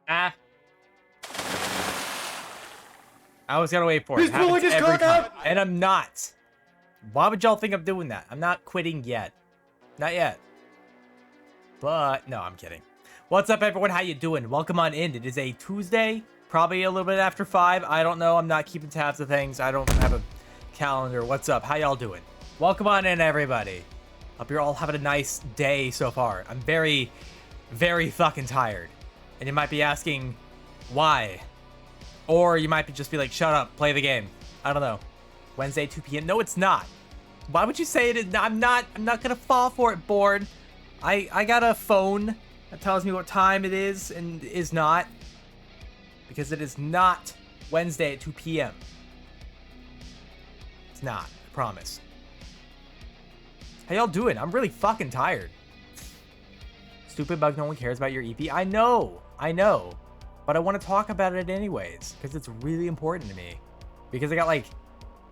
Ah. I was gonna wait for it. He's pulling his Every cock time. out! And I'm not. Why would y'all think I'm doing that? I'm not quitting yet. Not yet. But, no, I'm kidding. What's up, everyone? How you doing? Welcome on in. It is a Tuesday. Probably a little bit after 5. I don't know. I'm not keeping tabs of things. I don't have a calendar. What's up? How y'all doing? Welcome on in, everybody. Hope you're all having a nice day so far. I'm very, very fucking tired. And you might be asking, why? Or you might just be like, shut up, play the game. I don't know. Wednesday, 2 p.m. No, it's not. Why would you say it? I'm not gonna fall for it, board. I got a phone that tells me what time it is and is not. Because it is not Wednesday at 2 p.m. It's not, I promise. How y'all doing? I'm really fucking tired. Stupid bug, no one cares about your EP. I know. But I want to talk about it anyways, because it's really important to me. Because I got like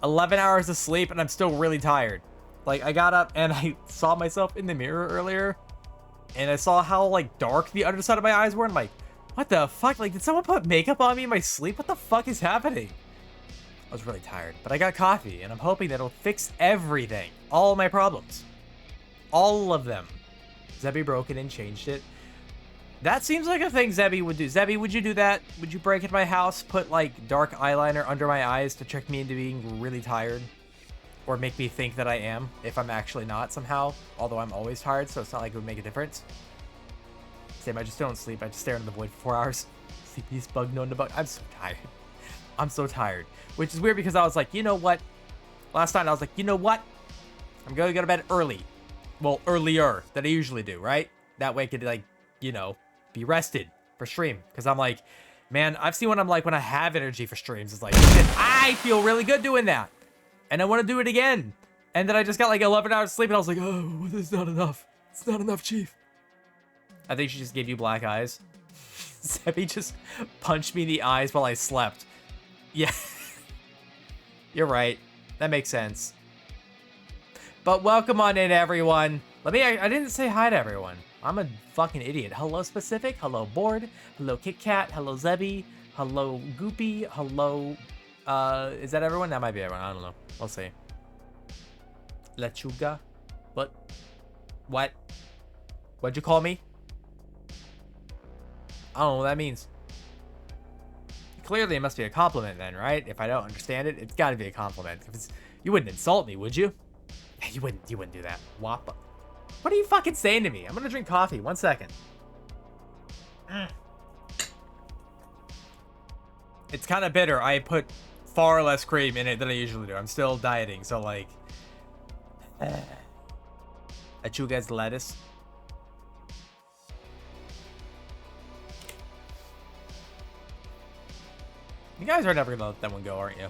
11 hours of sleep and I'm still really tired. Like, I got up and I saw myself in the mirror earlier, and I saw how like dark the underside of my eyes were, and I'm like, what the fuck? Like, did someone put makeup on me in my sleep? What the fuck is happening? I was really tired, but I got coffee, and I'm hoping that it'll fix everything. All my problems. All of them. Zebby broke it and changed it. That seems like a thing Zebby would do. Zebby, would you do that? Would you break into my house, put like dark eyeliner under my eyes to trick me into being really tired? Or make me think that I am, if I'm actually not somehow? Although I'm always tired, so it's not like it would make a difference. Same, I just don't sleep. I just stare into the void for 4 hours. CP's bug, known to bug. I'm so tired. I'm so tired. Which is weird because I was like, you know what? Last night I was like, you know what? I'm going to go to bed early. Well, earlier than I usually do, right? That way I could, like, you know, be rested for stream. Because I'm like, man, I've seen what I'm like when I have energy for streams. It's like, shit, I feel really good doing that. And I want to do it again. And then I just got like 11 hours of sleep and I was like, oh, this is not enough. It's not enough, Chief. I think she just gave you black eyes. Zebby just punched me in the eyes while I slept. Yeah. You're right. That makes sense. But welcome on in, everyone. I didn't say hi to everyone. I'm a fucking idiot. Hello, Specific. Hello, Board. Hello, Kit Kat. Hello, Zebby. Hello, Goopy. Hello, is that everyone? That might be everyone. I don't know. We'll see. Lechuga? What? What'd you call me? I don't know what that means. Clearly, it must be a compliment then, right? If I don't understand it, it's gotta be a compliment. You wouldn't insult me, would you? You wouldn't do that. Wappa. What are you fucking saying to me? I'm gonna drink coffee. 1 second. It's kind of bitter. I put far less cream in it than I usually do. I'm still dieting, so like... Achuga's lettuce. You guys are never gonna let that one go, aren't you?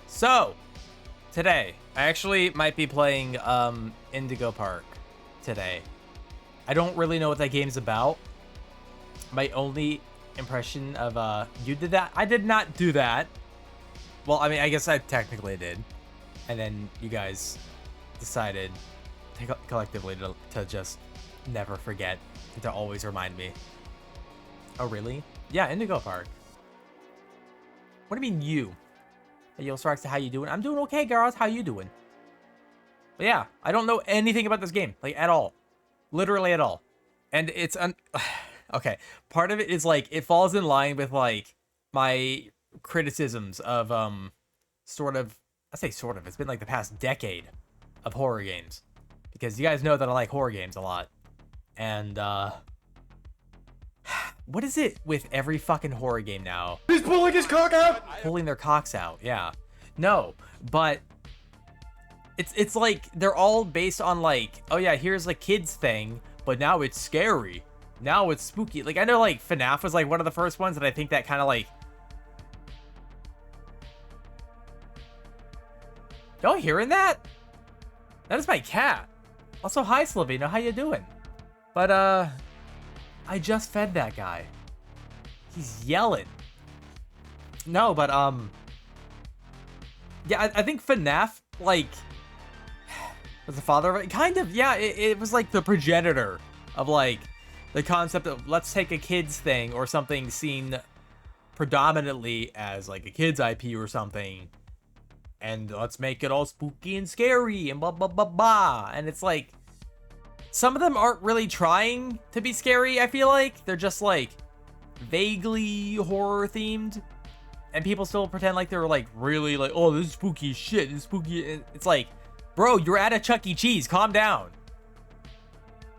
So, today, I actually might be playing Indigo Park today. I don't really know what that game's about. My only impression of, you did that? I did not do that. Well, I mean, I guess I technically did. And then you guys decided collectively to just never forget and to always remind me. Oh, really? Yeah, Indigo Park. What do you mean, you? Hey, yo, Sparks, how you doing? I'm doing okay, girls. How you doing? But yeah, I don't know anything about this game, like, at all. Literally at all. And it's okay. Part of it is like it falls in line with like my criticisms of sort of, I say sort of, it's been like the past decade of horror games. Because you guys know that I like horror games a lot. And what is it with every fucking horror game now? He's pulling his cock out! Pulling their cocks out, yeah. No, but it's like they're all based on like, oh yeah, here's a kid's thing, but now it's scary. Now it's spooky. Like, I know like FNAF was like one of the first ones, and I think that kind of like... Y'all hearing that? That is my cat. Also, hi Sloveno, how you doing? But I just fed that guy. He's yelling. No, but yeah, I think FNAF, like, Was the father of it? Kind of, yeah. It was like the progenitor of like the concept of let's take a kids thing or something seen predominantly as like a kids IP or something, and let's make it all spooky and scary and blah blah blah blah. And it's like some of them aren't really trying to be scary. I feel like they're just like vaguely horror themed, and people still pretend like they're like really like, oh, this is spooky shit. This is spooky. It's like, bro, you're at a Chuck E. Cheese. Calm down.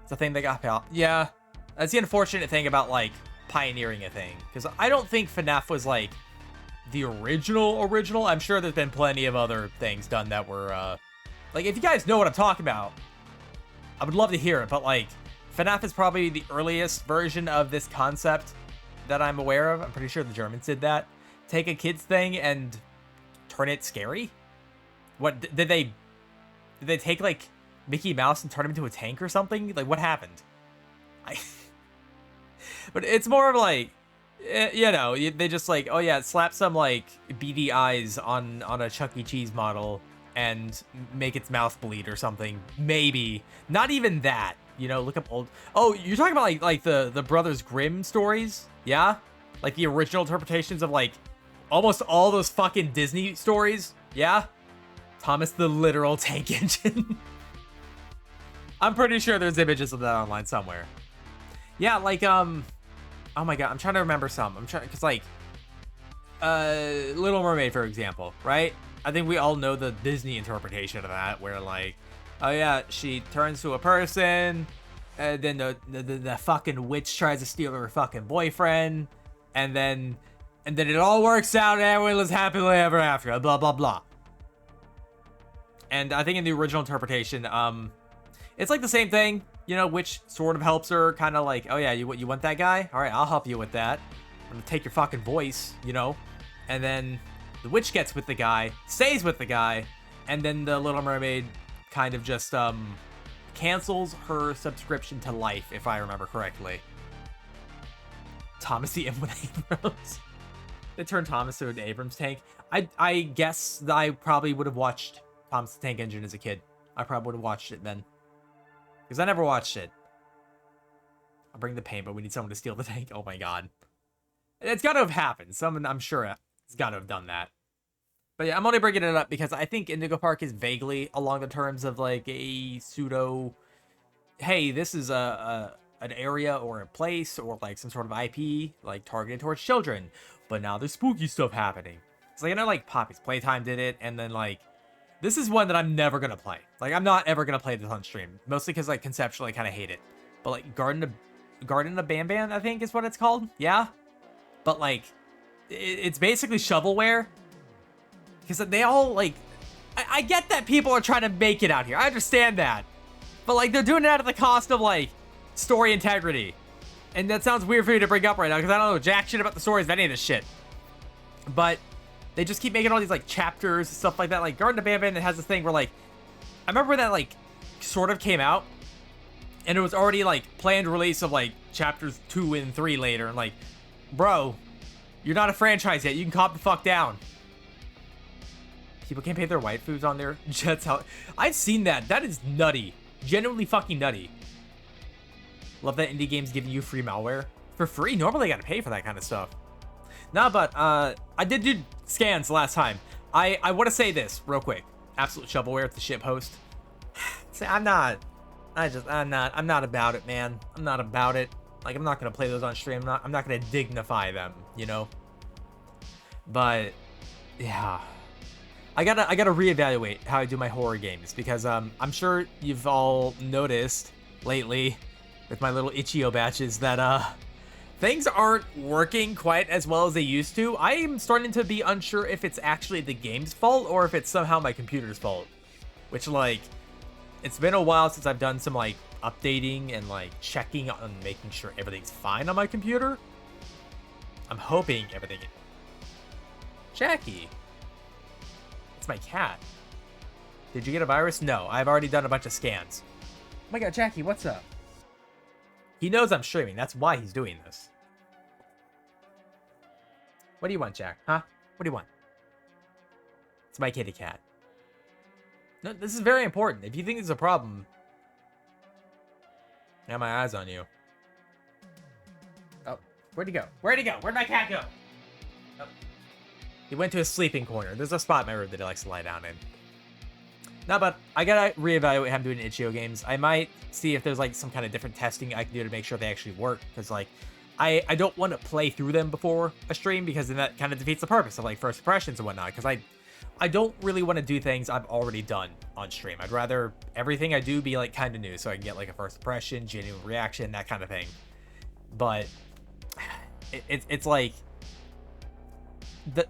It's the thing that got out. Yeah, that's the unfortunate thing about like pioneering a thing, because I don't think FNAF was like the original. I'm sure there's been plenty of other things done that were like, if you guys know what I'm talking about, I would love to hear it. But like, FNAF is probably the earliest version of this concept that I'm aware of. I'm pretty sure the Germans did that. Take a kids thing and turn it scary. What did they take like Mickey Mouse and turn him into a tank or something? Like, what happened? But it's more of like, you know, they just like, oh yeah, slap some like beady eyes on a Chuck E. Cheese model and make its mouth bleed or something. Maybe. Not even that. You know, look up old... Oh, you're talking about like the Brothers Grimm stories? Yeah? Like the original interpretations of like almost all those fucking Disney stories? Yeah? Thomas the Literal Tank Engine. I'm pretty sure there's images of that online somewhere. Yeah, like, oh my god, I'm trying to remember some. I'm trying, because like, Little Mermaid, for example, right? I think we all know the Disney interpretation of that, where like, oh yeah, she turns to a person, and then the fucking witch tries to steal her fucking boyfriend, and then it all works out, and everyone lives happily ever after, blah blah blah. And I think in the original interpretation, it's like the same thing, you know, which sort of helps her, kind of like, oh yeah, you want that guy? All right, I'll help you with that. I'm gonna take your fucking voice, you know, and then the witch gets with the guy, stays with the guy, and then the Little Mermaid kind of just cancels her subscription to life, if I remember correctly. Thomas the Inwood Abrams. They turned Thomas to an Abrams tank. I guess that I probably would have watched Thomas the Tank Engine as a kid. I probably would have watched it then, because I never watched it. I'll bring the paint, but we need someone to steal the tank. Oh my god. It's got to have happened. Someone, I'm sure, has got to have done that. But yeah, I'm only bringing it up because I think Indigo Park is vaguely along the terms of like a pseudo, hey, this is an area or a place or like some sort of IP like targeted towards children, but now there's spooky stuff happening. It's like, I know like Poppy's Playtime did it, and then like, this is one that I'm never gonna play. Like, I'm not ever gonna play this on stream, mostly because like conceptually I kind of hate it. But like Garden of Banban, I think is what it's called. Yeah, but like it's basically shovelware, because they all like, I get that people are trying to make it out here. I understand that, but like they're doing it at the cost of like story integrity, and that sounds weird for you to bring up right now because I don't know jack shit about the stories of any of this shit. But they just keep making all these like chapters and stuff like that. Like Garden of Banban, it has this thing where like, I remember when that like sort of came out, and it was already like planned release of like chapters 2 and 3 later, and like, bro, you're not a franchise yet. You can calm the fuck down. People can't pay their waifus on their Jets. I've seen that. That is nutty. Genuinely fucking nutty. Love that indie games giving you free malware for free. Normally, I gotta pay for that kind of stuff. Nah, but I did do scans last time. I want to say this real quick. Absolute shovelware at the ship host. See, I'm not about it, man. I'm not about it. Like, I'm not gonna play those on stream. I'm not gonna dignify them, you know. But yeah, I gotta reevaluate how I do my horror games, because I'm sure you've all noticed lately with my little itch.io batches that things aren't working quite as well as they used to. I am starting to be unsure if it's actually the game's fault or if it's somehow my computer's fault. Which, like, it's been a while since I've done some like updating and like checking on making sure everything's fine on my computer. I'm hoping everything. Jackie, it's my cat. Did you get a virus? No, I've already done a bunch of scans. Oh my god, Jackie, what's up? He knows I'm streaming. That's why he's doing this. What do you want, Jack? Huh? What do you want? It's my kitty cat. No, this is very important. If you think it's a problem, I have my eyes on you. Oh, where'd he go? Where'd he go? Where'd my cat go? Oh. He went to his sleeping corner. There's a spot in my room that he likes to lie down in. No, but I gotta reevaluate how I'm doing itch.io games. I might see if there's like some kind of different testing I can do to make sure they actually work. Because like, I don't want to play through them before a stream because then that kind of defeats the purpose of like first impressions and whatnot. Because I don't really want to do things I've already done on stream. I'd rather everything I do be like kind of new so I can get like a first impression, genuine reaction, that kind of thing. But it's like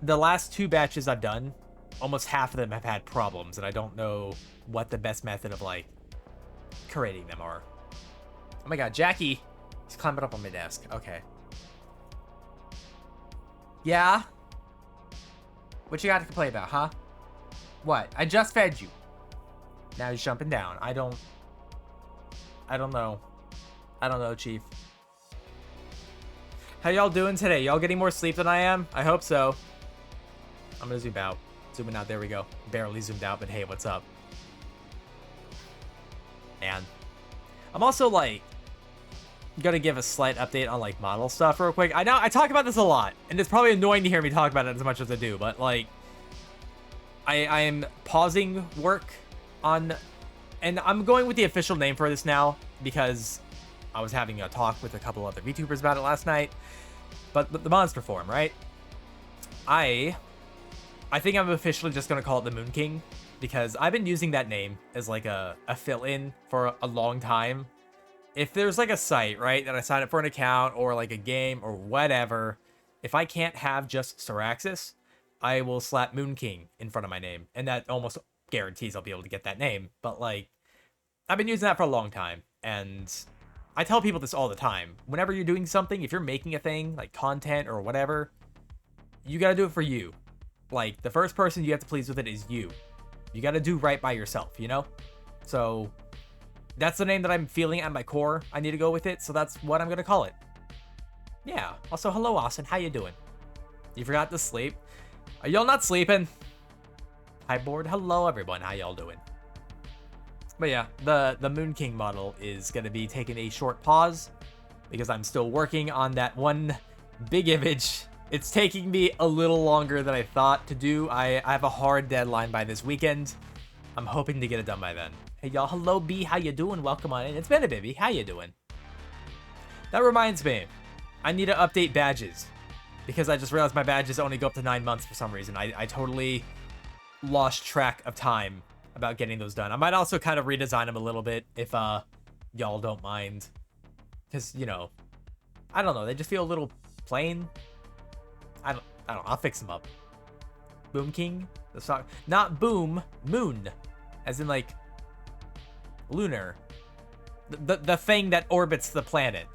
the last 2 batches I've done, almost half of them have had problems, and I don't know what the best method of like curating them are. Oh my god, Jackie! He's climbing up on my desk. Okay. Yeah? What you got to complain about, huh? What? I just fed you. Now he's jumping down. I don't know. I don't know, Chief. How y'all doing today? Y'all getting more sleep than I am? I hope so. I'm gonna zoom out. Zooming out, there we go. Barely zoomed out, but hey, what's up? And I'm also like gonna give a slight update on like model stuff real quick. I know I talk about this a lot, and it's probably annoying to hear me talk about it as much as I do, but like I am pausing work on, and I'm going with the official name for this now because I was having a talk with a couple other VTubers about it last night. But the monster form, right? I think I'm officially just gonna call it the Moon King because I've been using that name as like a fill-in for a long time. If there's like a site, right, that I sign up for an account or like a game or whatever, if I can't have just Cyraxis, I will slap Moon King in front of my name, and that almost guarantees I'll be able to get that name. But like, I've been using that for a long time, and I tell people this all the time. Whenever you're doing something, if you're making a thing, like content or whatever, you gotta do it for you. Like, the first person you have to please with it is you. You gotta do right by yourself, you know? So, that's the name that I'm feeling at my core. I need to go with it, so that's what I'm gonna call it. Yeah. Also, hello, Austin. How you doing? You forgot to sleep? Are y'all not sleeping? Hi, board. Hello, everyone. How y'all doing? But yeah, the Moon King model is going to be taking a short pause because I'm still working on that one big image. It's taking me a little longer than I thought to do. I have a hard deadline by this weekend. I'm hoping to get it done by then. Hey, y'all. Hello, B. How you doing? Welcome on in. It's been a baby. How you doing? That reminds me. I need to update badges because I just realized my badges only go up to 9 months for some reason. I totally lost track of time about getting those done. I might also kind of redesign them a little bit if y'all don't mind, because you know, I don't know, they just feel a little plain. I don't I'll fix them up. Boom King, the song, not boom, moon, as in like lunar, the thing that orbits the planet.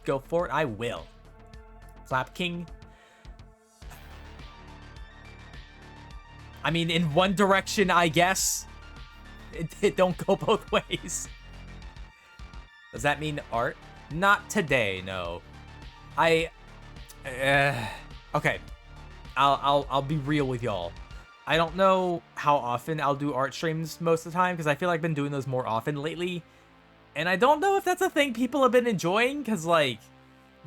Go for it. I will. Flap King. I mean, in one direction, I guess. It don't go both ways. Does that mean art? Not today, no. Okay. I'll be real with y'all. I don't know how often I'll do art streams most of the time because I feel like I've been doing those more often lately. And I don't know if that's a thing people have been enjoying because, like,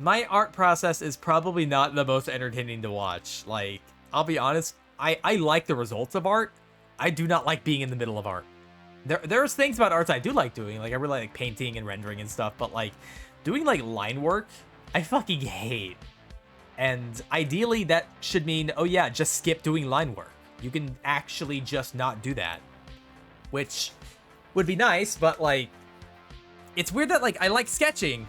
my art process is probably not the most entertaining to watch. Like, I'll be honest, I like the results of art. I do not like being in the middle of art. There's things about arts I do like doing. Like, I really like painting and rendering and stuff. But, like, doing, like, line work, I fucking hate. And ideally, that should mean, oh yeah, just skip doing line work. You can actually just not do that. Which would be nice, but, like, it's weird that, like, I like sketching,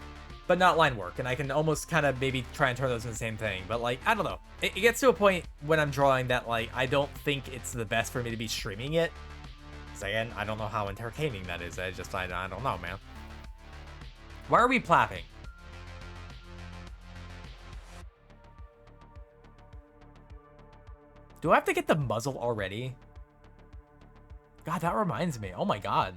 but not line work, and I can almost kind of maybe try and turn those into the same thing, but, like, I don't know. It gets to a point when I'm drawing that, like, I don't think it's the best for me to be streaming it. Because, again, I don't know how entertaining that is. I don't know, man. Why are we plapping? Do I have to get the muzzle already? God, that reminds me. Oh my god.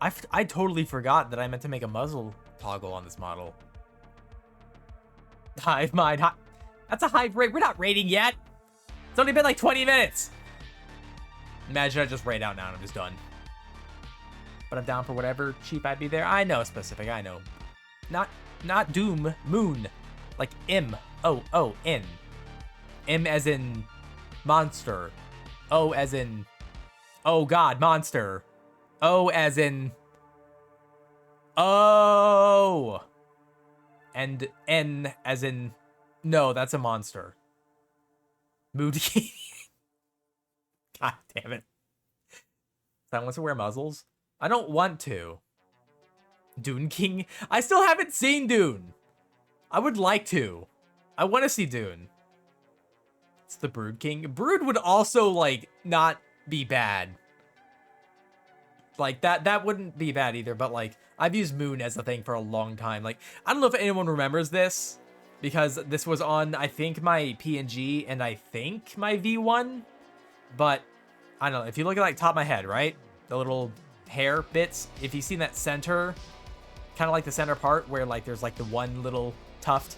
I totally forgot that I meant to make a muzzle toggle on this model. Hive mind. That's a hive rate. We're not raiding yet. It's only been like 20 minutes. Imagine I just write out now and I'm just done. But I'm down for whatever cheap I'd be there. I know specific, I know. Not Doom, Moon. Like M. O, N. M as in monster. O as in, oh god, monster. O as in, oh. And N as in, no, that's a monster. Mood King. God damn it. Someone wants to wear muzzles? I don't want to. Dune King? I still haven't seen Dune. I would like to. I want to see Dune. It's the Brood King. Brood would also, like, not be bad. Like, that wouldn't be bad either, but, like, I've used Moon as a thing for a long time. Like, I don't know if anyone remembers this, because this was on, I think, my PNG and I think my V1, but I don't know. If you look at, like, top of my head, right? The little hair bits, if you see that center, kind of like the center part where, like, there's, like, the one little tuft,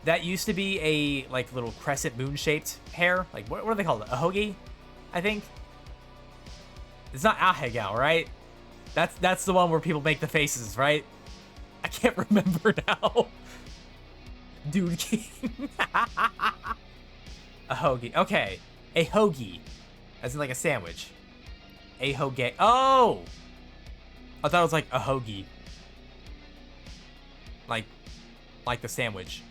that used to be a, like, little crescent moon-shaped hair. Like, what are they called? A hoagie, I think? It's not ahegao, right? That's the one where people make the faces, right? I can't remember now. Dude King. A hoagie. Okay. A hoagie. As in like a sandwich. A hoagie. Oh! I thought it was like a hoagie. Like the sandwich.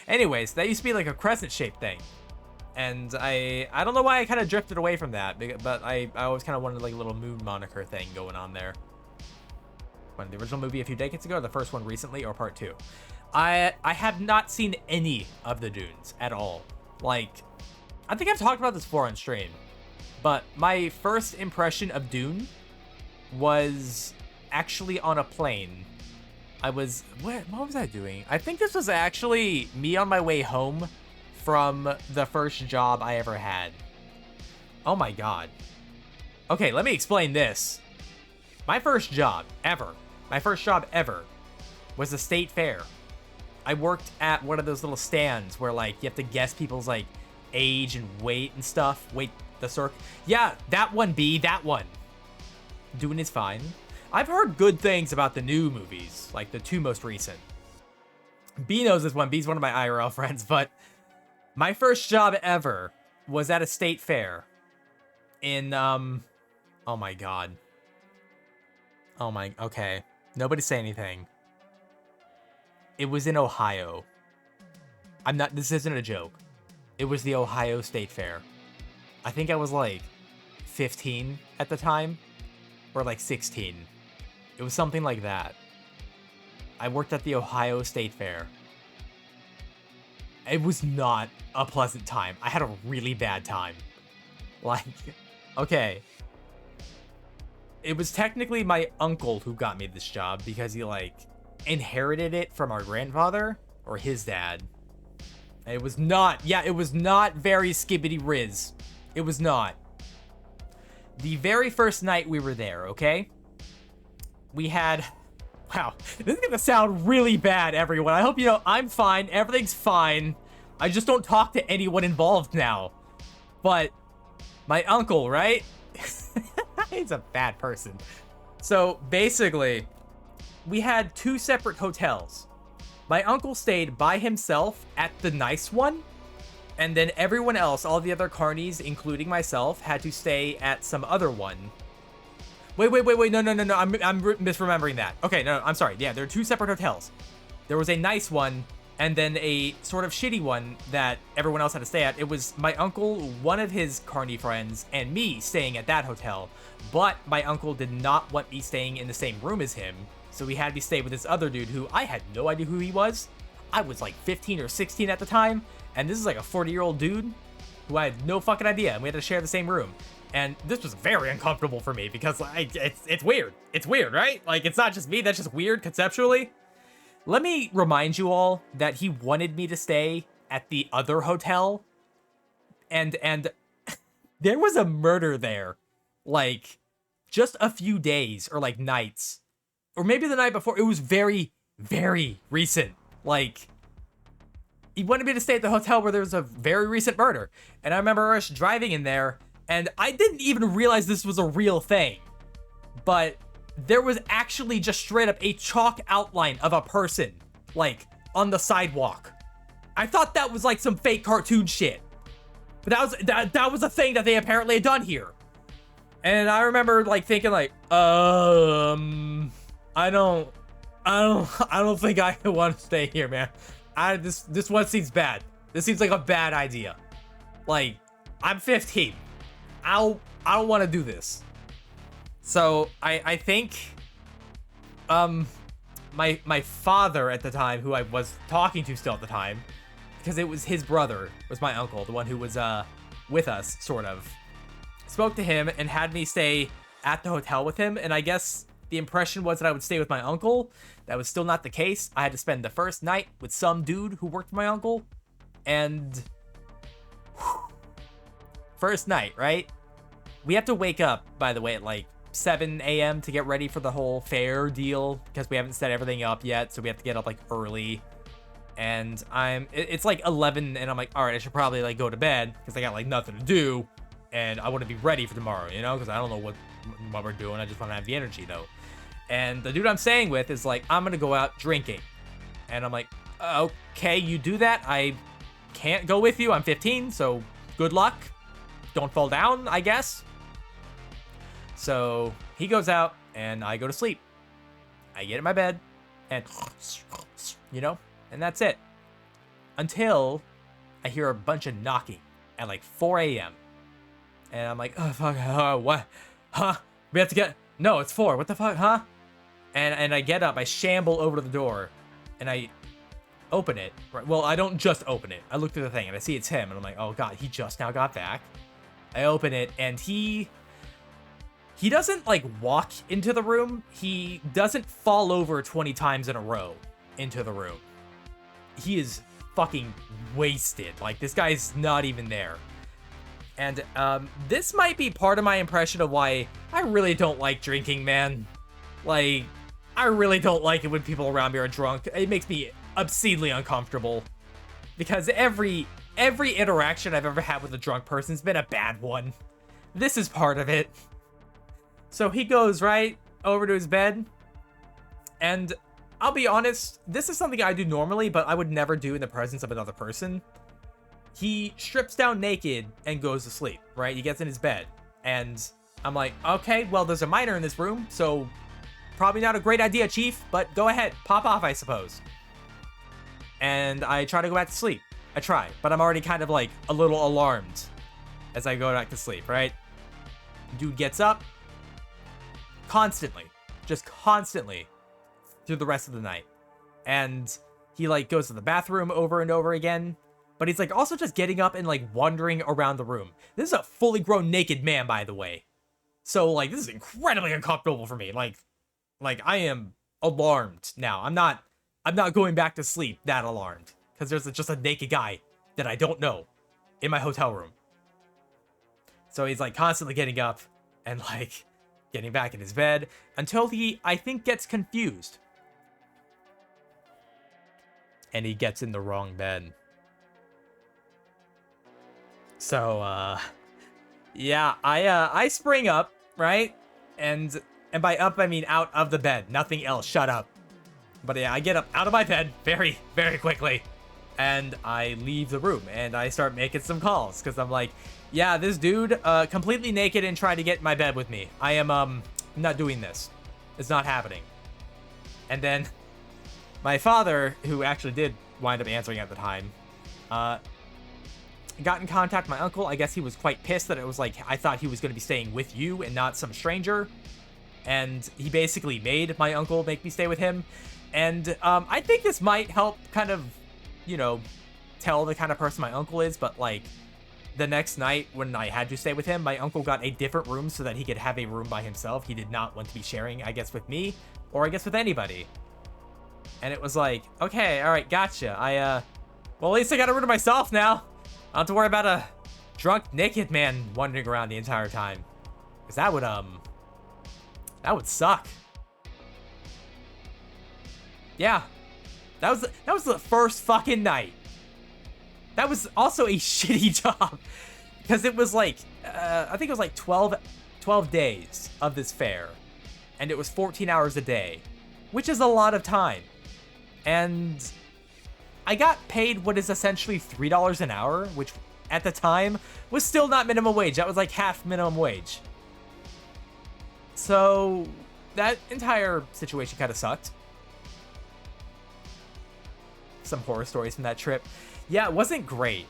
Anyways, that used to be like a crescent-shaped thing. And I don't know why I kind of drifted away from that, but I always kind of wanted like a little moon moniker thing going on there. When the original movie a few decades ago, the first one recently, or part 2. I have not seen any of the Dunes at all. Like, I think I've talked about this before on stream, but my first impression of Dune was actually on a plane. I was, what was I doing? I think this was actually me on my way home from the first job I ever had. Oh my god. Okay, let me explain this. My first job ever was the state fair. I worked at one of those little stands where like you have to guess people's like age and weight and stuff. Wait, the circ. Yeah, that one, B, that one. Dune is fine. I've heard good things about the new movies, like the 2 most recent. B knows this one. B's one of my IRL friends, but my first job ever was at a state fair in, oh my god. Okay. Nobody say anything. It was in Ohio. This isn't a joke. It was the Ohio State Fair. I think I was like 15 at the time, or like 16. It was something like that. I worked at the Ohio State Fair. It was not a pleasant time. I had a really bad time. Like, okay. It was technically my uncle who got me this job because he, like, inherited it from our grandfather or his dad. It was not very skibbity riz. It was not. The very first night we were there, okay? We had, wow, this is gonna sound really bad, everyone. I hope you know I'm fine. Everything's fine. I just don't talk to anyone involved now. But my uncle, right? He's a bad person. So basically, we had 2 separate hotels. My uncle stayed by himself at the nice one, and then everyone else, all the other carnies, including myself, had to stay at some other one. Wait, no, I'm misremembering that. Okay, no, I'm sorry. Yeah, there are 2 separate hotels. There was a nice one, and then a sort of shitty one that everyone else had to stay at. It was my uncle, one of his carny friends, and me staying at that hotel. But my uncle did not want me staying in the same room as him, so he had me stay with this other dude who I had no idea who he was. I was like 15 or 16 at the time, and this is like a 40-year-old dude who I had no fucking idea, and we had to share the same room. And this was very uncomfortable for me because it's weird. It's weird, right? Like, it's not just me, that's just weird conceptually. Let me remind you all that he wanted me to stay at the other hotel. And there was a murder there. Like, just a few days or like nights. Or maybe the night before. It was very, very recent. Like, he wanted me to stay at the hotel where there was a very recent murder. And I remember us driving in there, and I didn't even realize this was a real thing. But there was actually just straight up a chalk outline of a person, like, on the sidewalk. I thought that was like some fake cartoon shit. But that was a thing that they apparently had done here. And I remember like thinking like, I don't think I want to stay here, man. This one seems bad. This seems like a bad idea. Like, I'm 15. I don't want to do this. So I think my father at the time, who I was talking to still at the time, because it was his brother, was my uncle, the one who was with us, sort of, spoke to him and had me stay at the hotel with him. And I guess the impression was that I would stay with my uncle. That was still not the case. I had to spend the first night with some dude who worked for my uncle. And first night, right? We have to wake up, by the way, at like 7 a.m. to get ready for the whole fair deal, because we haven't set everything up yet, so we have to get up like early. And it's like 11, and I'm like, all right, I should probably like go to bed because I got like nothing to do, and I want to be ready for tomorrow, you know, because I don't know what we're doing. I just want to have the energy though. And the dude I'm staying with is like, I'm gonna go out drinking, and I'm like, okay, you do that. I can't go with you. I'm 15, so good luck. Don't fall down, I guess. So he goes out, and I go to sleep. I get in my bed, and you know. And that's it. Until I hear a bunch of knocking at like 4 a.m. And I'm like, oh, fuck, what? Huh? We have to get... No, it's 4. What the fuck, huh? And I get up, I shamble over to the door, and I open it. Well, I don't just open it. I look through the thing, and I see it's him, and I'm like, oh, God, he just now got back. I open it, and he doesn't, like, walk into the room. He doesn't fall over 20 times in a row into the room. He is fucking wasted. Like, this guy's not even there. And this might be part of my impression of why I really don't like drinking, man. Like, I really don't like it when people around me are drunk. It makes me obscenely uncomfortable. Because every interaction I've ever had with a drunk person's been a bad one. This is part of it. So he goes right over to his bed, and I'll be honest, this is something I do normally, but I would never do in the presence of another person. He strips down naked and goes to sleep, right? He gets in his bed, and I'm like, okay, well, there's a minor in this room, so probably not a great idea, Chief, but go ahead, pop off, I suppose. And I try to go back to sleep. I try, but I'm already kind of like a little alarmed as I go back to sleep, right? Dude gets up constantly, just constantly, through the rest of the night. And he like goes to the bathroom over and over again, but he's like also just getting up and like wandering around the room. This is a fully grown naked man, by the way. So like, this is incredibly uncomfortable for me. Like I am alarmed now. I'm not going back to sleep that alarmed, because there's just a naked guy that I don't know in my hotel room. So he's like constantly getting up and like getting back in his bed until he, I think, gets confused. And he gets in the wrong bed. So, yeah, I spring up, right? And by up, I mean out of the bed. Nothing else. Shut up. But yeah, I get up out of my bed very, very quickly. And I leave the room. And I start making some calls. Because I'm like, yeah, this dude, completely naked and trying to get in my bed with me. I am, not doing this. It's not happening. And then my father, who actually did wind up answering at the time, got in contact with my uncle. I guess he was quite pissed that it was like, I thought he was going to be staying with you and not some stranger. And he basically made my uncle make me stay with him. And I think this might help kind of, you know, tell the kind of person my uncle is. But like the next night when I had to stay with him, my uncle got a different room so that he could have a room by himself. He did not want to be sharing, I guess, with me or I guess with anybody. And it was like, okay, all right, gotcha. Well, at least I got a room to myself now. I don't have to worry about a drunk, naked man wandering around the entire time. Because that would suck. Yeah. That was the first fucking night That was also a shitty job because it was like, I think it was like 12 days of this fair, and it was 14 hours a day, which is a lot of time. And I got paid what is essentially $3 an hour, which at the time was still not minimum wage. That was like half minimum wage. So that entire situation kind of sucked. Some horror stories from that trip. Yeah, it wasn't great.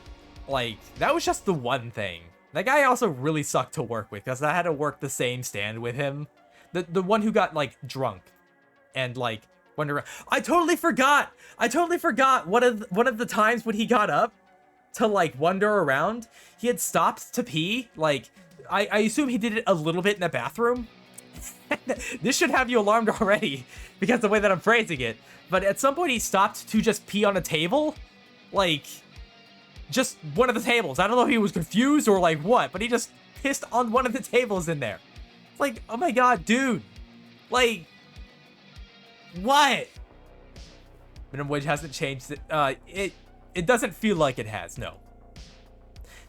Like, that was just the one thing. That guy also really sucked to work with because I had to work the same stand with him. The one who got, like, drunk and, like, wonder. I totally forgot one of the times when he got up to, like, wander around. He had stopped to pee. Like, I assume he did it a little bit in the bathroom. This should have you alarmed already because the way that I'm phrasing it. But at some point he stopped to just pee on a table. Like, just one of the tables. I don't know if he was confused or like what, but he just pissed on one of the tables in there. It's like, oh my god, dude. Like, what? Minimum wage hasn't changed. It doesn't feel like it has, no.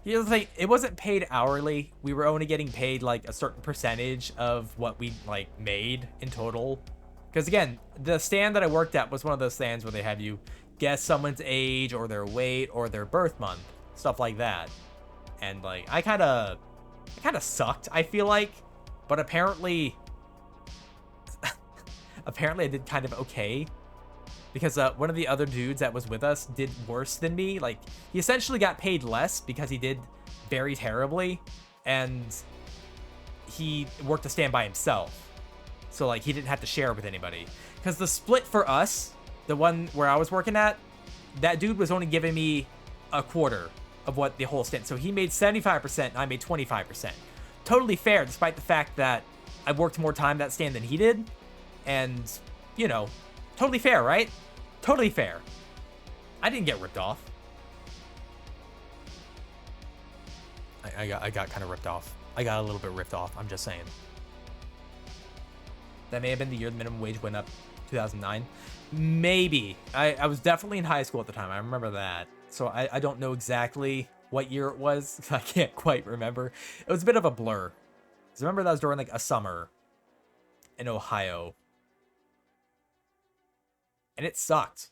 Here's the thing, it wasn't paid hourly. We were only getting paid like a certain percentage of what we like made in total. Because again, the stand that I worked at was one of those stands where they have you guess someone's age or their weight or their birth month, stuff like that. And like, I kind of sucked, I feel like, but apparently I did kind of okay. Because one of the other dudes that was with us did worse than me. Like, he essentially got paid less because he did very terribly. And he worked a stand by himself. So, like, he didn't have to share with anybody. Because the split for us, the one where I was working at, that dude was only giving me a quarter of what the whole stand. So he made 75% and I made 25%. Totally fair, despite the fact that I worked more time that stand than he did. And, you know, totally fair, right? Totally fair. I didn't get ripped off. I got kind of ripped off. I got a little bit ripped off, I'm just saying. That may have been the year the minimum wage went up, 2009. Maybe. I was definitely in high school at the time. I remember that. So I don't know exactly what year it was. I can't quite remember. It was a bit of a blur. 'Cause I remember that was during like a summer in Ohio. And it sucked.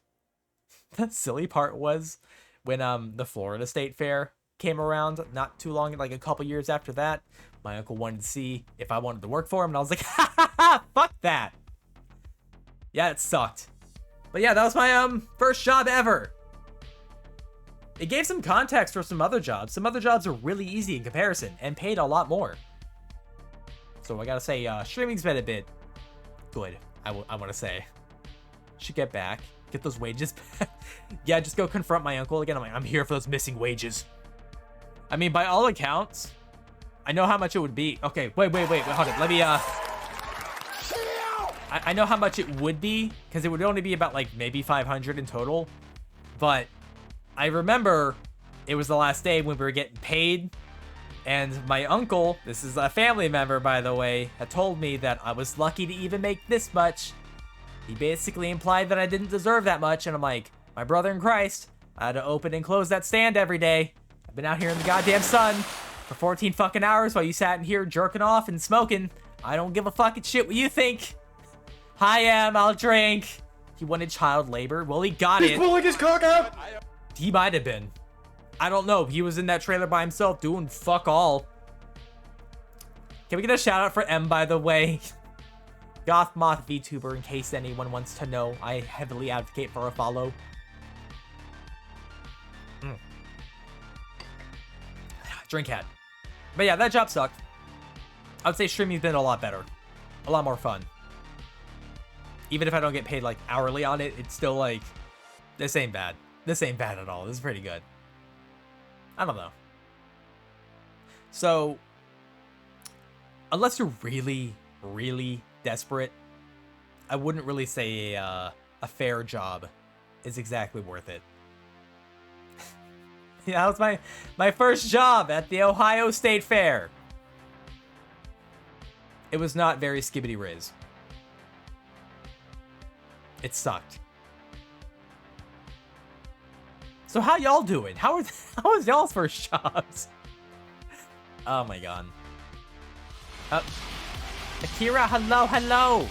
The silly part was when the Florida State Fair came around not too long, like a couple years after that. My uncle wanted to see if I wanted to work for him, and I was like, ha ha ha, fuck that. Yeah, it sucked. But yeah, that was my first job ever. It gave some context for some other jobs. Some other jobs are really easy in comparison and paid a lot more. So I gotta say, streaming's been a bit good, I want to say. Should get back, get those wages back. Yeah, just go confront my uncle again. I'm here for those missing wages. I mean, by all accounts, I know how much it would be. Okay, wait, hold it. Let me, I know how much it would be, because it would only be about, like, maybe 500 in total. But I remember it was the last day when we were getting paid, and my uncle, this is a family member, by the way, had told me that I was lucky to even make this much. He basically implied that I didn't deserve that much, and I'm like, my brother in Christ, I had to open and close that stand every day. I've been out here in the goddamn sun for 14 fucking hours while you sat in here jerking off and smoking. I don't give a fucking shit what you think. Hi, I'll drink. He wanted child labor. Well, he got it. He's pulling his cock out. He might have been. I don't know. He was in that trailer by himself doing fuck all. Can we get a shout out for M, by the way? Goth Moth VTuber, in case anyone wants to know. I heavily advocate for a follow. Drink hat. But yeah, that job sucked. I would say streaming's been a lot better. A lot more fun. Even if I don't get paid like hourly on it, it's still like, this ain't bad. This ain't bad at all. This is pretty good. I don't know. So, unless you're really, really desperate, I wouldn't really say a fair job is exactly worth it. Yeah, that was my first job at the Ohio State Fair. It was not very skibbity riz. It sucked. So how y'all doing? How is y'all's first jobs? Oh my god. Akira, hello.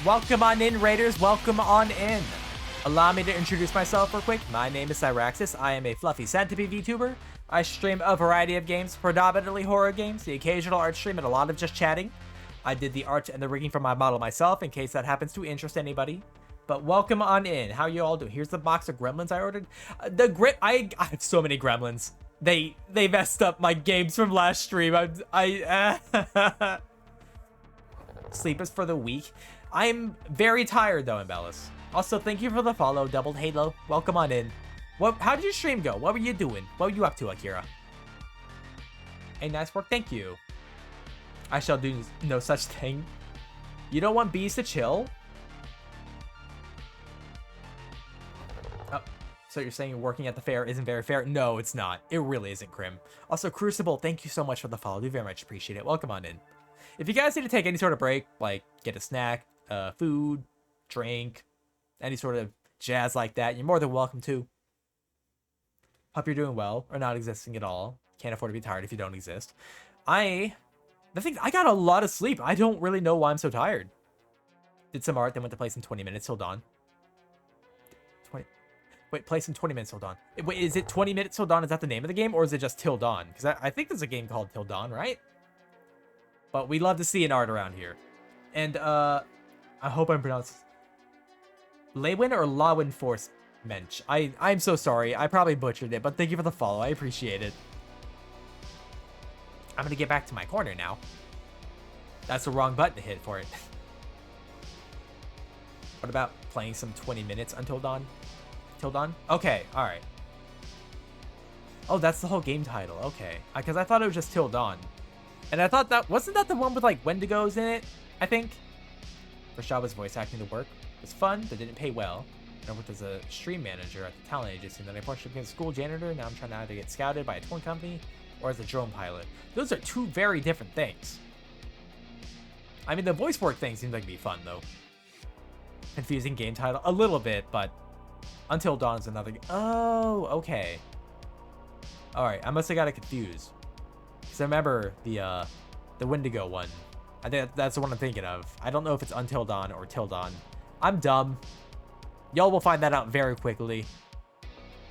Welcome on in, Raiders. Welcome on in. Allow me to introduce myself real quick. My name is Cyraxis. I am a fluffy Centipede VTuber. I stream a variety of games, predominantly horror games, the occasional art stream, and a lot of just chatting. I did the art and the rigging for my model myself, in case that happens to interest anybody. But welcome on in. How you all doing? Here's the box of gremlins I ordered. I have so many gremlins. They messed up my games from last stream. Sleep is for the weak. I'm very tired though, Embellis. Also, thank you for the follow, Doubled Halo. Welcome on in. How did your stream go? What were you doing? What were you up to, Akira? Hey, nice work. Thank you. I shall do no such thing. You don't want bees to chill? Oh, so you're saying working at the fair isn't very fair? No, it's not. It really isn't, Crim. Also, Crucible, thank you so much for the follow. We very much appreciate it. Welcome on in. If you guys need to take any sort of break, like get a snack, food, drink, any sort of jazz like that, you're more than welcome to. Hope you're doing well, or not existing at all. Can't afford to be tired if you don't exist. I got a lot of sleep. I don't really know why I'm so tired. Did some art, then went to place in 20 minutes till dawn. Wait, place in 20 minutes till dawn. Wait, is it 20 minutes till dawn? Is that the name of the game, or is it just Till Dawn? Because I think there's a game called Till Dawn, right? But we love to see an art around here. And, I hope I'm pronouncing Lewin or Lawin Force Mensch. I'm so sorry. I probably butchered it, but thank you for the follow. I appreciate it. I'm gonna get back to my corner now. That's the wrong button to hit for it. What about playing some 20 minutes until dawn? Till dawn? Okay, alright. Oh, that's the whole game title. Okay. Because I thought it was just Till Dawn. And I thought that... Wasn't that the one with, like, Wendigos in it? I think? First job was voice acting to work. It was fun, but didn't pay well. I worked as a stream manager at the talent agency, and then I partially became a school janitor. Now I'm trying to either get scouted by a tour company or as a drone pilot. Those are two very different things. I mean, the voice work thing seems like it'd be fun, though. Confusing game title. A little bit, but Until Dawn is another... Oh, okay. Alright, I must have got it confused. Because I remember the Wendigo one. I think that's the one I'm thinking of. I don't know if it's Until Dawn or Till Dawn. I'm dumb. Y'all will find that out very quickly.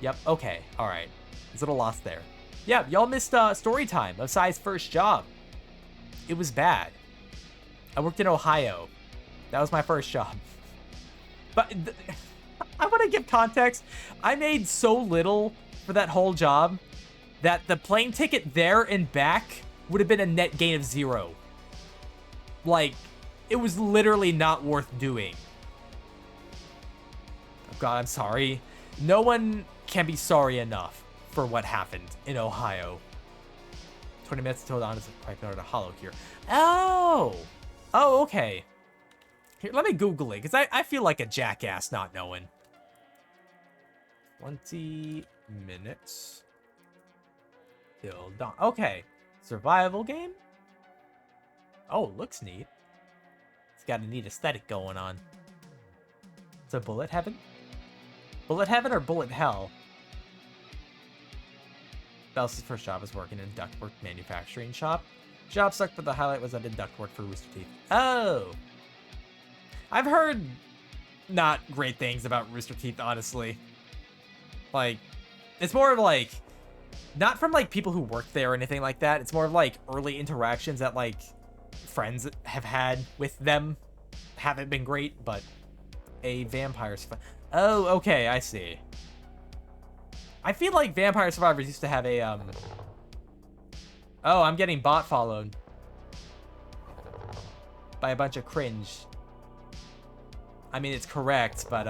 Yep, okay, alright. It's a little lost there. Yeah, y'all missed story time of Sai's first job. It was bad. I worked in Ohio. That was my first job. But I want to give context. I made so little for that whole job that the plane ticket there and back would have been a net gain of 0. Like, it was literally not worth doing. Oh God, I'm sorry. No one can be sorry enough for what happened in Ohio. 20 minutes until dawn is quite better to hollow here. Oh! Oh, okay. Here, let me Google it, because I feel like a jackass not knowing. 20 minutes till dawn. Okay. Survival game? Oh, looks neat. It's got a neat aesthetic going on. It's a bullet heaven? Bullet heaven or bullet hell? Bells' first job was working in a ductwork manufacturing shop. Job sucked, but the highlight was I did ductwork for Rooster Teeth. Oh! I've heard not great things about Rooster Teeth, honestly. Like, it's more of like, not from like people who work there or anything like that. It's more of like early interactions that like friends have had with them haven't been great, but a vampire's oh, okay, I see. I feel like Vampire Survivors used to have a, Oh, I'm getting bot followed by a bunch of cringe. I mean, it's correct, but,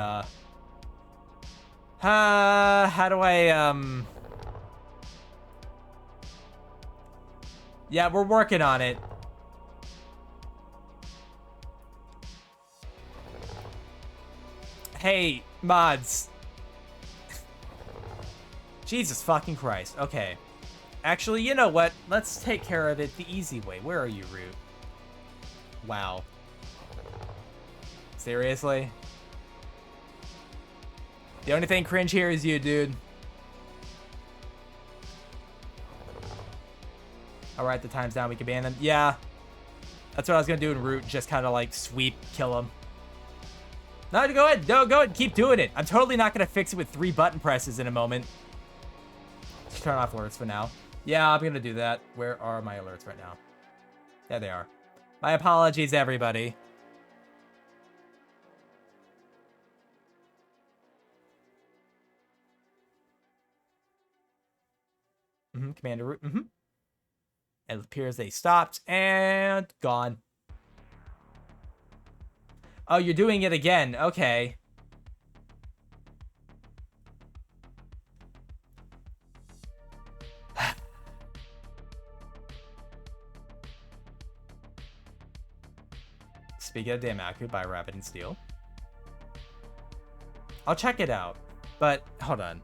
how do I, Yeah, we're working on it. Hey, mods. Jesus fucking Christ. Okay. Actually, you know what? Let's take care of it the easy way. Where are you, Root? Wow. Seriously? The only thing cringe here is you, dude. All right, the time's down. We can ban them. Yeah. That's what I was going to do in Root. Just kind of like sweep, kill him. No, go ahead. No, go ahead. Keep doing it. I'm totally not going to fix it with 3 button presses in a moment. Just turn off alerts for now. Yeah, I'm going to do that. Where are my alerts right now? There they are. My apologies, everybody. Commander Root. It appears they stopped and gone. Oh, you're doing it again. Okay. Speaking of Damaku by Rapid and Steel. I'll check it out. But, hold on.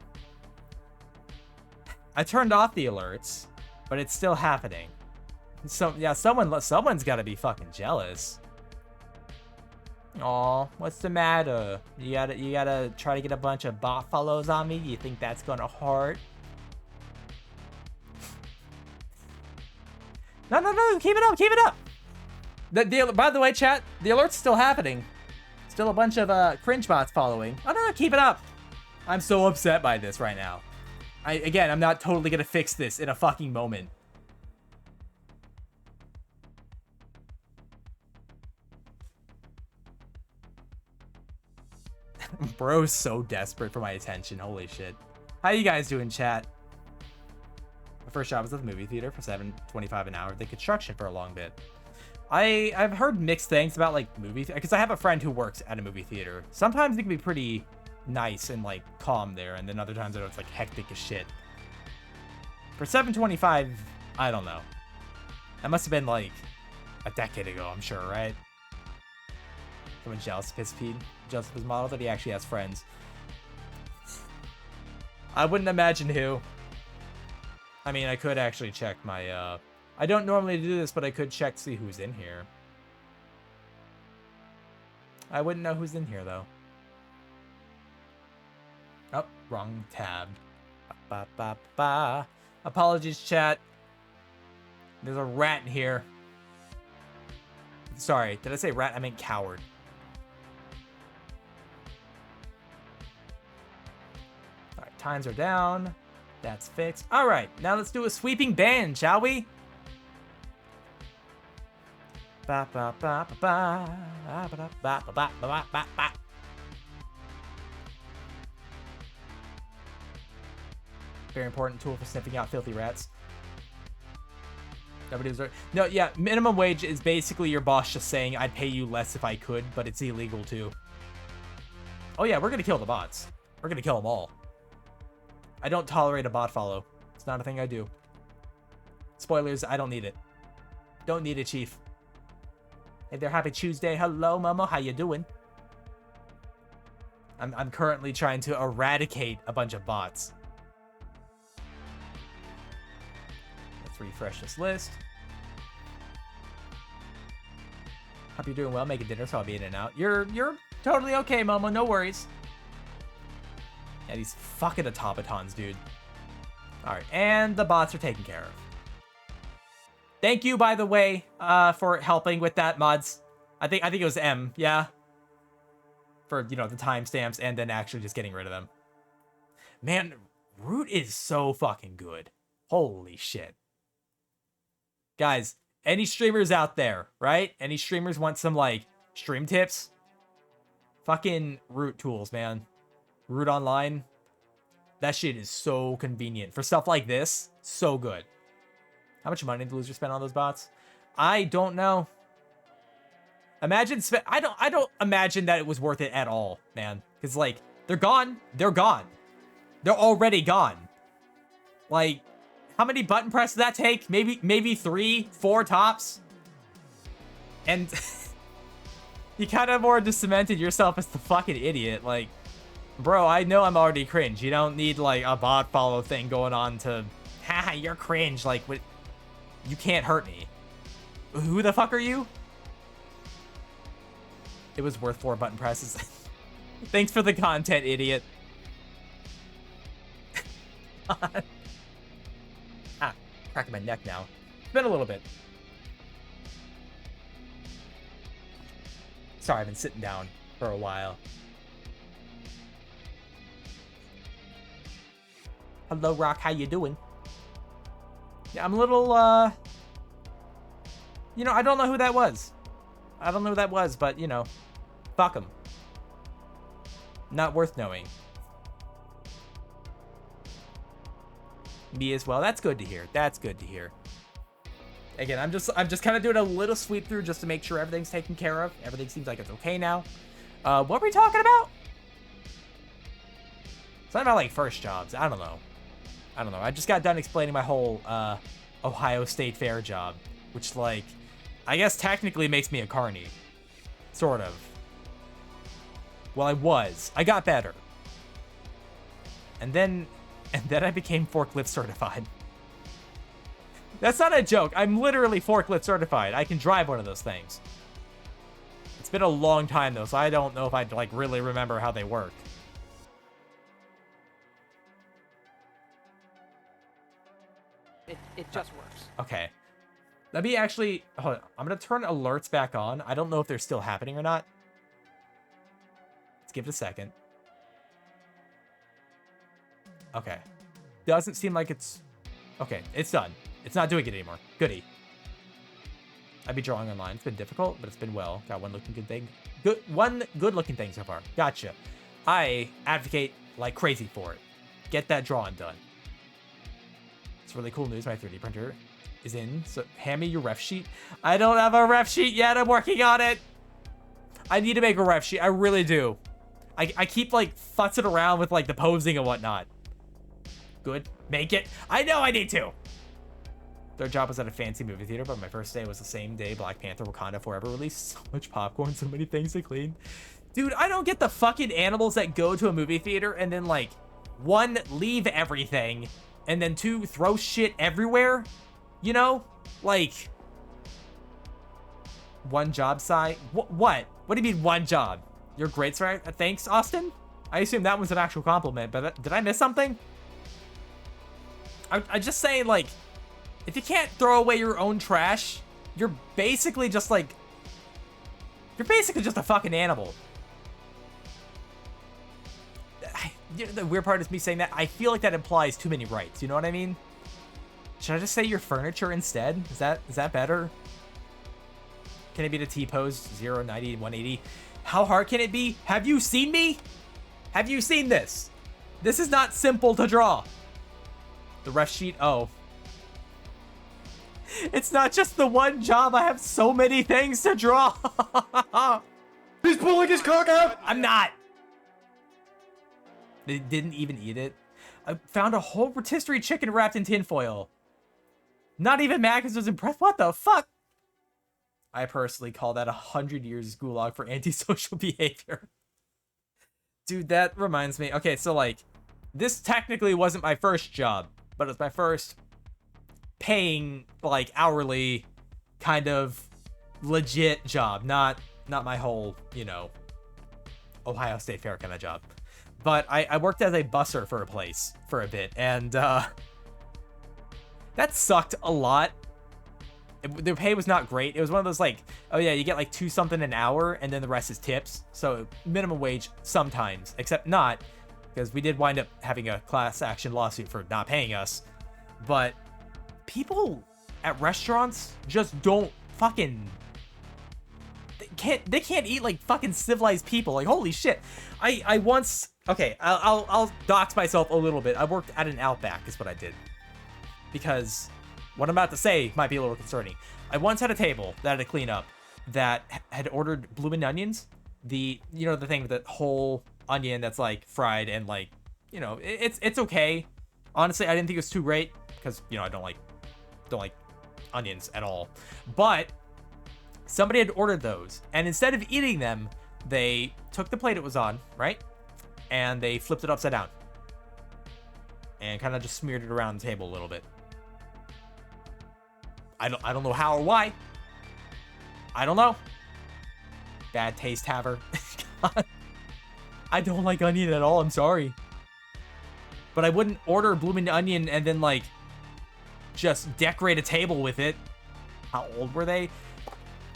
I turned off the alerts, but it's still happening. So, yeah, someone's got to be fucking jealous. Aw, what's the matter? You gotta try to get a bunch of bot follows on me? You think that's gonna hurt? No, keep it up. By the way, chat, the alert's still happening. Still a bunch of cringe bots following. Oh no, keep it up. I'm so upset by this right now. Again, I'm not totally gonna fix this in a fucking moment. Bro's so desperate for my attention. Holy shit. How you guys doing, chat? My first job was at the movie theater for $7.25 an hour. The construction for a long bit. I've heard mixed things about like movie because I have a friend who works at a movie theater. Sometimes it can be pretty nice and like calm there, and then other times I know it's like hectic as shit. For $7.25, I don't know. That must have been like a decade ago, I'm sure, right? Someone jealous of his feed, jealous of his model that he actually has friends. I wouldn't imagine who. I mean, I could actually check my I don't normally do this, but I could check to see who's in here. I wouldn't know who's in here though. Oh, wrong tab. Apologies, chat. There's a rat in here. Sorry, did I say rat? I meant coward. Alright, times are down. That's fixed. Alright, now let's do a sweeping ban, shall we? Very important tool for sniffing out filthy rats. No, yeah, minimum wage is basically your boss just saying, I'd pay you less if I could, but it's illegal too. Oh yeah, we're gonna kill the bots. We're gonna kill them all. I don't tolerate a bot follow. It's not a thing I do. Spoilers, I don't need it. Don't need it, Chief. Hey there, happy Tuesday. Hello, Momo, how you doing? I'm currently trying to eradicate a bunch of bots. Let's refresh this list. Hope you're doing well. Making dinner, so I'll be in and out. You're totally okay, Momo. No worries. Yeah, these fucking automatons, dude. All right, and the bots are taken care of. Thank you, by the way, for helping with that, mods. I think it was M, yeah. For, you know, the timestamps and then actually just getting rid of them. Man, Root is so fucking good. Holy shit. Guys, any streamers out there, right? Any streamers want some, like, stream tips? Fucking Root tools, man. Root Online. That shit is so convenient. For stuff like this, so good. How much money did the loser spend on those bots? I don't know. Imagine I don't imagine that it was worth it at all, man. Because like they're gone. They're gone. They're already gone. Like, how many button presses does that take? Maybe 3, 4 tops. And you kind of more just cemented yourself as the fucking idiot. Like, bro, I know I'm already cringe. You don't need like a bot follow thing going on to, haha, you're cringe. Like, what? You can't hurt me. Who the fuck are you? It was worth 4 button presses. Thanks for the content, idiot. Ah, cracking my neck now. been a little bit. Sorry, I've been sitting down for a while. Hello, Rock. How you doing? Yeah, I'm a little, you know, I don't know who that was. I don't know who that was, but, you know, fuck him. Not worth knowing. Me as well. That's good to hear. That's good to hear. Again, I'm just kind of doing a little sweep through just to make sure everything's taken care of. Everything seems like it's okay now. What were we talking about? Something about, like, first jobs. I don't know. I just got done explaining my whole Ohio State Fair job, which, like, I guess technically makes me a carny. Sort of. Well, I got better. And then I became forklift certified. That's not a joke. I'm literally forklift certified. I can drive one of those things. It's been a long time, though, so I don't know if I'd, like, really remember how they work. It just works. Okay. Let me actually... Hold on. I'm going to turn alerts back on. I don't know if they're still happening or not. Let's give it a second. Okay. Doesn't seem like it's... Okay, it's done. It's not doing it anymore. Goody. I'd be drawing online. It's been difficult, but it's been well. Got one looking good thing. One good looking thing so far. Gotcha. I advocate like crazy for it. Get that drawing done. It's really cool news. My 3D printer is in. So hand me your ref sheet. I don't have a ref sheet yet. I'm working on it. I need to make a ref sheet. I really do. I keep like futzing around with like the posing and whatnot. Good. Make it. I know I need to. Their job was at a fancy movie theater, but my first day was the same day Black Panther Wakanda Forever released. So much popcorn, so many things to clean. Dude, I don't get the fucking animals that go to a movie theater and then, like, 1, leave everything, and then 2, throw shit everywhere. You know? Like, one job site. What? What do you mean one job? You're great, sir. Thanks, Austin. I assume that was an actual compliment, but did I miss something? I'm just saying, like, if you can't throw away your own trash, you're basically just like... You're basically just a fucking animal. The weird part is me saying that. I feel like that implies too many rights. You know what I mean? Should I just say your furniture instead? Is that better? Can it be the T-pose 0, 90, 180? How hard can it be? Have you seen me? Have you seen this? This is not simple to draw. The ref sheet, oh. It's not just the one job. I have so many things to draw. He's pulling his cock out. I'm not. They didn't even eat it. I found a whole rotisserie chicken wrapped in tinfoil. Not even Magnus was impressed. What the fuck? I personally call that 100 years gulag for antisocial behavior. Dude, that reminds me. Okay, so like, this technically wasn't my first job, but it's my first paying like hourly kind of legit job, not my whole, you know, Ohio State Fair kind of job. But I worked as a busser for a place for a bit, and that sucked a lot. The pay was not great. It was one of those like, oh yeah, you get like 2 something an hour and then the rest is tips. So minimum wage sometimes, except not, because we did wind up having a class action lawsuit for not paying us. But people at restaurants just don't fucking... They can't eat like fucking civilized people. Like, holy shit. I once... Okay, I'll dox myself a little bit. I worked at an Outback is what I did. Because what I'm about to say might be a little concerning. I once had a table that I had to clean up that had ordered bloomin' onions. You know, the thing with the whole onion that's like fried and like, you know, it's okay. Honestly, I didn't think it was too great because, you know, I don't like onions at all. But somebody had ordered those, and instead of eating them, they took the plate it was on, right? And they flipped it upside down. And kind of just smeared it around the table a little bit. I don't know how or why. I don't know. Bad taste haver. God. I don't like onion at all, I'm sorry. But I wouldn't order blooming onion and then like just decorate a table with it. How old were they?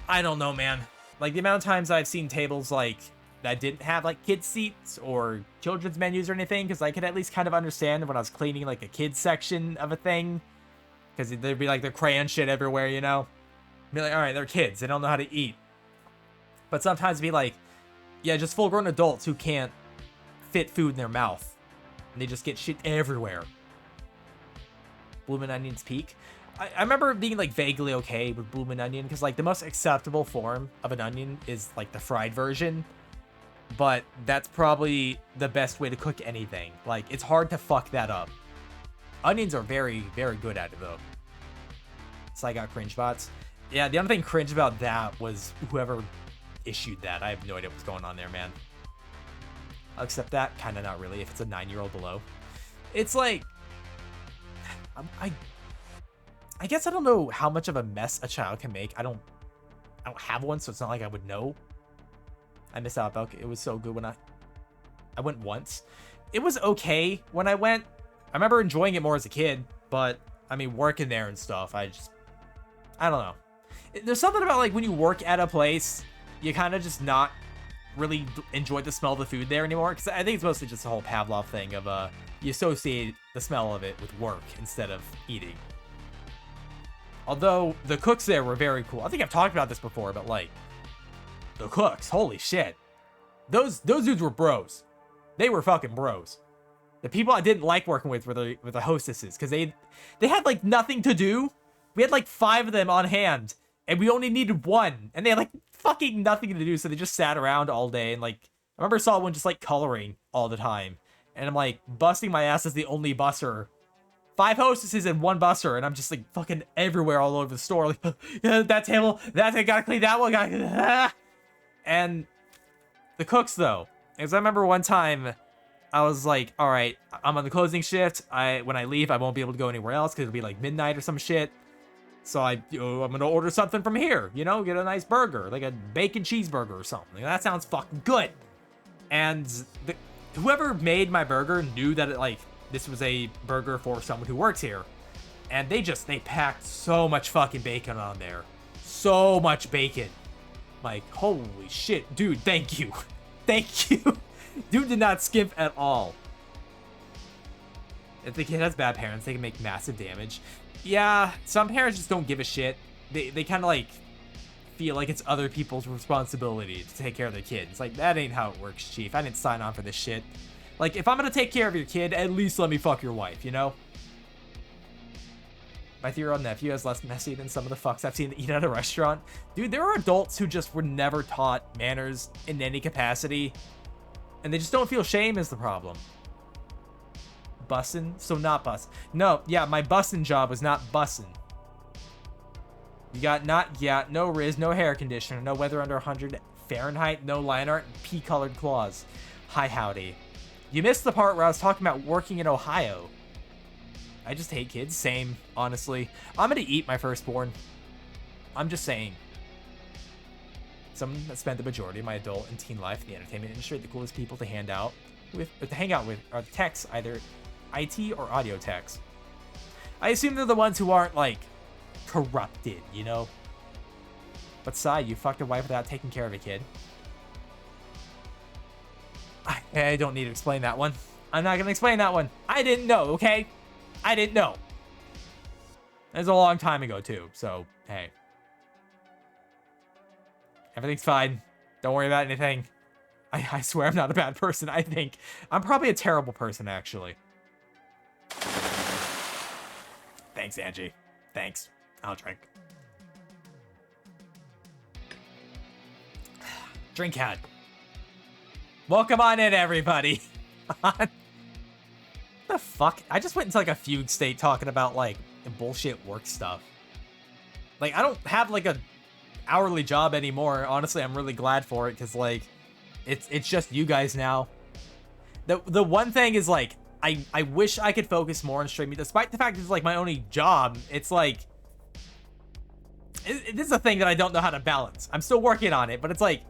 I don't know, man. Like, the amount of times I've seen tables, like, that didn't have, like, kids' seats or children's menus or anything, because I could at least kind of understand when I was cleaning, like, a kids' section of a thing. Because there'd be, like, the crayon shit everywhere, you know? Be like, alright, they're kids. They don't know how to eat. But sometimes be like, yeah, just full-grown adults who can't fit food in their mouth. And they just get shit everywhere. Bloomin' Onion's peak. I remember being, like, vaguely okay with Bloomin' Onion, because, like, the most acceptable form of an onion is, like, the fried version. But that's probably the best way to cook anything. Like, it's hard to fuck that up. Onions are very, very good at it, though. So I got cringe bots. Yeah, the only thing cringe about that was whoever issued that. I have no idea what's going on there, man. I'll accept that. Kind of not really, if it's a 9-year-old below. It's like... I guess I don't know how much of a mess a child can make. I don't have one, so it's not like I would know. I missed out, Belk. It was so good when I went once. It was okay when I went. I remember enjoying it more as a kid, but I mean, working there and stuff, I don't know. There's something about, like, when you work at a place, you kind of just not really enjoy the smell of the food there anymore. Because I think it's mostly just a whole Pavlov thing of you associate the smell of it with work instead of eating. Although the cooks there were very cool. I think I've talked about this before, but, like, the cooks, holy shit. Those dudes were bros. They were fucking bros. The people I didn't like working with were the hostesses, because they had, like, nothing to do. We had, like, 5 of them on hand, and we only needed 1, and they had, like, fucking nothing to do, so they just sat around all day, and, like, I remember I saw one just, like, coloring all the time, and I'm, like, busting my ass as the only busser. 5 hostesses and 1 busser, and I'm just, like, fucking everywhere all over the store, like, yeah, that table, gotta clean that one, And the cooks, though, because I remember one time, I was like, all right, I'm on the closing shift. When I leave, I won't be able to go anywhere else because it'll be like midnight or some shit. So I'm going to order something from here, you know, get a nice burger, like a bacon cheeseburger or something. That sounds fucking good. And whoever made my burger knew that this was a burger for someone who works here. And they packed so much fucking bacon on there. So much bacon. Like, holy shit, dude, thank you. Thank you. Dude did not skimp at all. If the kid has bad parents, they can make massive damage. Yeah, some parents just don't give a shit. They kind of, like, feel like it's other people's responsibility to take care of their kid. It's like, that ain't how it works, chief. I didn't sign on for this shit. Like, if I'm gonna take care of your kid, at least let me fuck your wife, you know? My 3-year-old nephew is less messy than some of the fucks I've seen eat at a restaurant. Dude, there are adults who just were never taught manners in any capacity. And they just don't feel shame is the problem. Bussin'? So not bus. No, yeah, my bussin' job was not bussin'. You got no Riz, no hair conditioner, no weather under 100 Fahrenheit, no line art, and pea-colored claws. Hi, howdy. You missed the part where I was talking about working in Ohio. I just hate kids. Same, honestly. I'm gonna eat my firstborn. I'm just saying. Someone that spent the majority of my adult and teen life in the entertainment industry, the coolest people to hang out with are the techs, either IT or audio techs. I assume they're the ones who aren't, like, corrupted, you know? But Sai, you fucked a wife without taking care of a kid. I don't need to explain that one. I'm not gonna explain that one. I didn't know, okay? I didn't know. It was a long time ago, too, so, hey. Everything's fine. Don't worry about anything. I swear I'm not a bad person, I think. I'm probably a terrible person, actually. Thanks, Angie. Thanks. I'll drink. Drink hat. Welcome on in, everybody. What the fuck? I just went into, like, a fugue state talking about, like, bullshit work stuff. Like, I don't have, like, a hourly job anymore. Honestly, I'm really glad for it, because, like, it's just you guys now. The one thing is, like, I wish I could focus more on streaming, despite the fact it's, like, my only job. It's, like, this is a thing that I don't know how to balance. I'm still working on it, but it's, like,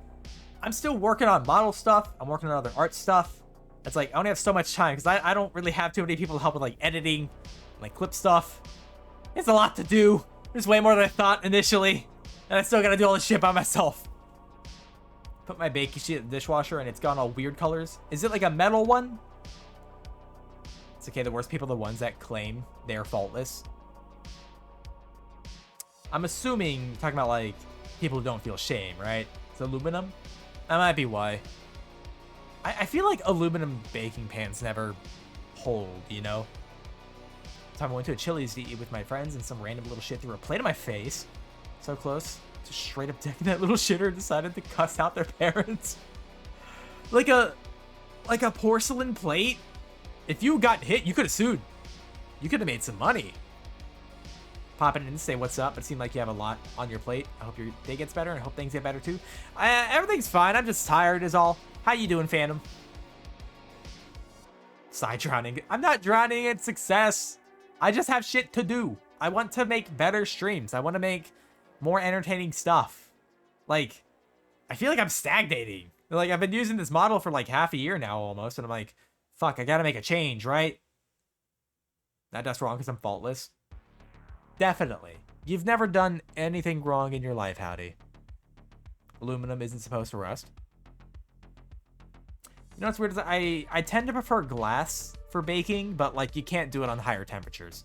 I'm still working on model stuff. I'm working on other art stuff. It's, like, I only have so much time, because I don't really have too many people to help with, like, editing, like, clip stuff. It's a lot to do. There's way more than I thought initially. And I still gotta do all this shit by myself. Put my baking sheet in the dishwasher and it's gone all weird colors. Is it like a metal one? It's okay, the worst people are the ones that claim they're faultless. I'm assuming you're talking about like people who don't feel shame, right? It's aluminum? That might be why. I feel like aluminum baking pans never hold, you know? Time I went to a Chili's to eat with my friends and some random little shit threw a plate in my face. So close to straight up decking that little shitter decided to cuss out their parents. Like a porcelain plate? If you got hit, you could have sued. You could have made some money. Popping in to say what's up, but it seemed like you have a lot on your plate. I hope your day gets better, and I hope things get better too. Everything's fine. I'm just tired is all. How you doing, Phantom? Side drowning. I'm not drowning in success. I just have shit to do. I want to make better streams. I want to make more entertaining stuff. Like, I feel like I'm stagnating. Like, I've been using this model for like half a year now almost, and I'm like, fuck, I gotta make a change, right? That's wrong because I'm faultless. Definitely. You've never done anything wrong in your life, Howdy. Aluminum isn't supposed to rust. You know what's weird is I tend to prefer glass for baking, but like you can't do it on higher temperatures.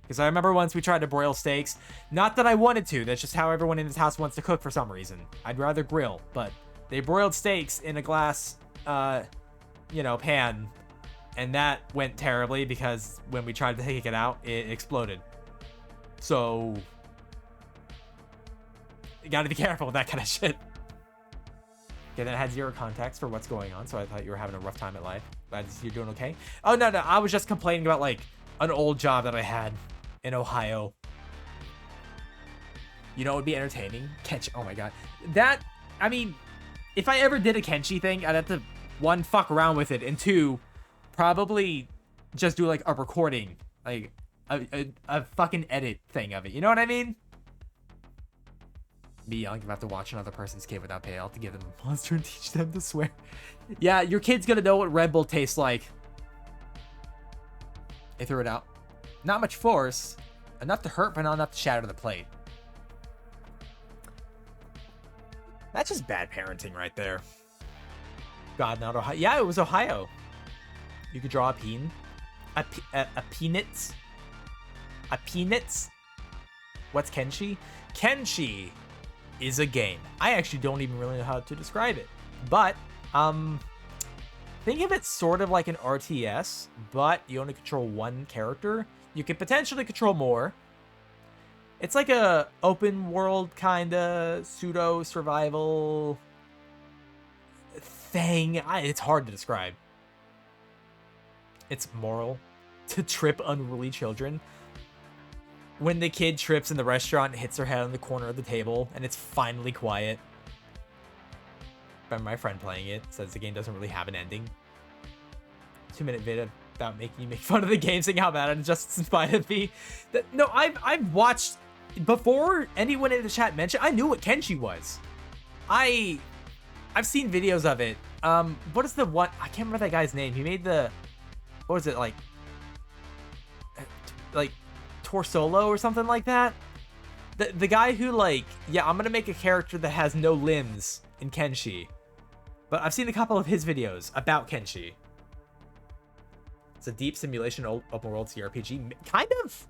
Because I remember once we tried to broil steaks. Not that I wanted to, that's just how everyone in this house wants to cook for some reason. I'd rather grill, but they broiled steaks in a glass, you know, pan. And that went terribly because when we tried to take it out, it exploded. So, you gotta be careful with that kind of shit. Okay, then I had zero context for what's going on, so I thought you were having a rough time at life. But you're doing okay? Oh, no, I was just complaining about, like, an old job that I had in Ohio. You know, it would be entertaining. Kenshi, oh my god. That, I mean, if I ever did a Kenshi thing, I'd have to, one, fuck around with it, and two, probably just do, like, a recording. Like, a fucking edit thing of it. You know what I mean? Be young, you have to watch another person's kid without payout to give them a monster and teach them to swear. Yeah, your kid's gonna know what Red Bull tastes like. They threw it out. Not much force. Enough to hurt, but not enough to shatter the plate. That's just bad parenting right there. God, not Ohio. Yeah, it was Ohio. You could draw a peen. A peanuts. A peanuts? What's Kenshi? Kenshi is a game. I actually don't even really know how to describe it. But, think of it sort of like an RTS, but you only control one character. You could potentially control more. It's like a open world kinda pseudo survival thing. It's hard to describe. It's moral to trip unruly children. When the kid trips in the restaurant and hits her head on the corner of the table, and it's finally quiet. But my friend playing it says the game doesn't really have an ending. 2-minute vid about making you make fun of the game, saying how bad Injustice inspired me. No, I've watched before anyone in the chat mentioned. I knew what Kenshi was. I've seen videos of it. What is the one? I can't remember that guy's name. He made the, what was it, like Torsolo or something like that. The guy who, like, yeah, I'm gonna make a character that has no limbs in Kenshi. But I've seen a couple of his videos about Kenshi. It's a deep simulation open world CRPG, kind of.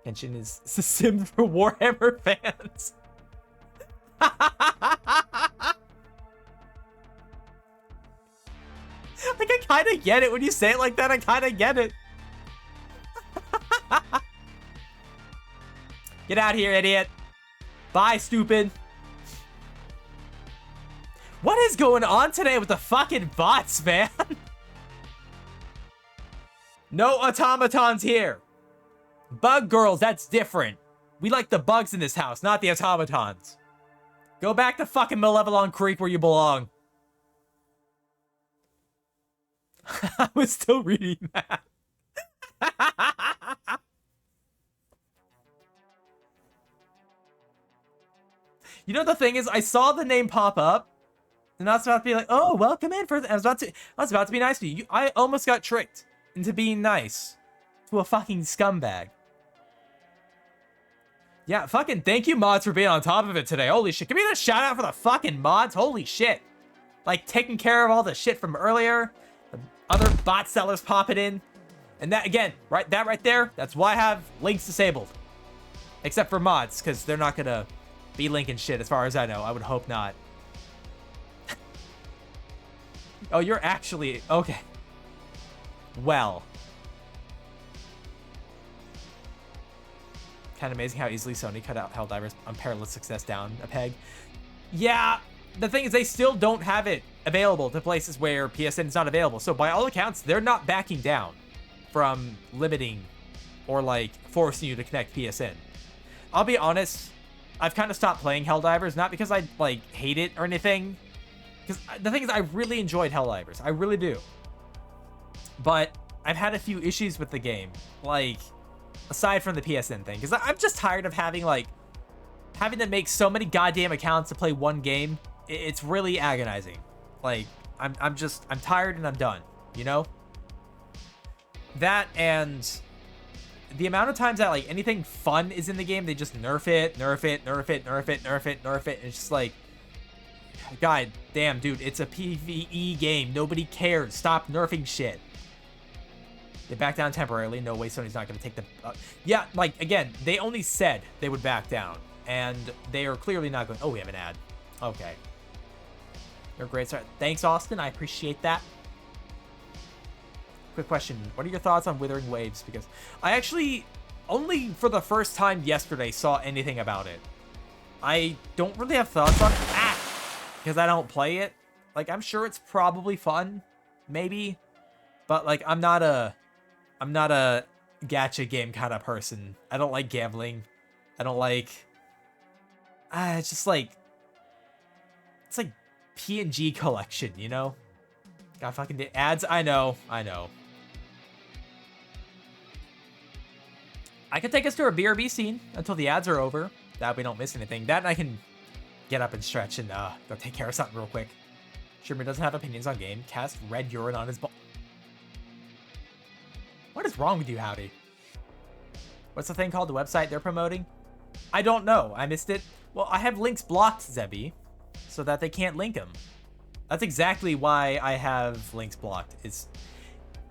Kenshin is a sim for Warhammer fans. Like, I kind of get it when you say it like that. I kind of get it. Get out of here, idiot. Bye, stupid. What is going on today with the fucking bots, man? No automatons here. Bug girls, that's different. We like the bugs in this house, not the automatons. Go back to fucking Malevelon Creek where you belong. I was still reading that. You know, the thing is, I saw the name pop up, and I was about to be like, "Oh, welcome in." I was about to be nice to you. I almost got tricked into being nice to a fucking scumbag. Yeah, fucking thank you, mods, for being on top of it today. Holy shit. Give me the shout out for the fucking mods. Holy shit. Like, taking care of all the shit from earlier. The other bot sellers popping in. And that, again, that right there, that's why I have links disabled. Except for mods, because they're not gonna be linking shit as far as I know. I would hope not. Oh, you're actually... Okay. Well. Kind of amazing how easily Sony cut out Helldivers on Perilous Success down a peg. Yeah, the thing is they still don't have it available to places where PSN is not available. So by all accounts, they're not backing down from limiting or like forcing you to connect PSN. I'll be honest, I've kind of stopped playing Helldivers, not because I like hate it or anything. Because the thing is, I really enjoyed Helldivers. I really do. But I've had a few issues with the game. Like, aside from the PSN thing, because I'm just tired of having to make so many goddamn accounts to play one game. It's really agonizing. Like, I'm tired and I'm done, you know? That and the amount of times that like anything fun is in the game, they just nerf it. And it's just like, God damn, dude, it's a PvE game. Nobody cares. Stop nerfing shit. They back down temporarily. No way Sony's not going to take the... yeah, like, again, they only said they would back down. And they are clearly not going... Oh, we have an ad. Okay. You're a great start. Thanks, Austin. I appreciate that. Quick question. What are your thoughts on Withering Waves? Because I actually, only for the first time yesterday, saw anything about it. I don't really have thoughts on it. Because I don't play it. Like, I'm sure it's probably fun. Maybe. But, like, I'm not a gacha game kind of person. I don't like gambling. I don't like... it's just like... It's like PNG collection, you know? God fucking did ads. I know. I could take us to a BRB scene until the ads are over. That we don't miss anything. That and I can get up and stretch and go take care of something real quick. Shimmer doesn't have opinions on game. Cast red urine on his ball. What is wrong with you, Howdy? What's the thing called? The website they're promoting? I don't know. I missed it. Well, I have links blocked, Zebby, so that they can't link them. That's exactly why I have links blocked. Is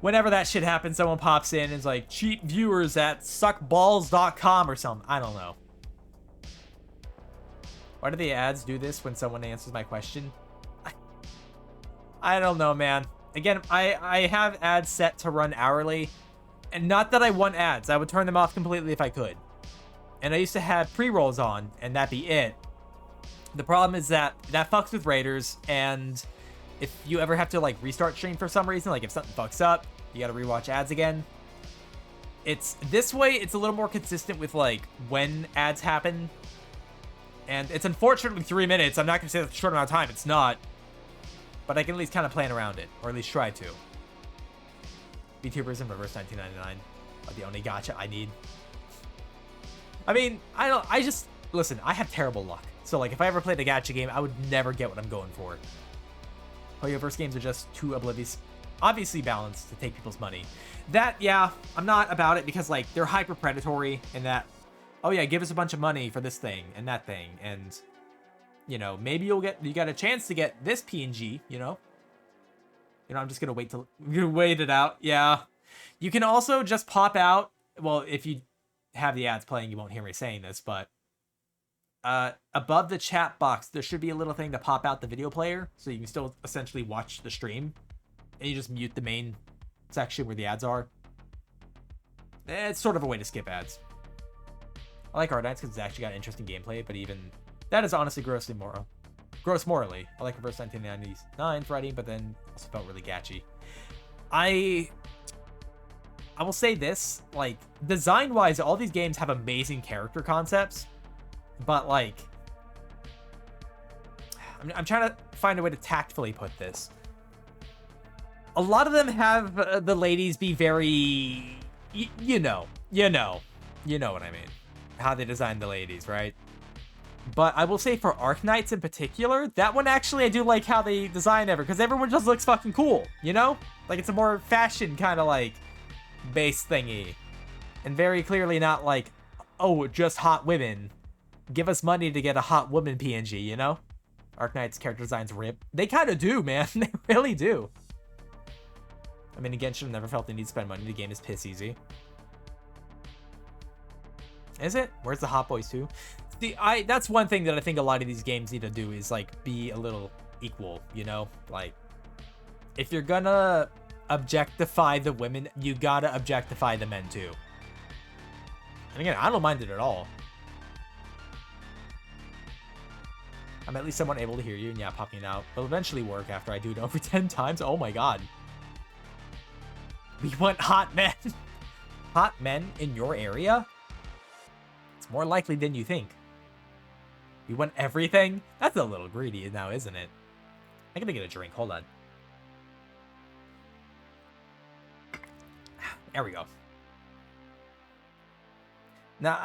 whenever that shit happens, someone pops in and is like, cheat viewers at suckballs.com or something. I don't know. Why do the ads do this when someone answers my question? I don't know, man. Again, I have ads set to run hourly. And not that I want ads. I would turn them off completely if I could. And I used to have pre-rolls on, and that'd be it. The problem is that fucks with Raiders, and if you ever have to like restart stream for some reason, like if something fucks up, you gotta rewatch ads again. It's this way, it's a little more consistent with like when ads happen. And it's unfortunately 3 minutes. I'm not gonna say that's a short amount of time, it's not. But I can at least kind of plan around it, or at least try to. VTubers in reverse 1999 are the only gacha I need. I mean, listen, I have terrible luck. So like if I ever played a gacha game, I would never get what I'm going for. Hoyoverse games are just too obviously balanced to take people's money. That, yeah, I'm not about it because like they're hyper predatory in that, oh yeah, give us a bunch of money for this thing and that thing. And you know, maybe you got a chance to get this PNG, you know? I'm just gonna wait it out. Yeah. You can also just pop out. Well, if you have the ads playing, you won't hear me saying this, but above the chat box, there should be a little thing to pop out the video player, so you can still essentially watch the stream. And you just mute the main section where the ads are. It's sort of a way to skip ads. I like Hard Nights because it's actually got interesting gameplay, but even that is honestly gross morally. I like Reverse 1999 for writing, but then also felt really gatchy. I will say this, like, design-wise, all these games have amazing character concepts, but, like, I'm trying to find a way to tactfully put this. A lot of them have the ladies be very, you know what I mean. How they design the ladies, right? But I will say for Arknights in particular, that one actually I do like how they design everyone, because everyone just looks fucking cool, you know? Like it's a more fashion kind of like base thingy. And very clearly not like oh, just hot women. Give us money to get a hot woman PNG, you know? Arknight's character designs rip. They kind of do, man. They really do. I mean, again, should have never felt the need to spend money. The game is piss easy. Is it? Where's the hot boys too? See, that's one thing that I think a lot of these games need to do is like be a little equal, you know? Like, if you're gonna objectify the women, you gotta objectify the men too. And again, I don't mind it at all. I'm at least somewhat able to hear you, and yeah, popping out. It'll eventually work after I do it over 10 times. Oh my god. We want hot men. Hot men in your area? It's more likely than you think. We want everything? That's a little greedy now, isn't it? I'm gonna get a drink. Hold on. There we go. Now,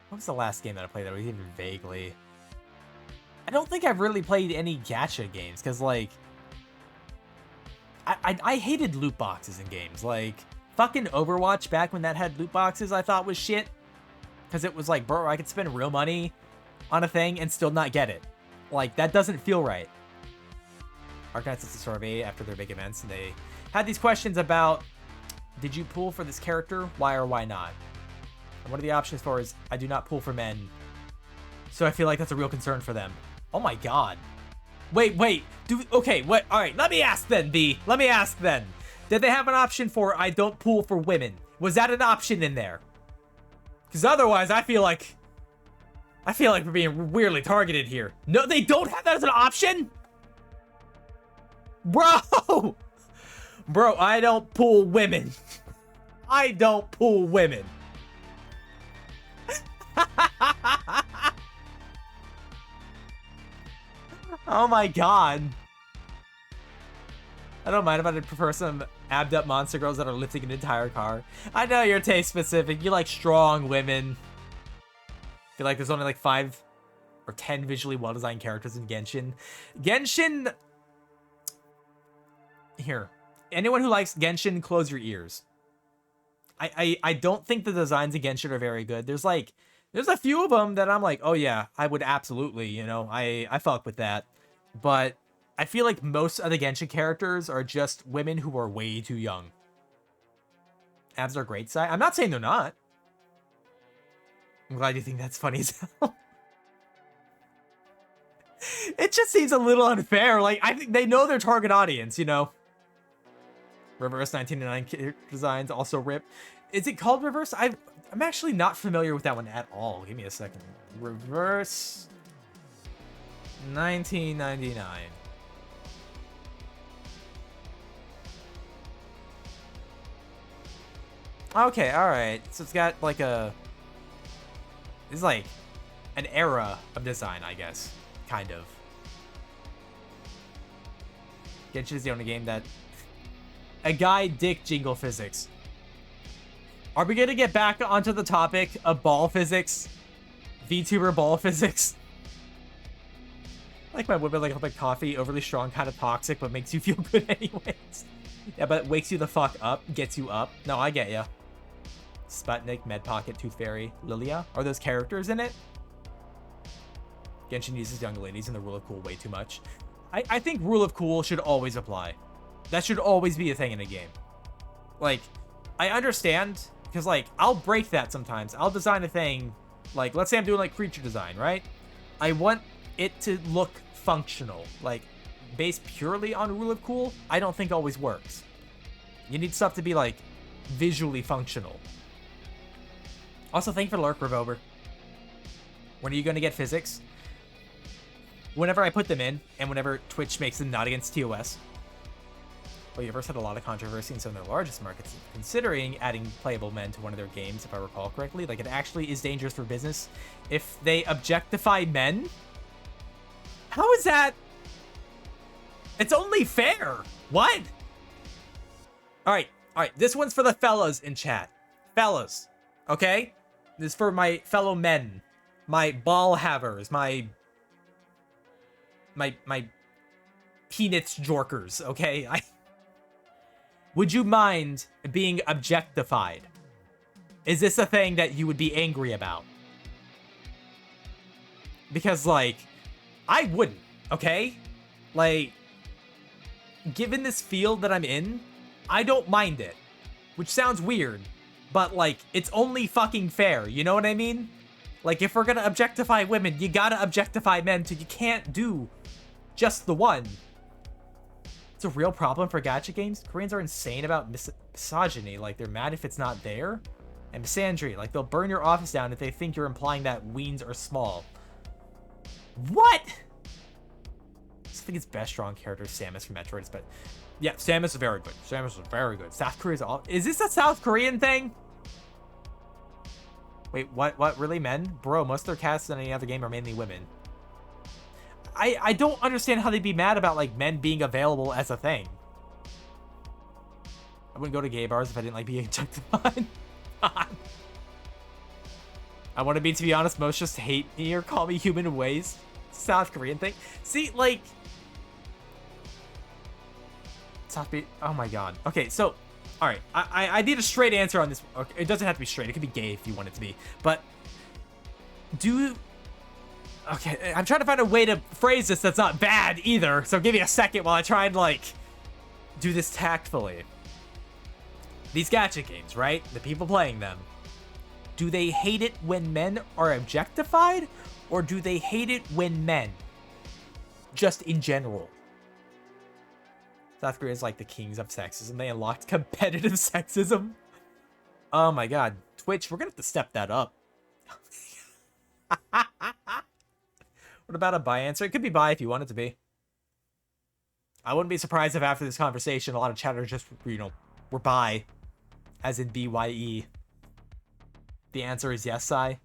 what was the last game that I played that was even vaguely... I don't think I've really played any gacha games, because, like... I hated loot boxes in games. Like, fucking Overwatch, back when that had loot boxes, I thought was shit. Because it was like, bro, I could spend real money on a thing and still not get it. Like, that doesn't feel right. Arknights did a survey after their big events, and they had these questions about, did you pull for this character? Why or why not? And one of the options for is, I do not pull for men. So I feel like that's a real concern for them. Oh my god. Wait. Okay, what? Alright, let me ask then, B. Let me ask then. Did they have an option for, I don't pull for women? Was that an option in there? Because otherwise, I feel like we're being weirdly targeted here. No, they don't have that as an option? Bro! Bro, I don't pull women. I don't pull women. Oh my god. I don't mind if I prefer some abbed up monster girls that are lifting an entire car. I know you're taste specific. You like strong women. I feel like there's only like 5 or 10 visually well-designed characters in Genshin. Genshin... Here. Anyone who likes Genshin, close your ears. I don't think the designs in Genshin are very good. There's a few of them that I'm like, oh yeah, I would absolutely, you know, I fuck with that. But I feel like most of the Genshin characters are just women who are way too young. Abs are great side. I'm not saying they're not. I'm glad you think that's funny as hell. It just seems a little unfair. Like, I think they know their target audience, you know? Reverse 1999 designs also rip. Is it called Reverse? I'm actually not familiar with that one at all. Give me a second. Reverse 1999. Okay, alright. So it's got like it's like an era of design, I guess. Kind of. Genshin is the only game that... A guy dick jingle physics. Are we gonna get back onto the topic of ball physics? VTuber ball physics? Like my women like coffee, overly strong, kind of toxic, but makes you feel good anyways. Yeah, but wakes you the fuck up, gets you up. No, I get ya. Sputnik, Med Pocket, Tooth Fairy, Lilia. Are those characters in it? Genshin uses young ladies in the rule of cool way too much. I think rule of cool should always apply. That should always be a thing in a game. Like, I understand, because, like, I'll break that sometimes. I'll design a thing, like, let's say I'm doing, like, creature design, right? I want it to look functional. Like, based purely on rule of cool, I don't think always works. You need stuff to be, like, visually functional. Also, thank you for the lurk, Revolver. When are you going to get physics? Whenever I put them in, and whenever Twitch makes them not against TOS. Well, Uverse had a lot of controversy in some of their largest markets, considering adding playable men to one of their games, if I recall correctly. Like, it actually is dangerous for business if they objectify men. How is that? It's only fair. What? All right. This one's for the fellas in chat. Fellas, okay? This is for my fellow men, my ball havers, my peanuts jorkers, okay? Would you mind being objectified? Is this a thing that you would be angry about? Because, like, I wouldn't, okay? Like, given this field that I'm in, I don't mind it. Which sounds weird, but, like, it's only fucking fair, you know what I mean? Like, if we're gonna objectify women, you gotta objectify men too. You can't do just the one. It's a real problem for gacha games. Koreans are insane about misogyny. Like, they're mad if it's not there. And misandry. Like, they'll burn your office down if they think you're implying that weens are small. What? I just think it's best strong character Samus from Metroid. But yeah, Samus is very good. Samus is very good. South Korea's all. Is this a South Korean thing? Wait, what? Really, men? Bro, most of their casts in any other game are mainly women. I don't understand how they'd be mad about, like, men being available as a thing. I wouldn't go to gay bars if I didn't like being objectified. I want to be honest, most just hate me or call me human in ways. South Korean thing. See, like... Oh my god. Okay, so... Alright, I need a straight answer on this. Okay, it doesn't have to be straight. It could be gay if you want it to be. But... Okay, I'm trying to find a way to phrase this that's not bad either. So give me a second while I try and, like... do this tactfully. These gacha games, right? The people playing them. Do they hate it when men are objectified? Or do they hate it when men? Just in general. South Korea is like the kings of sexism. They unlocked competitive sexism. Oh my god. Twitch, we're gonna have to step that up. What about a bi answer? It could be bi if you want it to be. I wouldn't be surprised if after this conversation a lot of chatters just, you know, were bi. As in B-Y-E. The answer is yes, Sai.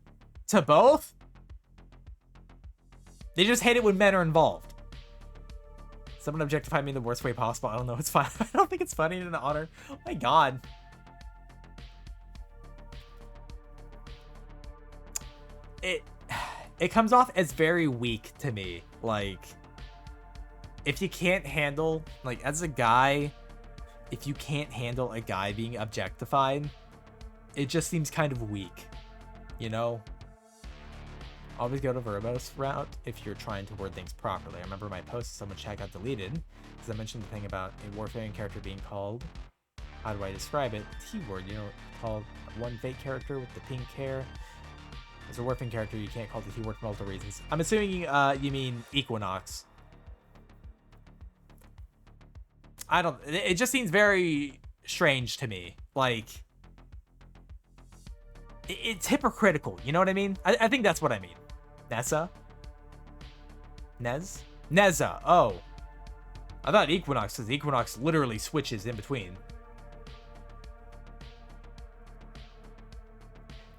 To both? They just hate it when men are involved. Someone objectified me in the worst way possible. I don't know. It's fine. I don't think it's funny in honor. Oh my god. It comes off as very weak to me. Like, if you can't handle, like, as a guy, if you can't handle a guy being objectified, it just seems kind of weak, you know? Always go to verbose route if you're trying to word things properly. I remember my post, so much chat got deleted because I mentioned the thing about a warfaring character being called, how do I describe it? T-word, you know, called one fake character with the pink hair. As a warfaring character, you can't call the T-word for multiple reasons. I'm assuming you mean Equinox. I don't, it just seems very strange to me. Like, it's hypocritical, you know what I mean? I think that's what I mean. Nessa? Nez? Neza, oh. I thought Equinox, because Equinox literally switches in between.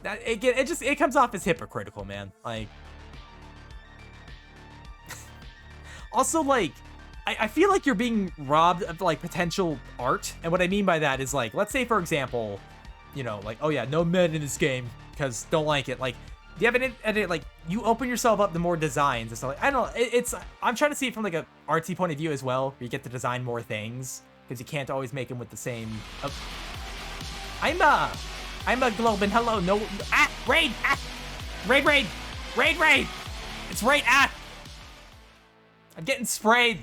It comes off as hypocritical, man. Like, also, like, I feel like you're being robbed of, like, potential art. And what I mean by that is, like, let's say, for example, you know, like, oh yeah, no men in this game because don't like it. Like, do you have an edit? Like, you open yourself up to more designs and stuff. Like, I don't know. I'm trying to see it from, like, a artsy point of view as well, where you get to design more things because you can't always make them with the same. I'm a Globin. Hello. No. Raid. Raid. It's raid. I'm getting sprayed.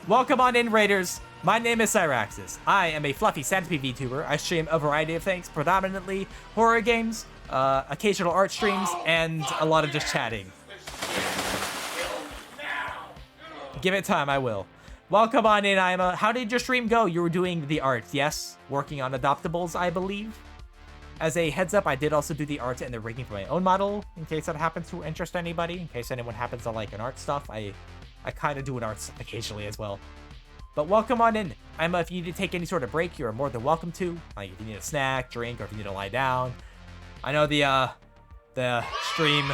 Welcome on in, Raiders. My name is Cyraxis. I am a fluffy Santa VTuber. I stream a variety of things, predominantly horror games, occasional art streams, and a lot of just chatting. Give it time, I will. Welcome on in, Ima. How did your stream go? You were doing the art, yes? Working on adoptables, I believe. As a heads up, I did also do the art and the rigging for my own model, in case that happens to interest anybody. In case anyone happens to like an art stuff, I kind of do an art occasionally as well. But welcome on in. Ima, if you need to take any sort of break, you're more than welcome to. Like, if you need a snack, drink, or if you need to lie down. I know the stream...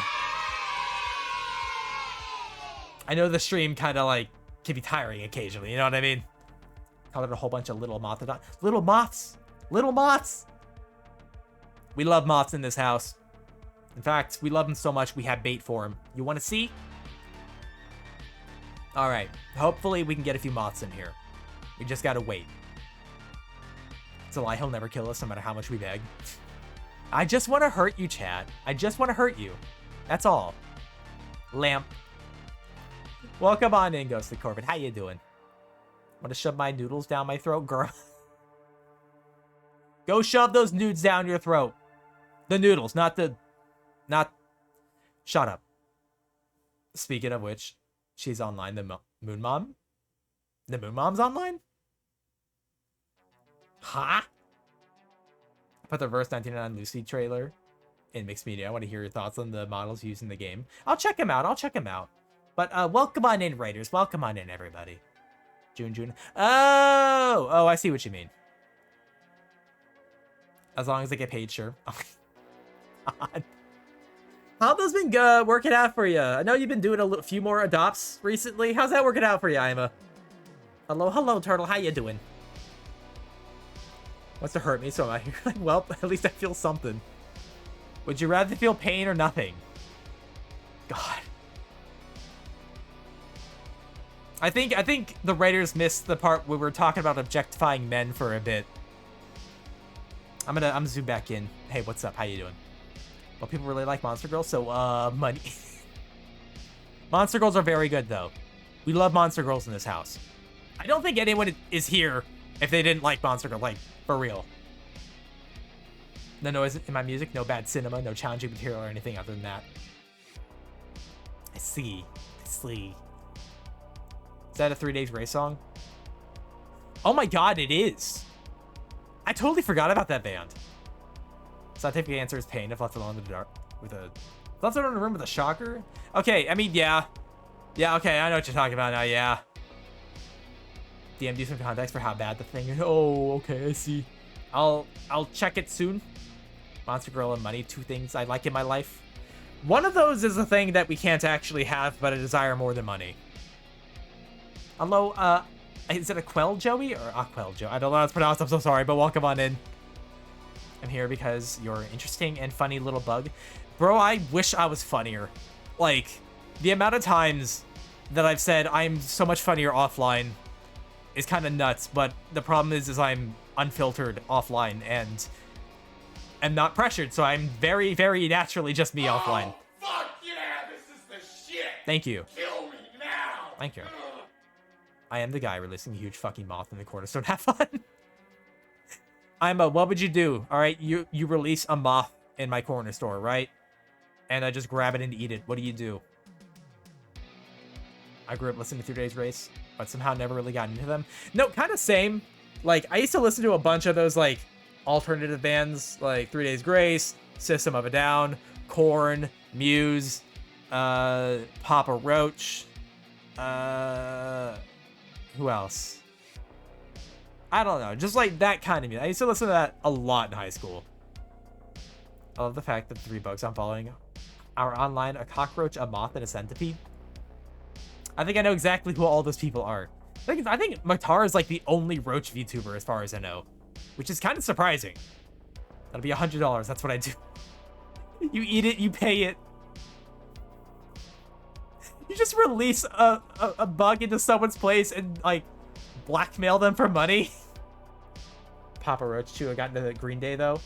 I know the stream kind of, like, can be tiring occasionally, you know what I mean? Call it a whole bunch of little moths. Little moths! Little moths! We love moths in this house. In fact, we love them so much, we have bait for them. You want to see? Alright, hopefully we can get a few moths in here. We just gotta wait. It's a lie, he'll never kill us no matter how much we beg. I just want to hurt you, chat. I just want to hurt you. That's all. Lamp. Welcome on in, Ghostly Corbin. How you doing? Want to shove my noodles down my throat, girl? Go shove those nudes down your throat. The noodles, not the... Not... Shut up. Speaking of which, she's online. The Moon Mom? The Moon Mom's online? Huh? Put the Verse 1999 Lucy trailer in mixed media. I want to hear your thoughts on the models used in the game. I'll check them out. I'll check them out. But welcome on in, Raiders. Welcome on in, everybody. June. Oh, I see what you mean. As long as I get paid, sure. Oh, God. How's those been working out for you? I know you've been doing a few more adopts recently. How's that working out for you, Ima? Hello, Turtle. How you doing? Wants to hurt me, so I'm out here like, well, at least I feel something. Would you rather feel pain or nothing? God. I think the Raiders missed the part where we were talking about objectifying men for a bit. I'm gonna zoom back in. Hey, what's up? How you doing? Well, people really like Monster Girls, so money. Monster Girls are very good though. We love Monster Girls in this house. I don't think anyone is here if they didn't like Monster Girl, like for real. No noise in my music, no bad cinema, no challenging material or anything other than that. I see. Is that a 3 Days Grace song? Oh my god, it is. I totally forgot about that band. Scientific answer is pain if left alone in the dark with a... Left alone in a room with a shocker? Okay, I mean, yeah. Yeah, okay, I know what you're talking about now, yeah. DM, do some context for how bad the thing is. Oh, okay, I see. I'll check it soon. Monster Girl and money, 2 things I like in my life. One of those is a thing that we can't actually have, but I desire more than money. Hello, is it a Quell Joey or Aquel Joe? I don't know how it's pronounced, I'm so sorry, but welcome on in. I'm here because you're an interesting and funny little bug. Bro, I wish I was funnier. Like, the amount of times that I've said I'm so much funnier offline is kind of nuts, but the problem is I'm unfiltered offline and am not pressured, so I'm very, very naturally just me offline. Fuck yeah, this is the shit. Thank you. Kill me now. Thank you. I am the guy releasing a huge fucking moth in the cornerstone. Have fun. What would you do? All right, you release a moth in my corner store, right? And I just grab it and eat it. What do you do? I grew up listening to 3 Days Grace, but somehow never really got into them. No, kind of same. Like, I used to listen to a bunch of those, like, alternative bands, like 3 Days Grace, System of a Down, Korn, Muse, Papa Roach, who else? I don't know, just like that kind of music. I used to listen to that a lot in high school. I love the fact that the 3 bugs I'm following are online: a cockroach, a moth, and a centipede. I think I know exactly who all those people are. I think Maktar is like the only roach VTuber as far as I know, which is kind of surprising. That'll be $100. That's what I do. You eat it, you pay it. You just release a bug into someone's place and like blackmail them for money. Papa Roach too. I got into Green Day though.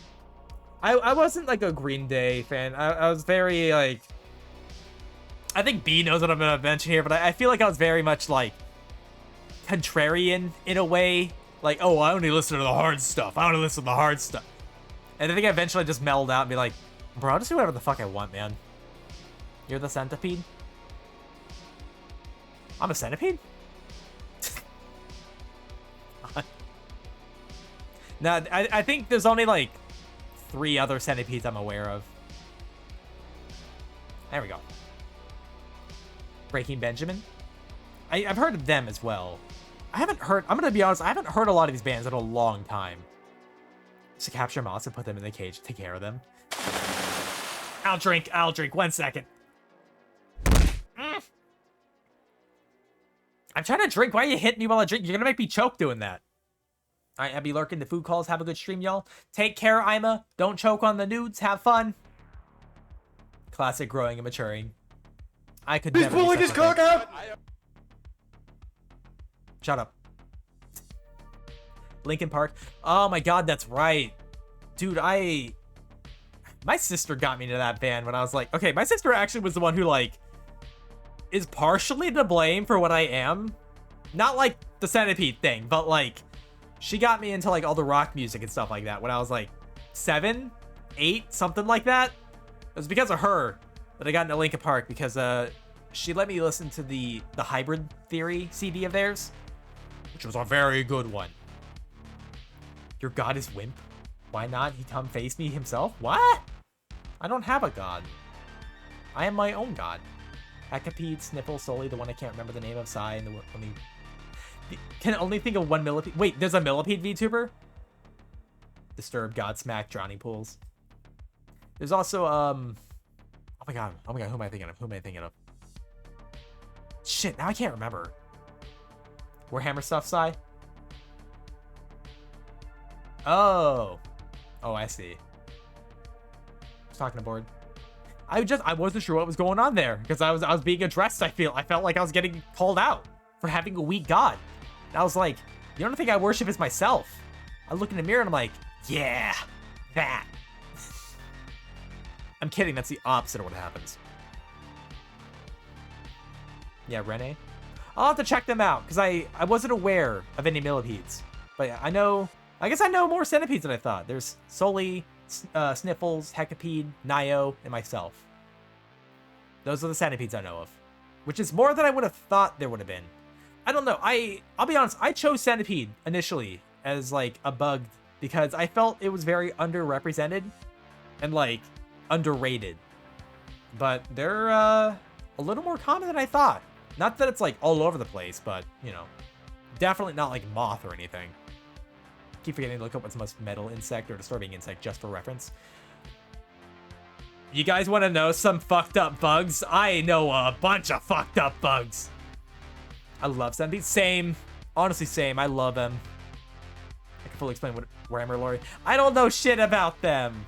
I wasn't like a Green Day fan. I was very like, I think B knows what I'm gonna mention here, but I feel like I was very much like contrarian in a way. Like, oh, I only listen to the hard stuff. I only listen to the hard stuff. And I think I eventually just melded out and be like, bro, I'll just do whatever the fuck I want, man. You're the centipede? I'm a centipede? Now, I think there's only like 3 other centipedes I'm aware of. There we go. Breaking Benjamin. I've heard of them as well. I haven't heard, I'm gonna be honest, I haven't heard a lot of these bands in a long time. Just to capture moths and put them in the cage, take care of them. I'll drink, 1 second. I'm trying to drink, why are you hitting me while I drink? You're gonna make me choke doing that. All right, I'll be lurking the food calls, have a good stream, y'all. Take care, Ima. Don't choke on the nudes, have fun. Classic growing and maturing. I could never. He's pulling his cock out! Shut up. Linkin Park. Oh my god, that's right. Dude, My sister got me into that band when I was like, okay, my sister actually was the one who like is partially to blame for what I am. Not like the Centipede thing, but like she got me into like all the rock music and stuff like that when I was like 7, 8, something like that. It was because of her that I got into Linkin Park, because she let me listen to the Hybrid Theory CD of theirs, which was a very good one. Your god is Wimp. Why not he come face me himself? What? I don't have a god. I am my own god. Hecapede, Sniffle, Sully, the one I can't remember the name of, Psy, and the only... Can only think of one millipede. Wait, there's a millipede VTuber? Disturbed, Godsmack, Drowning Pools. There's also, oh my god, who am I thinking of? Shit, now I can't remember. Warhammer stuff, Psy? Oh, I see. I was talking to Board. I wasn't sure what was going on there, because I was being addressed. I felt like I was getting called out for having a weak god. And I was like, the only thing I worship is myself. I look in the mirror and I'm like, yeah, that. I'm kidding. That's the opposite of what happens. Yeah, Rene. I'll have to check them out, because I wasn't aware of any millipedes. But yeah, I guess I know more centipedes than I thought. There's Sully, Sniffles, Hecapede, Nio, and myself. Those are the centipedes I know of, which is more than I would have thought there would have been. I don't know. I'll be honest. I chose centipede initially as like a bug because I felt it was very underrepresented and like underrated. But they're a little more common than I thought. Not that it's like all over the place, but you know, definitely not like moth or anything. Keep forgetting to look up what's the most metal insect or disturbing insect just for reference. You guys want to know some fucked up bugs? I know a bunch of fucked up bugs. I love centipedes. Same. Honestly, same. I love them. I can fully explain what Warhammer lore. I don't know shit about them.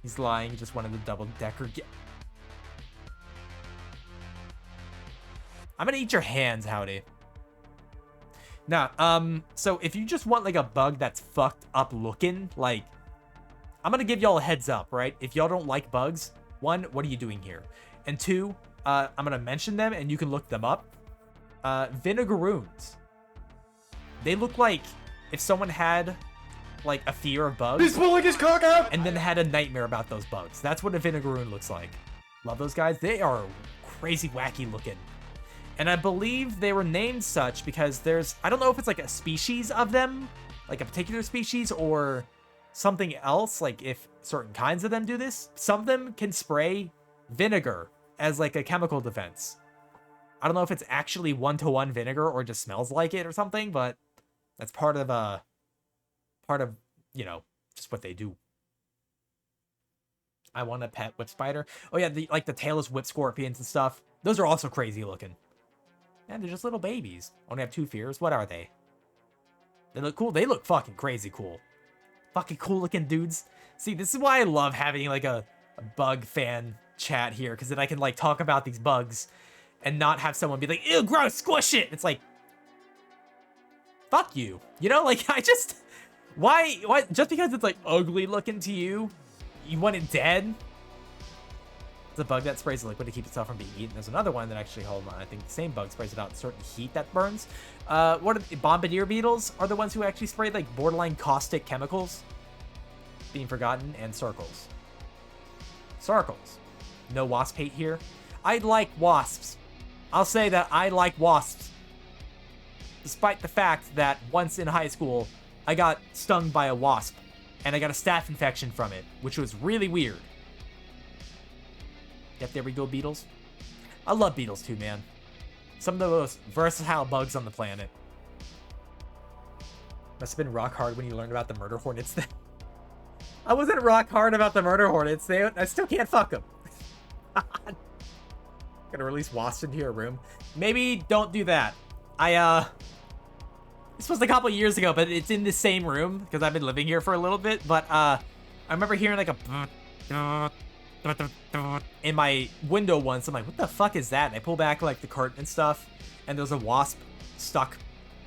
He's lying. He just wanted the double-decker. I'm gonna eat your hands, Howdy. Now, so if you just want like a bug that's fucked up looking, like, I'm gonna give y'all a heads up, right? If y'all don't like bugs, one, what are you doing here? And two, I'm gonna mention them and you can look them up. Vinegaroons. They look like if someone had like a fear of bugs. He's pulling his cock out! And then had a nightmare about those bugs. That's what a Vinegaroon looks like. Love those guys. They are crazy wacky looking. And I believe they were named such because I don't know if it's like a species of them, like a particular species, or something else, like if certain kinds of them do this. Some of them can spray vinegar as like a chemical defense. I don't know if it's actually 1-to-1 vinegar or just smells like it or something, but that's part of, you know, just what they do. I want a pet whip spider. Oh yeah, like the tailless whip scorpions and stuff. Those are also crazy looking. And they're just little babies. Only have 2 fears. What are they? They look cool. They look fucking crazy cool. Fucking cool looking dudes. See, this is why I love having like a bug fan chat here, because then I can like talk about these bugs and not have someone be like, ew, gross, squish it. It's like, fuck you. You know, like I just, why, just because it's like ugly looking to you, you want it dead? The bug that sprays the liquid to keep itself from being eaten. There's another one that actually, hold on, I think the same bug sprays it out in certain heat that burns. What are the bombardier beetles are the ones who actually spray like borderline caustic chemicals? Being forgotten. And circles. Circles. No wasp hate here. I like wasps. I'll say that I like wasps. Despite the fact that once in high school, I got stung by a wasp and I got a staph infection from it, which was really weird. Yep, there we go, beetles. I love beetles too, man. Some of the most versatile bugs on the planet. Must have been rock hard when you learned about the murder hornets then. I wasn't rock hard about the murder hornets. I still can't fuck them. Gonna release wasps into your room. Maybe don't do that. This was a couple years ago, but it's in the same room because I've been living here for a little bit. But I remember hearing like a in my window once. I'm like, what the fuck is that? And I pull back like the curtain and stuff, and there's a wasp stuck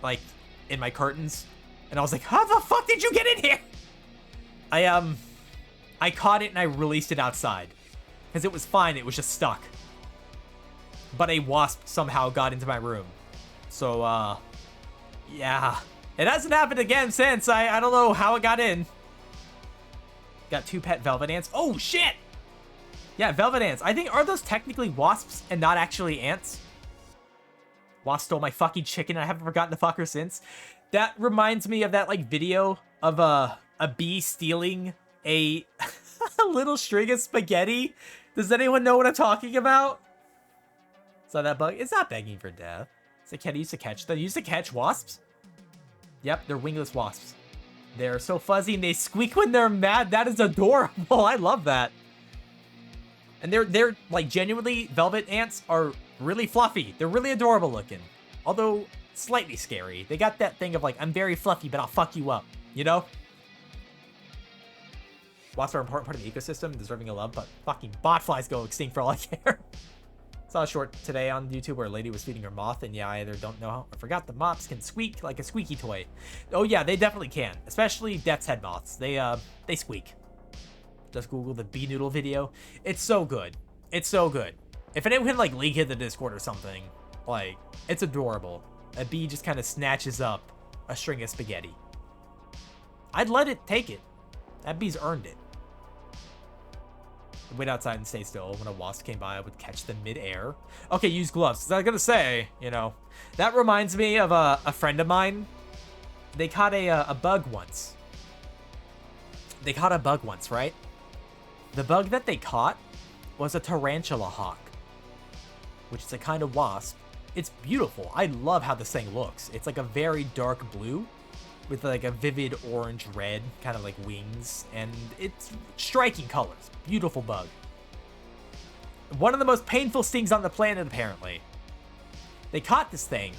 like in my curtains, and I was like, how the fuck did you get in here? I I caught it and I released it outside. Because it was fine, it was just stuck. But a wasp somehow got into my room. So, yeah. It hasn't happened again since. I don't know how it got in. Got 2 pet velvet ants. Oh, shit! Yeah, velvet ants. I think, are those technically wasps and not actually ants? Wasp stole my fucking chicken and I haven't forgotten to fuck her since. That reminds me of that, like, video of a bee stealing a little string of spaghetti. Does anyone know what I'm talking about? So that bug, it's not begging for death. It's a cat used to catch. They used to catch wasps? Yep, they're wingless wasps. They're so fuzzy and they squeak when they're mad. That is adorable. I love that. And they're like genuinely, velvet ants are really fluffy. They're really adorable looking. Although slightly scary. They got that thing of like, I'm very fluffy, but I'll fuck you up. You know? Wasps are an important part of the ecosystem, deserving of love, but fucking botflies go extinct for all I care. Saw a short today on YouTube where a lady was feeding her moth, and yeah, I either don't know how, I forgot the moths can squeak like a squeaky toy. Oh yeah, they definitely can, especially death's head moths. They squeak. Just Google the bee noodle video. It's so good. It's so good. If anyone can like link it in the Discord or something, like, it's adorable. A bee just kind of snatches up a string of spaghetti. I'd let it take it. That bee's earned it. I'd wait outside and stay still. When a wasp came by, I would catch them mid-air. Okay, use gloves. I was gonna say, you know, that reminds me of a friend of mine. They caught a bug once. They caught a bug once, right? The bug that they caught was a tarantula hawk, which is a kind of wasp. It's beautiful. I love how this thing looks. It's like a very dark blue with like a vivid orange red kind of like wings, and it's striking colors. Beautiful bug. One of the most painful stings on the planet, apparently. They caught this thing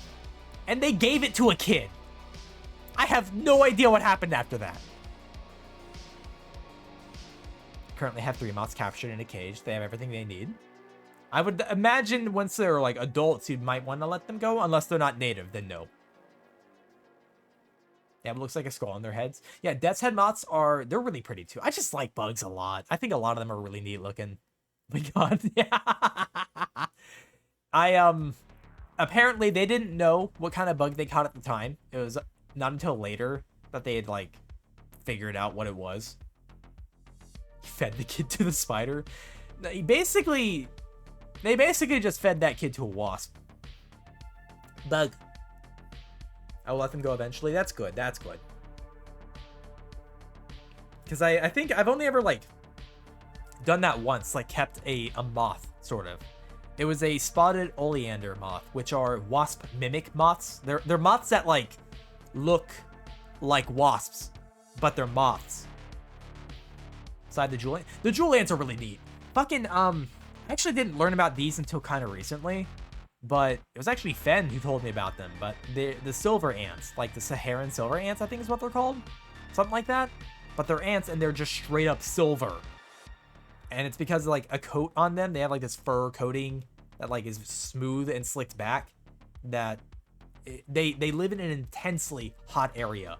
and they gave it to a kid. I have no idea what happened after that. Currently have 3 moths captured in a cage. They have everything they need. I would imagine once they're like adults, you might want to let them go, unless they're not native, then no. Yeah, it looks like a skull on their heads. Yeah, death's head moths they're really pretty too. I just like bugs a lot. I think a lot of them are really neat looking. Oh my god, yeah. Apparently they didn't know what kind of bug they caught at the time. It was not until later that they had like figured out what it was. Fed the kid to the spider. They basically just fed that kid to a wasp. Bug. I will let them go eventually. That's good. That's good. Because I think I've only ever like done that once, like kept a moth, sort of. It was a spotted oleander moth, which are wasp mimic moths. They're moths that like look like wasps, but they're moths. Side the jewel ant. The jewel ants are really neat. Fucking I actually didn't learn about these until kind of recently, but it was actually Fen who told me about them. But the silver ants, like the Saharan silver ants, I think is what they're called, something like that. But they're ants and they're just straight up silver, and it's because of like a coat on them. They have like this fur coating that like is smooth and slicked back. That they live in an intensely hot area,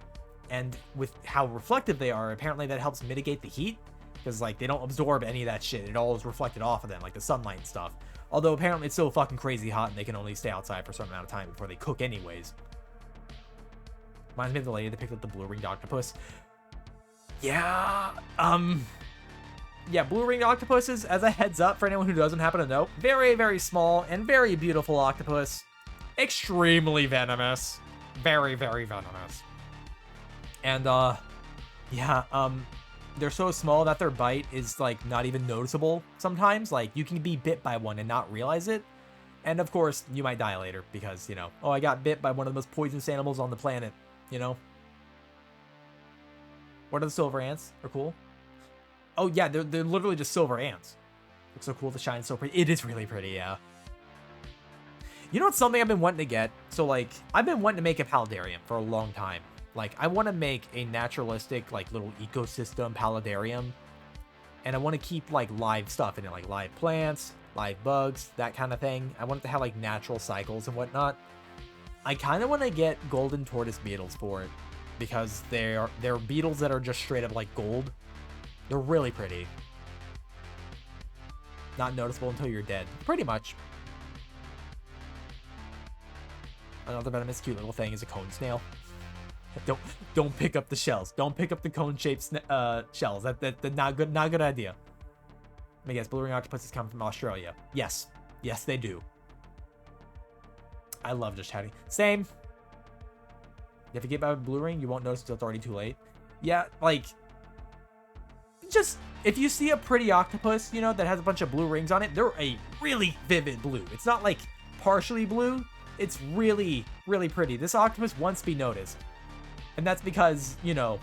and with how reflective they are, apparently that helps mitigate the heat. Because, like, they don't absorb any of that shit. It all is reflected off of them, like the sunlight and stuff. Although, apparently, it's so fucking crazy hot and they can only stay outside for a certain amount of time before they cook anyways. Reminds me of the lady that picked up the blue-ringed octopus. Yeah, yeah, blue-ringed octopuses, as a heads up for anyone who doesn't happen to know, very, very small and very beautiful octopus. Extremely venomous. Very, very venomous. And, yeah, they're so small that their bite is like not even noticeable sometimes. Like you can be bit by one and not realize it. And of course you might die later because, you know, oh, I got bit by one of the most poisonous animals on the planet, you know? What are the silver ants? They're cool. Oh yeah, they're literally just silver ants. Looks so cool, the shine's so pretty. It is really pretty, yeah. You know what's something I've been wanting to get? So like, I've been wanting to make a paludarium for a long time. Like, I want to make a naturalistic, like, little ecosystem paludarium. And I want to keep, like, live stuff in it, like live plants, live bugs, that kind of thing. I want it to have, like, natural cycles and whatnot. I kind of want to get golden tortoise beetles for it. Because they're beetles that are just straight up, like, gold. They're really pretty. Not noticeable until you're dead. Pretty much. Another venomous cute little thing is a cone snail. Don't pick up the shells. Don't pick up the cone-shaped shells. That's not good. Not a good idea. Let me guess. Blue ring octopuses come from Australia. Yes, yes they do. I love just chatting. Same. If you get by with blue ring, you won't notice until it's already too late. Yeah, like, just if you see a pretty octopus, you know, that has a bunch of blue rings on it, they're a really vivid blue. It's not like partially blue. It's really, really pretty. This octopus wants to be noticed. And that's because, you know,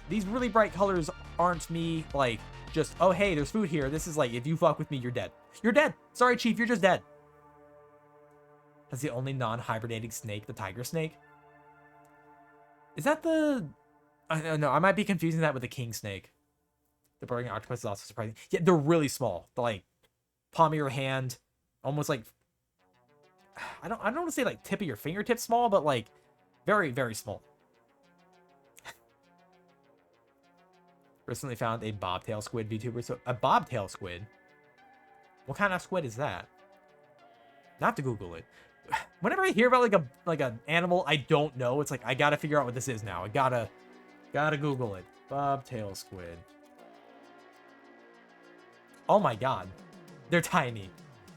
these really bright colors aren't me, like, just, oh, hey, there's food here. This is like, if you fuck with me, you're dead. You're dead. Sorry, Chief, you're just dead. That's the only non-hibernating snake, the tiger snake. Is that the... I don't know. I might be confusing that with the king snake. The burrowing octopus is also surprising. Yeah, they're really small. They're like palm of your hand. Almost like... I don't want to say like tip of your fingertip small, but like very, very small. Recently found a bobtail squid VTuber. So a bobtail squid? What kind of squid is that? Not to Google it. Whenever I hear about like an animal I don't know, it's like I gotta figure out what this is now. I gotta Google it. Bobtail squid. Oh my god, they're tiny.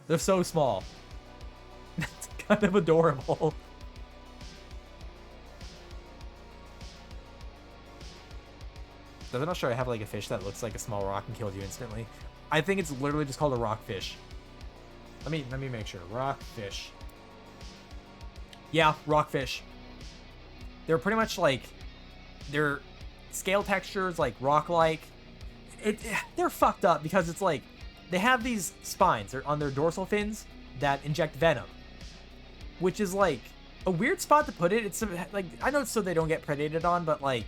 They're so small. That's kind of adorable. Doesn't Australia have like a fish that looks like a small rock and kills you instantly? I think it's literally just called a rockfish. Let me make sure. Rockfish. Yeah, rockfish. They're pretty much like, their scale textures like rock-like. They're fucked up because it's like they have these spines on their dorsal fins that inject venom, which is like a weird spot to put it. It's like, I know it's so they don't get predated on, but like,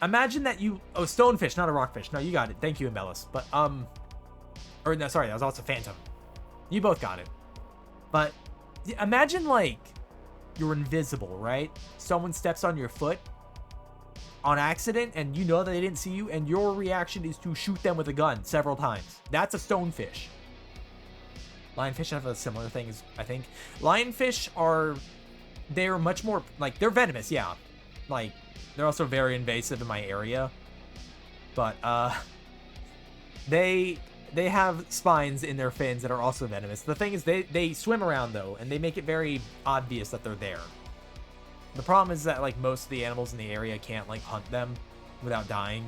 imagine that you... Oh, stonefish, not a rockfish. No, you got it. Thank you, Embellis. But or no, sorry, that was also phantom. You both got it. But imagine like you're invisible, right? Someone steps on your foot on accident and you know that they didn't see you, and your reaction is to shoot them with a gun several times. That's a stonefish. Lionfish have a similar thing, I think. Lionfish they're much more, like, they're venomous, yeah. Like, they're also very invasive in my area. But, they have spines in their fins that are also venomous. The thing is, they swim around, though, and they make it very obvious that they're there. The problem is that, like, most of the animals in the area can't, like, hunt them without dying.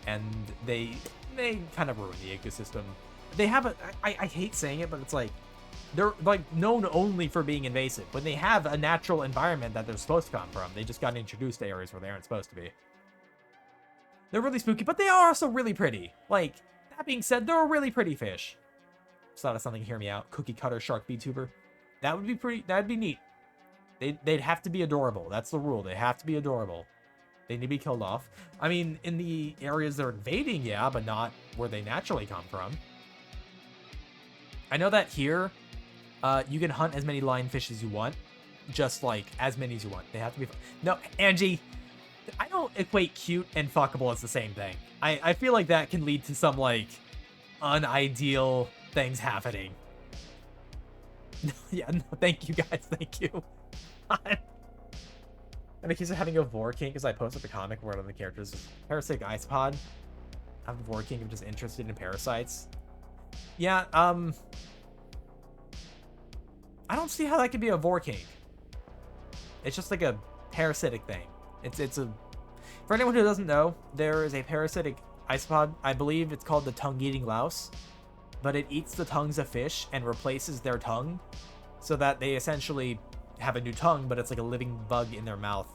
And they kind of ruin the ecosystem. They have I hate saying it, but it's like, they're, like, known only for being invasive. When they have a natural environment that they're supposed to come from, they just got introduced to areas where they aren't supposed to be. They're really spooky, but they are also really pretty. Like, that being said, they're a really pretty fish. Just thought of something, hear me out. Cookie cutter shark VTuber. That would be pretty, that'd be neat. They'd have to be adorable. That's the rule. They have to be adorable. They need to be killed off. I mean, in the areas they're invading, yeah, but not where they naturally come from. I know that here, you can hunt as many lionfish as you want. Just, like, as many as you want. They have to be... No, Angie, I don't equate cute and fuckable as the same thing. I feel like that can lead to some, like, unideal things happening. Yeah, no, thank you, guys. Thank you. And accused of having a Vor King because I posted the comic where one of the characters is Parasitic Isopod. I'm a Vor King. I'm just interested in parasites. Yeah, I don't see how that could be a Vor King. It's just like a parasitic thing. It's a... For anyone who doesn't know, there is a parasitic isopod. I believe it's called the tongue-eating louse. But it eats the tongues of fish and replaces their tongue so that they essentially have a new tongue, but it's like a living bug in their mouth.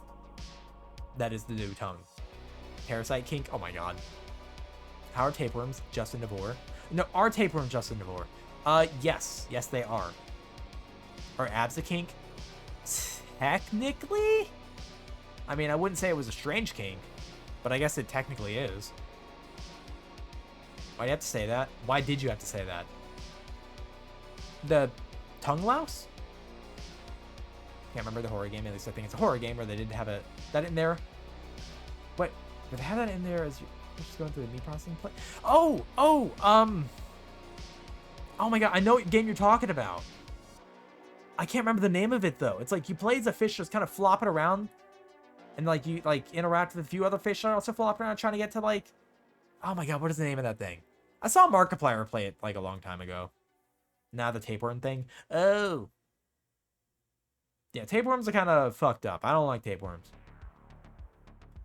That is the new tongue. Parasite kink? Oh my god. How are tapeworms? Justin DeVore. No, are tapeworms Justin DeVore? Yes. Yes, they are. Are abs a kink? Technically? I mean, I wouldn't say it was a strange kink, but I guess it technically is. Why do you have to say that? Why did you have to say that? The tongue louse? Can't remember the horror game. At least I think it's a horror game where they didn't have that in there. Wait, But they have that in there as you're just going through the meat processing play. Oh, oh my god, I know what game you're talking about. I can't remember the name of it though. It's like you play as a fish just kind of flopping around, and like you like interact with a few other fish that are also flopping around trying to get to like, oh my god, what is the name of that thing? I saw Markiplier play it like a long time ago. Now the tapeworm thing. Oh. Yeah, tapeworms are kind of fucked up. I don't like tapeworms.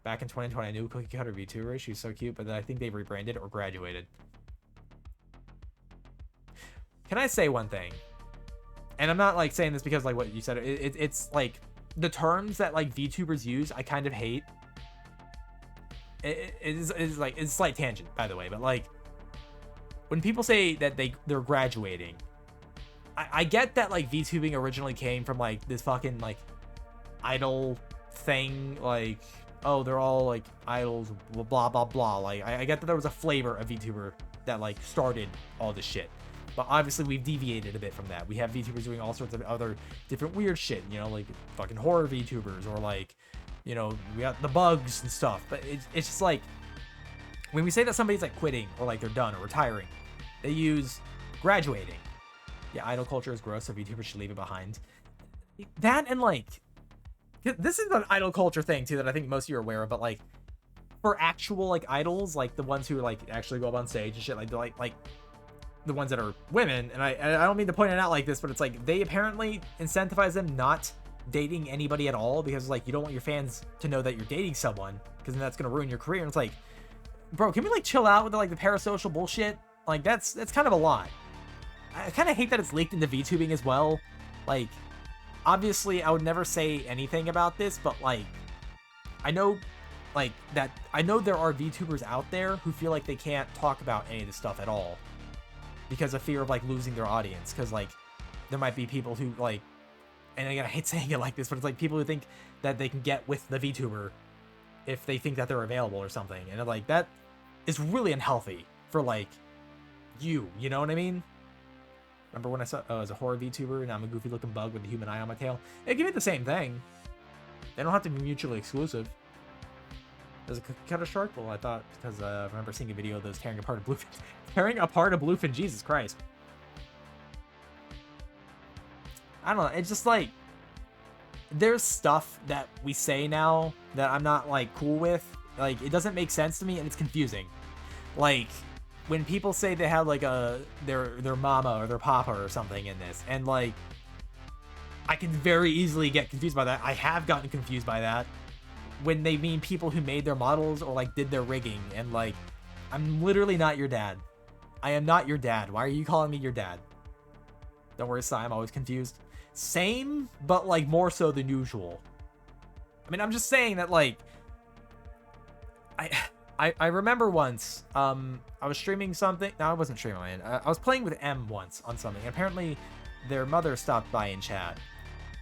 Back in 2020, I knew Cookie Cutter VTuber. She was so cute, but I think they rebranded or graduated. Can I say one thing? And I'm not like saying this because like what you said. It's like the terms that like VTubers use, I kind of hate. It's like it's a slight tangent, by the way, but like when people say that they're graduating, I get that like VTubing originally came from like this fucking like idol thing, like oh they're all like idols, blah blah blah. Like I get that there was a flavor of VTuber that like started all this shit. But obviously we've deviated a bit from that. We have VTubers doing all sorts of other different weird shit, you know, like fucking horror VTubers or like, you know, we got the bugs and stuff. But it's just like, when we say that somebody's like quitting or like they're done or retiring, they use graduating. Yeah, idol culture is gross, so VTubers should leave it behind. That and like, this is an idol culture thing too that I think most of you are aware of, but like, for actual like idols, like the ones who like actually go up on stage and shit, like the ones that are women, and I don't mean to point it out like this, but it's like they apparently incentivize them not dating anybody at all because like you don't want your fans to know that you're dating someone because then that's gonna ruin your career. And it's like, bro, can we like chill out with the, like the parasocial bullshit? Like that's kind of a lot. I kind of hate that it's leaked into VTubing as well. Like, obviously I would never say anything about this, but like I know there are VTubers out there who feel like they can't talk about any of this stuff at all because of fear of like losing their audience, because like there might be people who like, and again I hate saying it like this, but it's like people who think that they can get with the VTuber if they think that they're available or something, and like that is really unhealthy for like you know what I mean? Remember when I saw as a horror VTuber and I'm a goofy looking bug with a human eye on my tail? It give me the same thing. They don't have to be mutually exclusive. There's a Cookie Cutter shark? Well, I thought because I remember seeing a video of those tearing apart a bluefin. Tearing apart a bluefin, Jesus Christ. I don't know, it's just like there's stuff that we say now that I'm not like cool with. Like it doesn't make sense to me and it's confusing. Like when people say they have like their mama or their papa or something in this, and like I can very easily get confused by that. I have gotten confused by that when they mean people who made their models or like did their rigging, and like I'm literally not your dad. I am not your dad. Why are you calling me your dad? Don't worry, Sai, I'm always confused. Same, but like more so than usual. I mean, I'm just saying that like I remember once I was streaming something. No, I wasn't streaming. I was playing with M once on something. And apparently their mother stopped by in chat,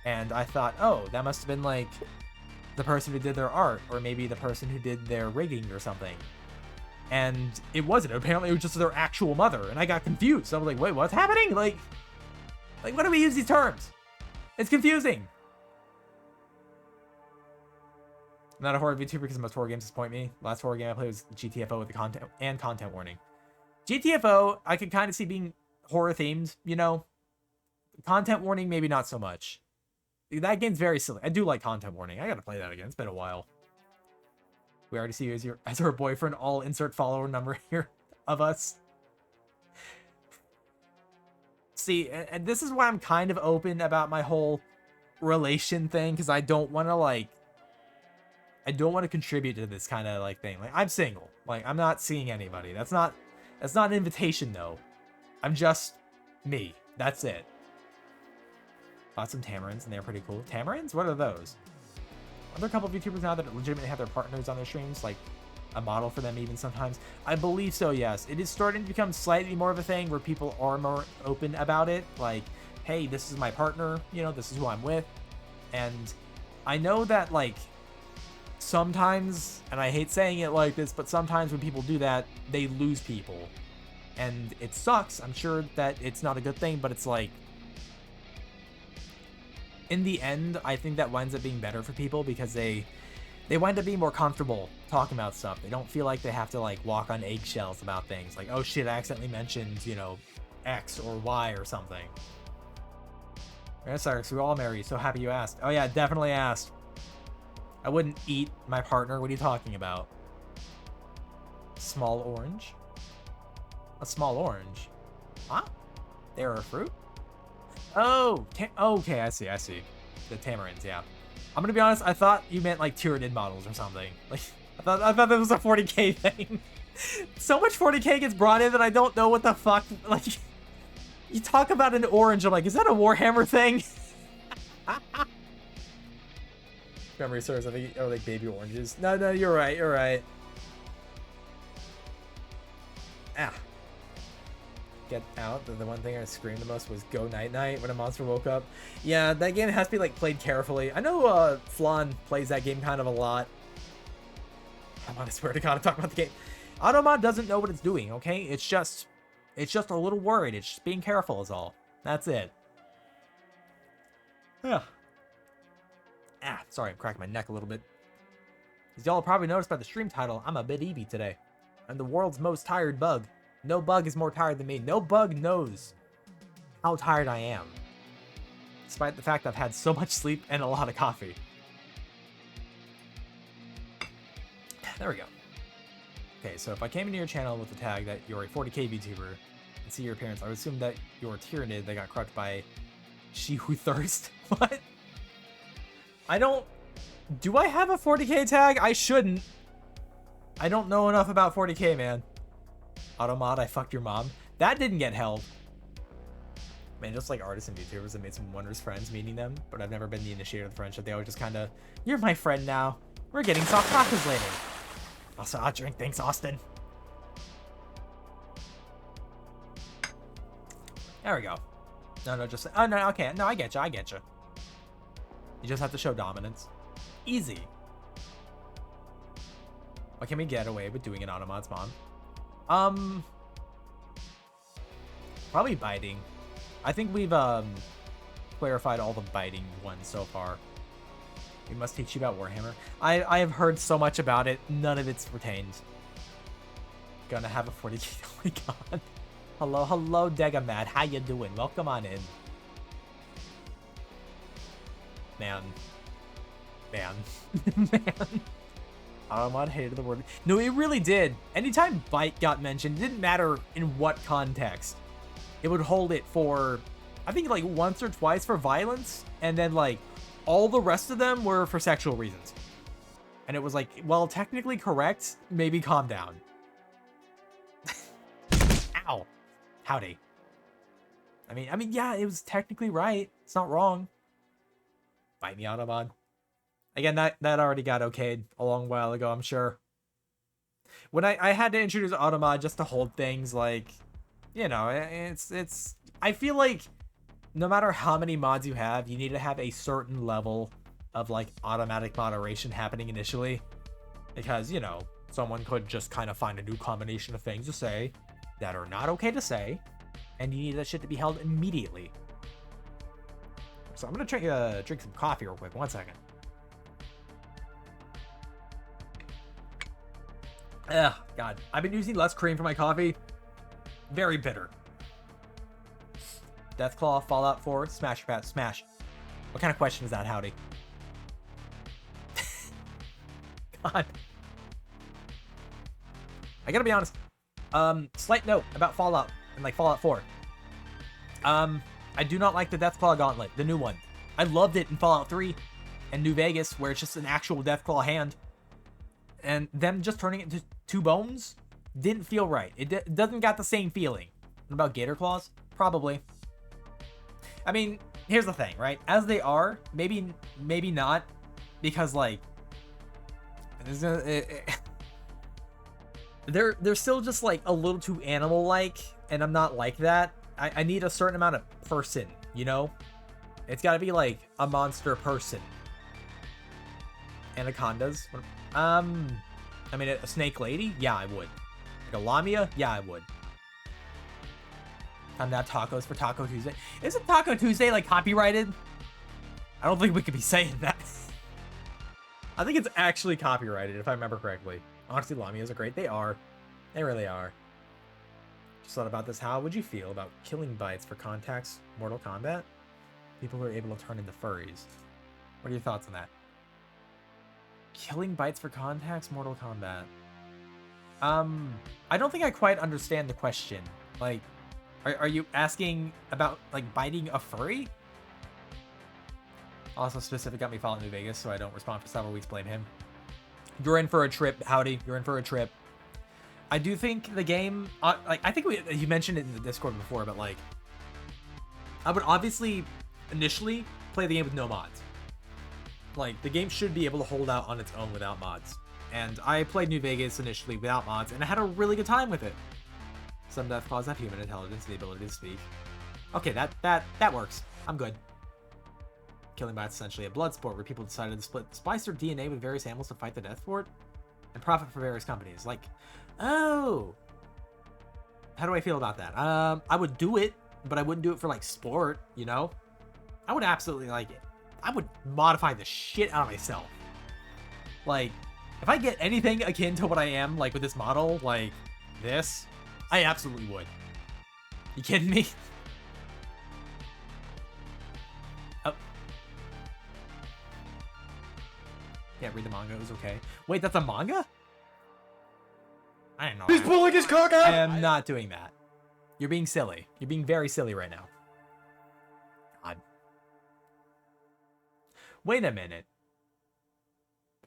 and I thought, oh, that must have been like the person who did their art, or maybe the person who did their rigging or something. And it wasn't. Apparently it was just their actual mother, and I got confused. So I was like, wait, what's happening? Like what do we use these terms? It's confusing. I'm not a horror VTuber because most horror games disappoint me. Last horror game I played was GTFO with the content warning. GTFO, I could kind of see being horror themed, you know. Content warning, maybe not so much. That game's very silly. I do like content warning. I gotta play that again. It's been a while. We already see you as her boyfriend. I'll insert follower number here of us. See, and this is why I'm kind of open about my whole relation thing, because I don't want to contribute to this kind of like thing. Like I'm single. Like I'm not seeing anybody. That's not an invitation though. I'm just me. That's it. Bought some tamarins and they're pretty cool. Tamarins? What are those? Are there a couple of YouTubers now that legitimately have their partners on their streams? Like a model for them even sometimes? I believe so, yes. It is starting to become slightly more of a thing where people are more open about it. Like, hey, this is my partner. You know, this is who I'm with. And I know that like sometimes, and I hate saying it like this, but sometimes when people do that, they lose people. And it sucks. I'm sure that it's not a good thing, but it's like, in the end, I think that winds up being better for people because they they wind up being more comfortable talking about stuff. They don't feel like they have to like walk on eggshells about things. Like, oh shit, I accidentally mentioned, you know, X or Y or something. Sorry, we all marry. So happy you asked. Oh yeah, definitely asked. I wouldn't eat my partner. What are you talking about? Small orange? A small orange? Huh? They're a fruit? Oh, okay, I see. The tamarins, yeah. I'm gonna be honest, I thought you meant like Tyranid models or something. Like, I thought that was a 40k thing. So much 40k gets brought in that I don't know what the fuck, like, you talk about an orange, I'm like, is that a Warhammer thing? Memory serves, I think, oh, like baby oranges. No, you're right. Ah. Get out. The one thing I screamed the most was Go Night Night when a monster woke up. Yeah, that game has to be like played carefully. I know Flan plays that game kind of a lot. Come on, I swear to God, I'm talking about the game. Automod doesn't know what it's doing, okay? It's just a little worried. It's just being careful is all. That's it. Yeah. Ah, sorry, I'm cracking my neck a little bit. As y'all probably noticed by the stream title, I'm a bit eepy today. I'm the world's most tired bug. No bug is more tired than me. No bug knows how tired I am. Despite the fact I've had so much sleep and a lot of coffee. There we go. Okay, so if I came into your channel with the tag that you're a 40k VTuber and see your appearance, I would assume that you're a Tyranid that got corrupted by She Who Thirst. What? Do I have a 40k tag? I shouldn't. I don't know enough about 40k, man. Automod, I fucked your mom. That didn't get held. Man, just like artists and VTubers, I made some wondrous friends meeting them, but I've never been the initiator of the friendship. They always just kind of, you're my friend now. We're getting soft tacos later. Also, I'll drink. Thanks, Austin. There we go. No, just, oh, no, okay. No, I get you. You just have to show dominance. Easy. Why can't we get away with doing an Automod spawn? Probably biting. I think we've clarified all the biting ones so far. We must teach you about Warhammer. I have heard so much about it. None of it's retained. Gonna have a 40k. Oh my god. Hello, Degamad. How you doing? Welcome on in. Man. Automod hated the word. No, it really did. Anytime bite got mentioned, it didn't matter in what context. It would hold it for, I think, like once or twice for violence, and then like all the rest of them were for sexual reasons. And it was like, well, technically correct, maybe calm down. Ow. Howdy. I mean, yeah, it was technically right. It's not wrong. Bite me, Automod. Again, that already got okayed a long while ago, I'm sure. When I had to introduce Automod just to hold things, like, you know, it's I feel like no matter how many mods you have, you need to have a certain level of like automatic moderation happening initially, because, you know, someone could just kind of find a new combination of things to say that are not okay to say, and you need that shit to be held immediately. So I'm gonna drink some coffee real quick. 1 second. Ugh, God. I've been using less cream for my coffee. Very bitter. Deathclaw, Fallout 4, Smash Pat, Smash. What kind of question is that, Howdy? God. I gotta be honest. Slight note about Fallout and like Fallout 4. I do not like the Deathclaw Gauntlet, the new one. I loved it in Fallout 3 and New Vegas, where it's just an actual Deathclaw hand. And them just turning it into 2 bones didn't feel right. It doesn't got the same feeling. What about Gator Claws? Probably. I mean, here's the thing, right? As they are, maybe not, because like they're still just like a little too animal-like, and I'm not like that. I need a certain amount of person, you know? It's gotta be like a monster person. Anacondas? I mean, a snake lady? Yeah, I would. Like a lamia? Yeah, I would. I'm not tacos for Taco Tuesday. Isn't Taco Tuesday like copyrighted? I don't think we could be saying that. I think it's actually copyrighted, if I remember correctly. Honestly, Lamias are great. They are. They really are. Just thought about this. How would you feel about killing bites for contacts Mortal Kombat? People who are able to turn into furries. What are your thoughts on that? Killing bites for contacts Mortal Kombat. I don't think I quite understand the question. Like, are you asking about, like, biting a furry? Also, Specific got me following New Vegas, so I don't respond for several weeks. Blame him. You're in for a trip, Howdy. You're in for a trip. I do think the game, like, I think you mentioned it in the Discord before, but, like, I would obviously initially play the game with no mods. Like, the game should be able to hold out on its own without mods. And I played New Vegas initially without mods, and I had a really good time with it. Some death claws have human intelligence, the ability to speak. Okay, that works. I'm good. Killing bites is essentially a blood sport where people decided to splice their DNA with various animals to fight the death sport and profit for various companies. Like, oh. How do I feel about that? I would do it, but I wouldn't do it for, like, sport, you know? I would absolutely like it. I would modify the shit out of myself. Like, if I get anything akin to what I am, like, with this model, like this, I absolutely would. You kidding me? Oh. Yeah, read the manga. It was okay. Wait, that's a manga? I didn't know. He's pulling his cock out! I am not doing that. You're being silly. You're being very silly right now. God. Wait a minute.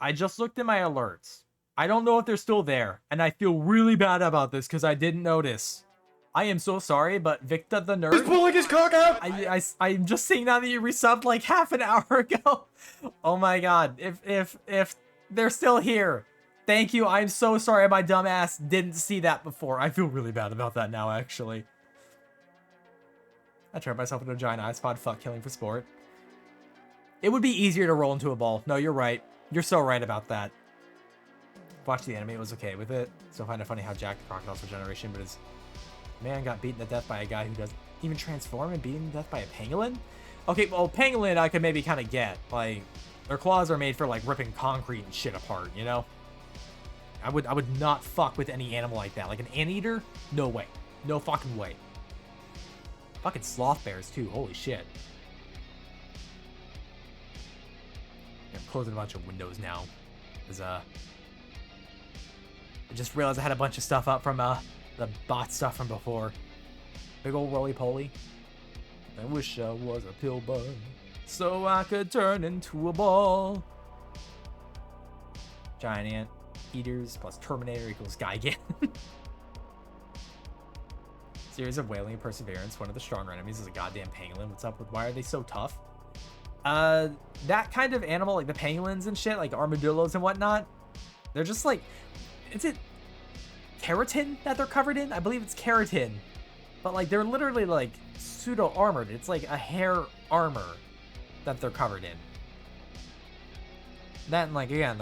I just looked at my alerts. I don't know if they're still there, and I feel really bad about this because I didn't notice. I am so sorry, but Victor the Nerd... He's pulling his cock out! I'm just seeing now that you resubbed like half an hour ago. Oh my god. If they're still here, thank you. I'm so sorry my dumb ass didn't see that before. I feel really bad about that now, actually. I turned myself into a giant ice pod. Fuck killing for sport. It would be easier to roll into a ball. No, you're right. You're so right about that. Watch the anime, it was okay with it. So I find it funny how Jack the Crocodile's regeneration, but his man got beaten to death by a guy who doesn't even transform and beaten to death by a pangolin? Okay, well, pangolin I could maybe kind of get. Like, their claws are made for, like, ripping concrete and shit apart, you know? I would not fuck with any animal like that. Like an anteater? No way. No fucking way. Fucking sloth bears, too. Holy shit. I'm closing a bunch of windows now. Because, I just realized I had a bunch of stuff up from, the bot stuff from before. Big old roly-poly. I wish I was a pill bug, so I could turn into a ball. Giant ant eaters plus Terminator equals Gigan. Series of wailing and perseverance. One of the stronger enemies is a goddamn pangolin. What's up with why are they so tough? That kind of animal, like the pangolins and shit, like armadillos and whatnot, they're just like, is it keratin that they're covered in? I believe it's keratin. But like they're literally like pseudo armored. It's like a hair armor that they're covered in. That and like again,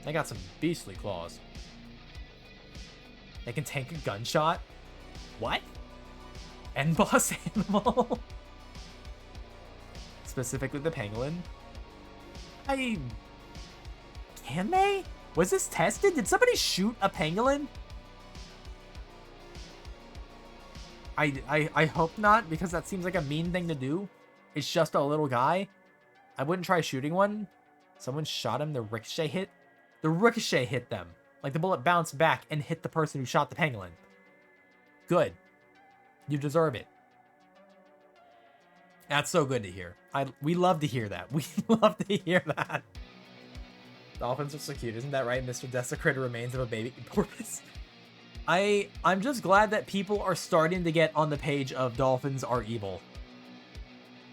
they got some beastly claws. They can tank a gunshot. What? End boss animal. Specifically the pangolin. Can they? Was this tested? Did somebody shoot a pangolin? I hope not, because that seems like a mean thing to do. It's just a little guy. I wouldn't try shooting one. Someone shot him, the ricochet hit. The ricochet hit them. Like the bullet bounced back and hit the person who shot the pangolin. Good. You deserve it. That's so good to hear. We love to hear that. We love to hear that. Dolphins are so cute, isn't that right? Mr. Desecrated remains of a baby porpoise. I'm just glad that people are starting to get on the page of dolphins are evil.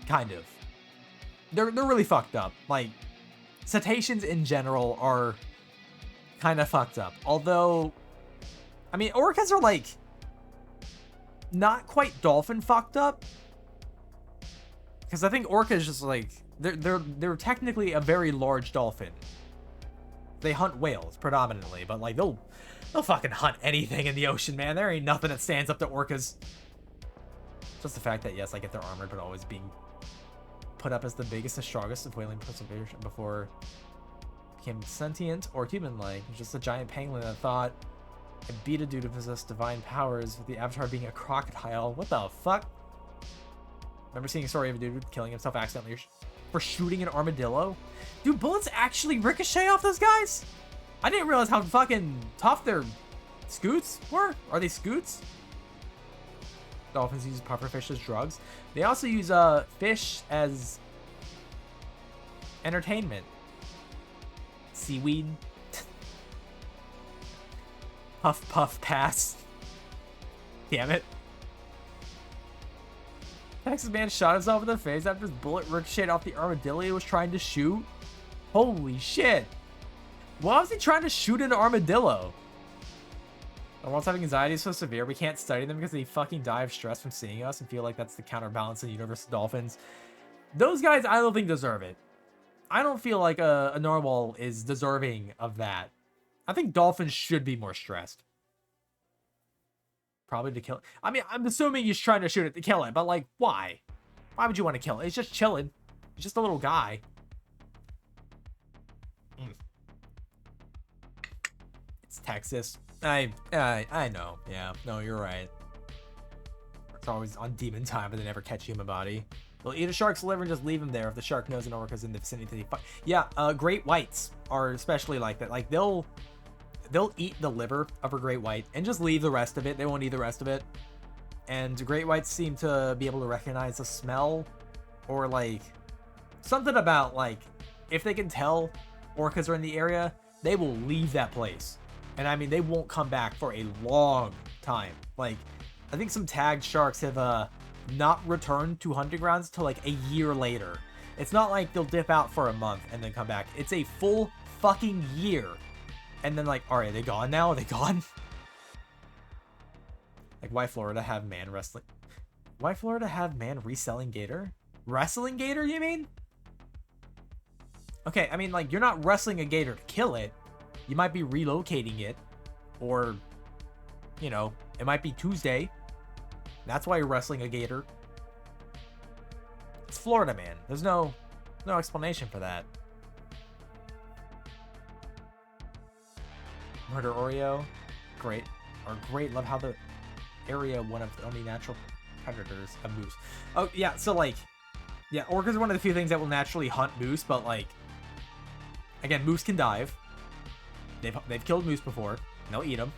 Kind of. They're really fucked up. Like, cetaceans in general are kind of fucked up. Although, I mean, orcas are like not quite dolphin fucked up. Because I think orcas just like they're technically a very large dolphin. They hunt whales predominantly, but like they'll fucking hunt anything in the ocean, man. There ain't nothing that stands up to orcas. Just the fact that yes, I get they're armored, but always being put up as the biggest and strongest of whaling perseverance before became sentient or human-like. It was just a giant pangolin that thought it beat a dude to possess divine powers, with the avatar being a crocodile. What the fuck? Remember seeing a story of a dude killing himself accidentally for shooting an armadillo? Dude, bullets actually ricochet off those guys? I didn't realize how fucking tough their scoots were. Are they scoots? Dolphins use pufferfish as drugs. They also use fish as entertainment. Seaweed. Puff puff pass. Damn it. Texas man shot himself in the face after his bullet ricocheted off the armadillo he was trying to shoot. Holy shit. Why was he trying to shoot an armadillo? The world's having anxiety is so severe we can't study them because they fucking die of stress from seeing us and feel like that's the counterbalance in the universe of dolphins. Those guys, I don't think deserve it. I don't feel like a narwhal is deserving of that. I think dolphins should be more stressed. Probably to kill it. I mean, I'm assuming he's trying to shoot it to kill it, but like, why? Why would you want to kill it? It's just chilling. It's just a little guy. It's Texas. I know. Yeah, no, you're right. It's always on demon time, but they never catch a human body. They'll eat a shark's liver and just leave him there if the shark knows an orca's in the vicinity. Yeah, great whites are especially like that. Like, they'll eat the liver of a great white and just leave the rest of it. They won't eat the rest of it. And great whites seem to be able to recognize the smell, or like something about, like, if they can tell orcas are in the area, they will leave that place. And I mean, they won't come back for a long time. Like, I think some tagged sharks have not returned to hunting grounds till like a year later. It's not like they'll dip out for a month and then come back. It's a full fucking year. And then like, all right, are they gone now? Are they gone? Like, why Florida have man wrestling? Why Florida have man reselling gator? Wrestling gator, you mean? Okay, I mean, like, you're not wrestling a gator to kill it. You might be relocating it, or, you know, it might be Tuesday. That's why you're wrestling a gator. It's Florida, man. There's no explanation for that. Murder Oreo, great. Love how the area one of the only natural predators of moose. Oh yeah, so like, yeah, orcas are one of the few things that will naturally hunt moose, but like, again, moose can dive. They've killed moose before. And they'll eat them.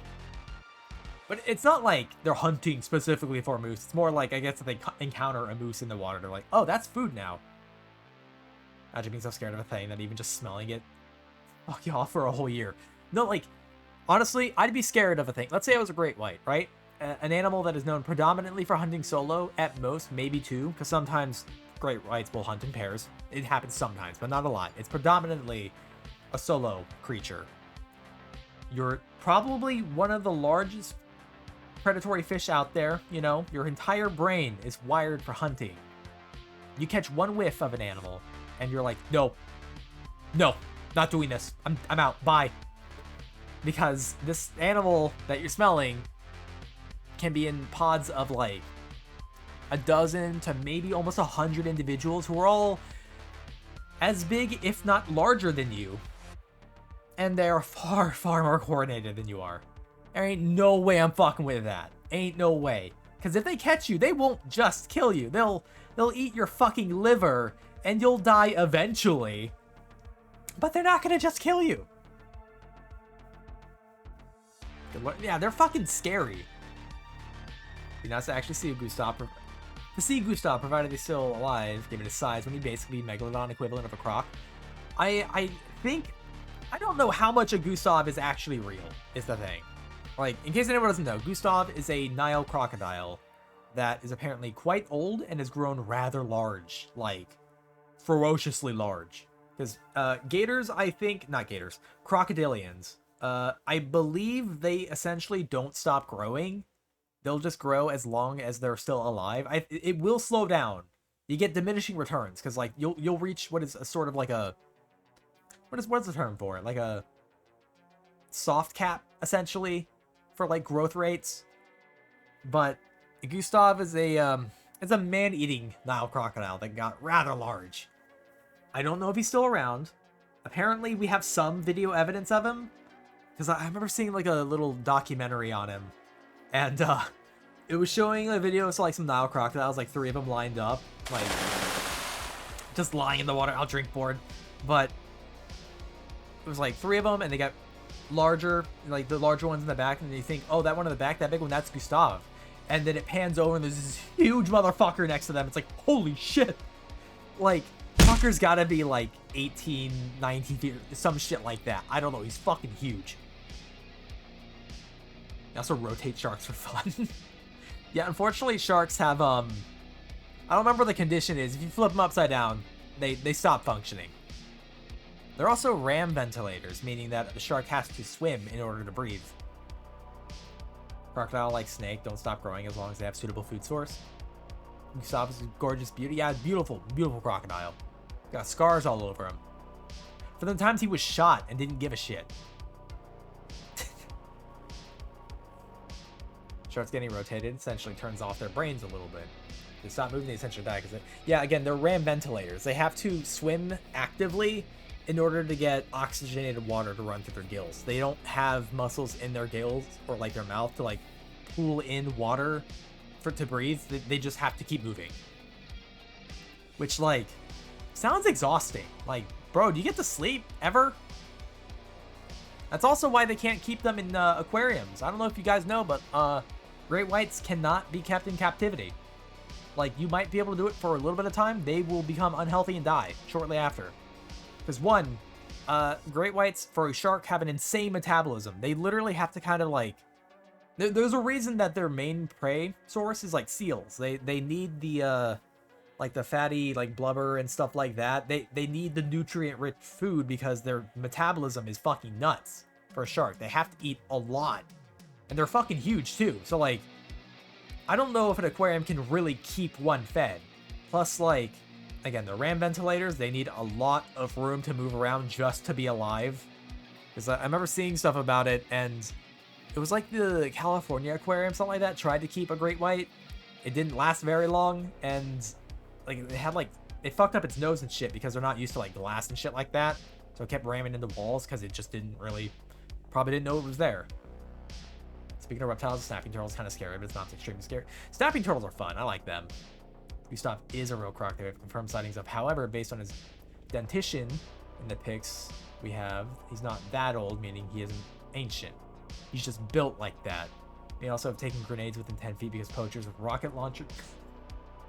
But it's not like they're hunting specifically for moose. It's more like, I guess, if they encounter a moose in the water, they're like, oh, that's food now. Imagine being so scared of a thing that even just smelling it fuck you off for a whole year. No, like, honestly, I'd be scared of a thing. Let's say I was a great white, right? An animal that is known predominantly for hunting solo, at most, maybe two, because sometimes great whites will hunt in pairs. It happens sometimes, but not a lot. It's predominantly a solo creature. You're probably one of the largest predatory fish out there. You know, your entire brain is wired for hunting. You catch one whiff of an animal, and you're like, no, not doing this. I'm out. Bye. Because this animal that you're smelling can be in pods of like a dozen to maybe almost 100 individuals who are all as big, if not larger than you. And they're far, far more coordinated than you are. There ain't no way I'm fucking with that. Ain't no way. Because if they catch you, they won't just kill you. They'll eat your fucking liver, and you'll die eventually. But they're not gonna just kill you. Yeah, they're fucking scary. Be nice to actually see a Gustav. To see Gustav, provided he's still alive, given his size, when he basically be Megalodon equivalent of a croc. I think, I don't know how much a Gustav is actually real, is the thing. Like, in case anyone doesn't know, Gustav is a Nile crocodile that is apparently quite old and has grown rather large, like, ferociously large. Because gators, I think, not gators, crocodilians, I believe they essentially don't stop growing. They'll just grow as long as they're still alive. It will slow down. You get diminishing returns, because, like, you'll reach what is a sort of like a, what's the term for it? Like a soft cap, essentially, for like growth rates. But Gustav is a man-eating Nile crocodile that got rather large. I don't know if he's still around. Apparently, we have some video evidence of him. Because I remember seeing, like, a little documentary on him. And, it was showing a video of, like, some Nile crocodiles, like, 3 of them lined up. Like, just lying in the water. I'll drink board. But it was, like, 3 of them, and they got larger, like, the larger ones in the back. And you think, oh, that one in the back, that big one, that's Gustav. And then it pans over, and there's this huge motherfucker next to them. It's like, holy shit. Like, fucker's gotta be, like, 18, 19 feet, some shit like that. I don't know. He's fucking huge. They also rotate sharks for fun. Yeah, unfortunately, sharks have, I don't remember what the condition is. If you flip them upside down, they stop functioning. They're also ram ventilators, meaning that the shark has to swim in order to breathe. Crocodile, like snake, don't stop growing as long as they have suitable food source. Gustav is a gorgeous beauty. Yeah, beautiful, beautiful crocodile. Got scars all over him. For the times he was shot and didn't give a shit. Sharks getting rotated essentially turns off their brains a little bit. They stop moving, they essentially die. Yeah, again, they're ram ventilators. They have to swim actively in order to get oxygenated water to run through their gills. They don't have muscles in their gills or like their mouth to like pull in water to breathe. They just have to keep moving. Which like sounds exhausting. Like, bro, do you get to sleep ever? That's also why they can't keep them in aquariums. I don't know if you guys know, but great whites cannot be kept in captivity. Like, you might be able to do it for a little bit of time. They will become unhealthy and die shortly after. Because one, great whites for a shark have an insane metabolism. They literally have to kind of like... There's a reason that their main prey source is like seals. They need the like the fatty like blubber and stuff like that. They need the nutrient-rich food because their metabolism is fucking nuts for a shark. They have to eat a lot. And they're fucking huge too. So like, I don't know if an aquarium can really keep one fed. Plus like, again, they're ram ventilators. They need a lot of room to move around just to be alive. Because I remember seeing stuff about it, and it was like the California aquarium, something like that, tried to keep a great white. It didn't last very long, and like they had like, it fucked up its nose and shit because they're not used to like glass and shit like that. So it kept ramming into walls because it just didn't really, probably didn't know it was there. Speaking of reptiles, snapping turtles kind of scary, but it's not extremely scary. Snapping turtles are fun. I like them. Gustav is a real croc. They have confirmed sightings of. However, based on his dentition in the pics we have, he's not that old, meaning he isn't ancient. He's just built like that. They also have taken grenades within 10 feet because poachers with rocket launcher...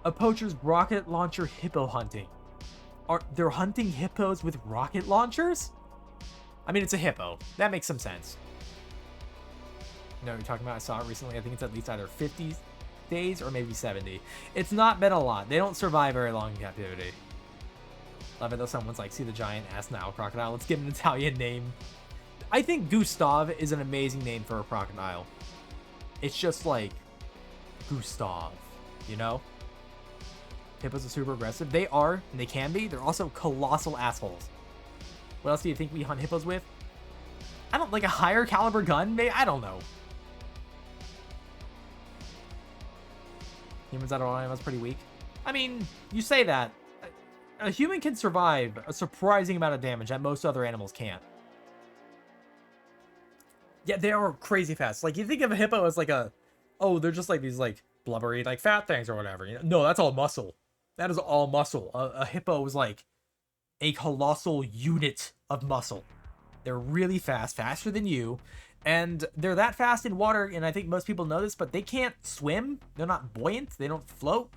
A poacher's rocket launcher hippo hunting. They're hunting hippos with rocket launchers? I mean, it's a hippo. That makes some sense. You know what you're talking about? I saw it recently. I think it's at least either 50 days or maybe 70. It's not been a lot. They don't survive very long in captivity. Love it though. Someone's like, see the giant ass Nile crocodile. Let's give an Italian name. I think Gustav is an amazing name for a crocodile. It's just like Gustav, you know? Hippos are super aggressive. They are, and they can be. They're also colossal assholes. What else do you think we hunt hippos with? I don't, like a higher caliber gun? Maybe? I don't know. Humans out of all animals pretty weak. I mean, you say that. A human can survive a surprising amount of damage that most other animals can't. Yeah, they are crazy fast. Like, you think of a hippo as like a... Oh, they're just like these, like, blubbery, like, fat things or whatever. You know? No, that's all muscle. That is all muscle. A hippo is like a colossal unit of muscle. They're really fast, faster than you. And they're that fast in water, and I think most people know this, but they can't swim. They're not buoyant. They don't float.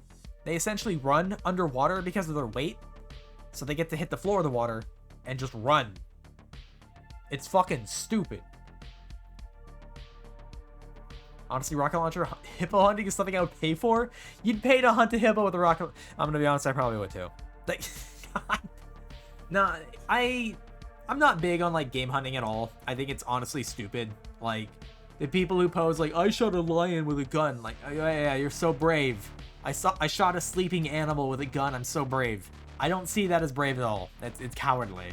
They essentially run underwater because of their weight. So they get to hit the floor of the water and just run. It's fucking stupid. Honestly, rocket launcher hippo hunting is something I would pay for. You'd pay to hunt a hippo with a rocket. I'm gonna be honest, I probably would too. Like, nah, I'm not big on like game hunting at all. I think it's honestly stupid. Like, the people who pose like, I shot a lion with a gun. Like, yeah, you're so brave. I shot a sleeping animal with a gun. I'm so brave. I don't see that as brave at all. It's cowardly.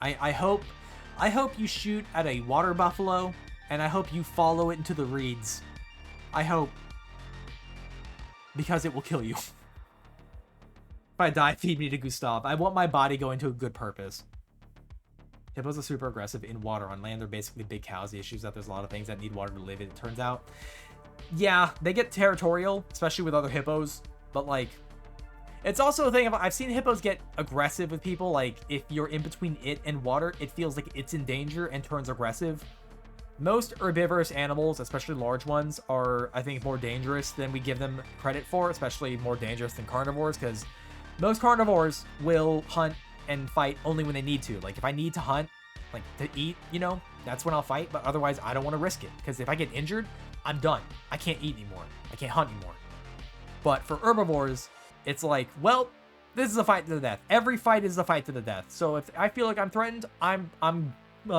I hope you shoot at a water buffalo, and I hope you follow it into the reeds. I hope. Because it will kill you. If I die, feed me to Gustav. I want my body going to a good purpose. Hippos are super aggressive in water. On land, they're basically big cows. The issue is that there's a lot of things that need water to live, it turns out. Yeah, they get territorial, especially with other hippos. But, like, it's also a thing of, I've seen hippos get aggressive with people. Like, if you're in between it and water, it feels like it's in danger and turns aggressive. Most herbivorous animals, especially large ones, are, I think, more dangerous than we give them credit for, especially more dangerous than carnivores, because most carnivores will hunt and fight only when they need to. Like, if I need to hunt, like, to eat, you know, that's when I'll fight, but otherwise I don't want to risk it, because if I get injured, I'm done. I can't eat anymore. I can't hunt anymore. But for herbivores, it's like, well, this is a fight to the death. Every fight is a fight to the death. So if I feel like I'm threatened, I'm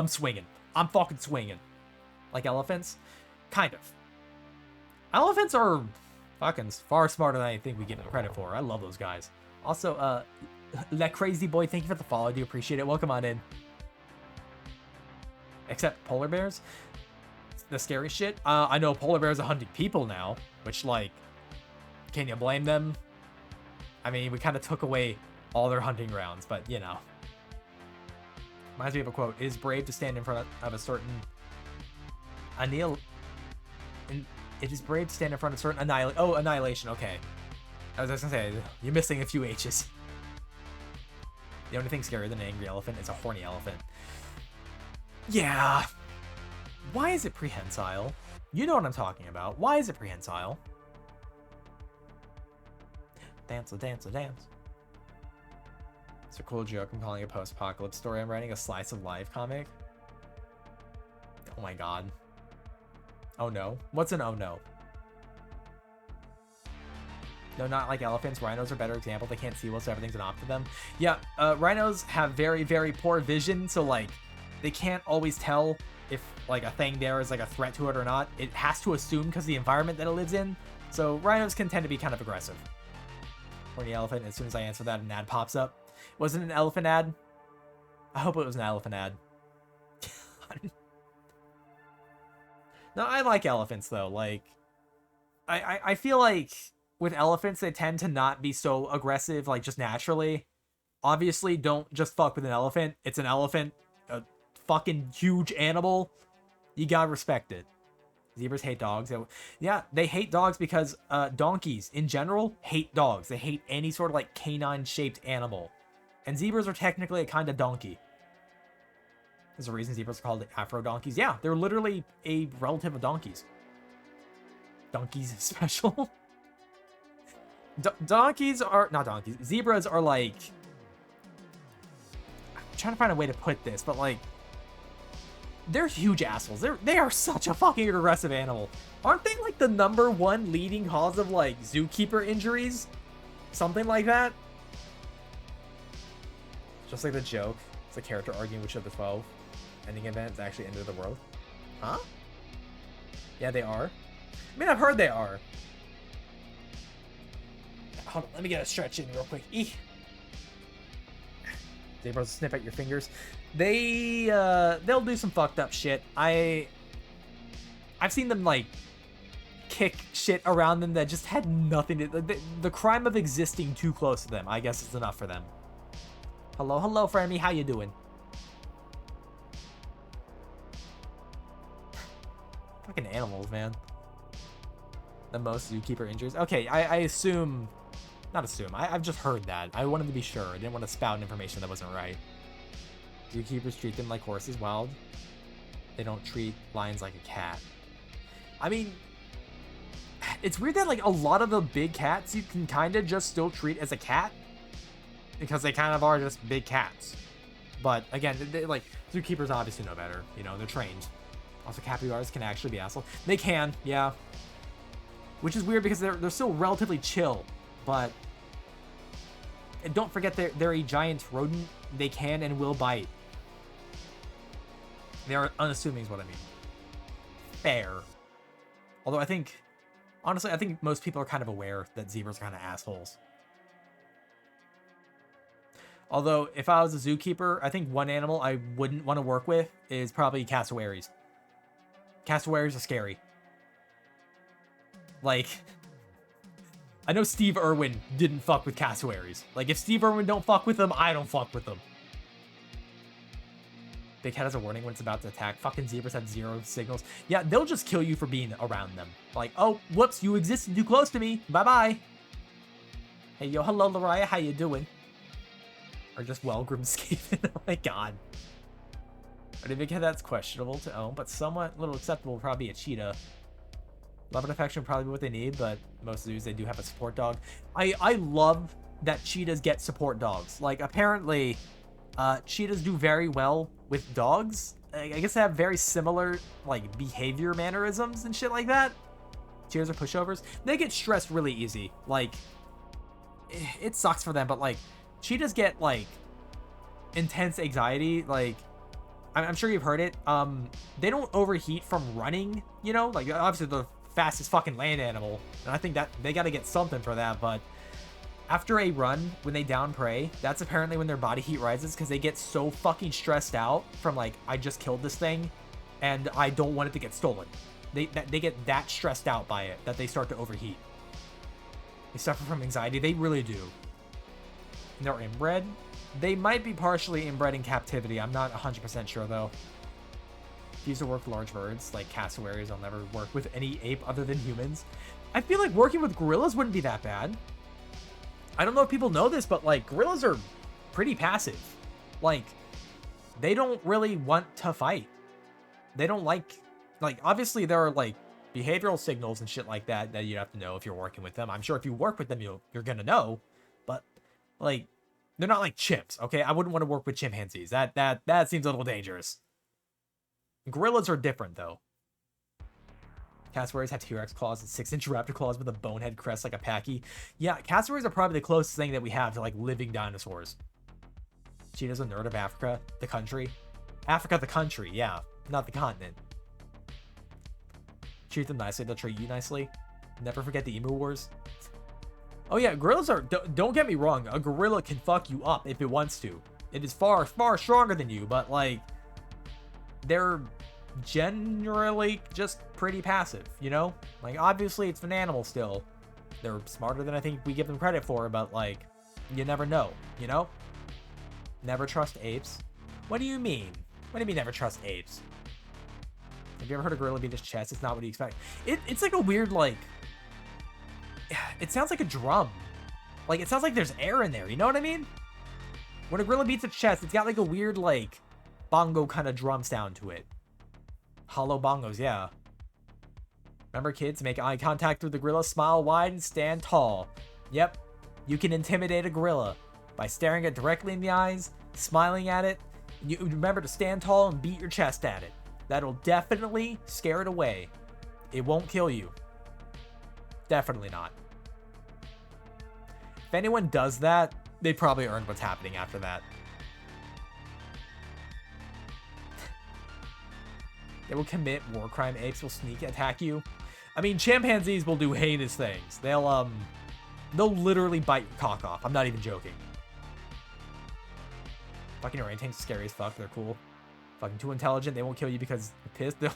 swinging. I'm fucking swinging. Like elephants? Kind of. Elephants are fucking far smarter than I think we give them credit for. I love those guys. Also, that crazy boy, thank you for the follow. I do appreciate it. Welcome on in. Except polar bears. The scary shit. I know polar bears are hunting people now, which, like, can you blame them? I mean, we kind of took away all their hunting grounds, but, you know. Reminds me of a quote. It is brave to stand in front of a certain... It is brave to stand in front of certain annihilation. Okay. I was just gonna say, you're missing a few H's. The only thing scarier than an angry elephant is a horny elephant. Yeah. Why is it prehensile? You know what I'm talking about. Why is it prehensile? Dance, dance, dance. It's a cool joke. I'm calling it a post-apocalypse story. I'm writing a slice of life comic. Oh my god. Oh no. What's an oh no? No, not like elephants. Rhinos are a better example. They can't see well, so everything's an op to them. Yeah, rhinos have very, very poor vision, so, like, they can't always tell if, like, a thing there is, like, a threat to it or not. It has to assume because of the environment that it lives in. So rhinos can tend to be kind of aggressive. Horny elephant. As soon as I answer that, an ad pops up. Was it an elephant ad? I hope it was an elephant ad. No, I like elephants, though. Like, I feel like with elephants, they tend to not be so aggressive, like, just naturally. Obviously, don't just fuck with an elephant. It's an elephant, a fucking huge animal. You gotta respect it. Zebras hate dogs. Yeah, they hate dogs because donkeys, in general, hate dogs. They hate any sort of, like, canine-shaped animal. And zebras are technically a kind of donkey. There's a reason zebras are called Afro donkeys. Yeah, they're literally a relative of donkeys. Donkeys is special. Donkeys are... Not donkeys. Zebras are like... I'm trying to find a way to put this, but, like... They're huge assholes. They are such a fucking aggressive animal. Aren't they, like, the #1 leading cause of, like, zookeeper injuries? Something like that? Just like the joke. It's a character arguing which of the 12 ending events actually ended the world. Huh? Yeah, they are. I mean, I've heard they are. Hold on, let me get a stretch in real quick. Eek. Zebras snip at your fingers. They'll do some fucked up shit. I've seen them, like, kick shit around them that just had nothing to... The crime of existing too close to them, I guess, is enough for them. Hello, hello, Frammy. How you doing? Fucking animals, man. The most zookeeper injuries. Okay, I assume... Not assume. I've just heard that. I wanted to be sure. I didn't want to spout information that wasn't right. Zookeepers treat them like horses. Wild. They don't treat lions like a cat. I mean... It's weird that, like, a lot of the big cats you can kind of just still treat as a cat. Because they kind of are just big cats. But, again, they, like, zookeepers obviously know better. You know, they're trained. Also, capybaras can actually be assholes. They can, yeah. Which is weird because they're still relatively chill. But... And don't forget they're a giant rodent. They can and will bite. They are unassuming is what I mean. Fair. Although I think... Honestly, I think most people are kind of aware that zebras are kind of assholes. Although, if I was a zookeeper, I think one animal I wouldn't want to work with is probably cassowaries. Cassowaries are scary. Like, I know Steve Irwin didn't fuck with cassowaries. Like, if Steve Irwin don't fuck with them, I don't fuck with them. Big Cat has a warning when it's about to attack. Fucking zebras have 0 signals. Yeah, they'll just kill you for being around them. Like, oh, whoops, you existed too close to me. Bye-bye. Hey, yo, hello, Lariah. How you doing? Or just Welgrim Skaven. Oh my god. I think that's questionable to own, but somewhat little acceptable. Probably a cheetah. Love and affection would probably be what they need, but most zoos, they do have a support dog. I love that cheetahs get support dogs. Like, apparently, cheetahs do very well with dogs. I guess they have very similar, like, behavior mannerisms and shit like that. Cheetahs are pushovers. They get stressed really easy. Like, it sucks for them, but, like, cheetahs get, like, intense anxiety. Like, I'm sure you've heard it. They don't overheat from running, you know? Like, obviously, the fastest fucking land animal, and I think that they got to get something for that, but after a run, when they down prey, that's apparently when their body heat rises, because they get so fucking stressed out from, like, I just killed this thing and I don't want it to get stolen. They get that stressed out by it that they start to overheat. They suffer from anxiety. They really do. And they're inbred. They might be partially inbred in captivity. I'm not 100% sure though. These will work with large birds, like cassowaries. I'll never work with any ape other than humans. I feel like working with gorillas wouldn't be that bad. I don't know if people know this, but, like, gorillas are pretty passive. Like, they don't really want to fight. They don't like, obviously there are, like, behavioral signals and shit like that that you have to know if you're working with them. I'm sure if you work with them, you're gonna know. But, like, they're not like chimps, okay? I wouldn't want to work with chimpanzees. That seems a little dangerous. Gorillas are different, though. Cassowaries have T-Rex claws and 6-inch raptor claws with a bonehead crest like a packy. Yeah, cassowaries are probably the closest thing that we have to, like, living dinosaurs. Cheetahs a nerd of Africa, the country. Africa, the country, yeah. Not the continent. Treat them nicely, they'll treat you nicely. Never forget the Emu Wars. Oh yeah, gorillas are... Don't get me wrong, a gorilla can fuck you up if it wants to. It is far, far stronger than you, but, like... They're generally just pretty passive, you know? Like, obviously, it's an animal still. They're smarter than I think we give them credit for, but, like, you never know, you know? Never trust apes. What do you mean? What do you mean never trust apes? Have you ever heard a gorilla beat his chest? It's not what you expect. It's like a weird, like... It sounds like a drum. Like, it sounds like there's air in there, you know what I mean? When a gorilla beats its chest, it's got, like, a weird, like... bongo kind of drum sound to it. Hollow bongos, yeah. Remember, kids, make eye contact with the gorilla, smile wide, and stand tall. Yep, you can intimidate a gorilla by staring it directly in the eyes, smiling at it. You remember to stand tall and beat your chest at it. That'll definitely scare it away. It won't kill you. Definitely not. If anyone does that, they probably earned what's happening after that. They will commit war crime. Apes will sneak attack you. I mean, chimpanzees will do heinous things. They'll literally bite your cock off. I'm not even joking. Fucking orangutans, scary as fuck. They're cool. Fucking too intelligent. They won't kill you because they're pissed. They'll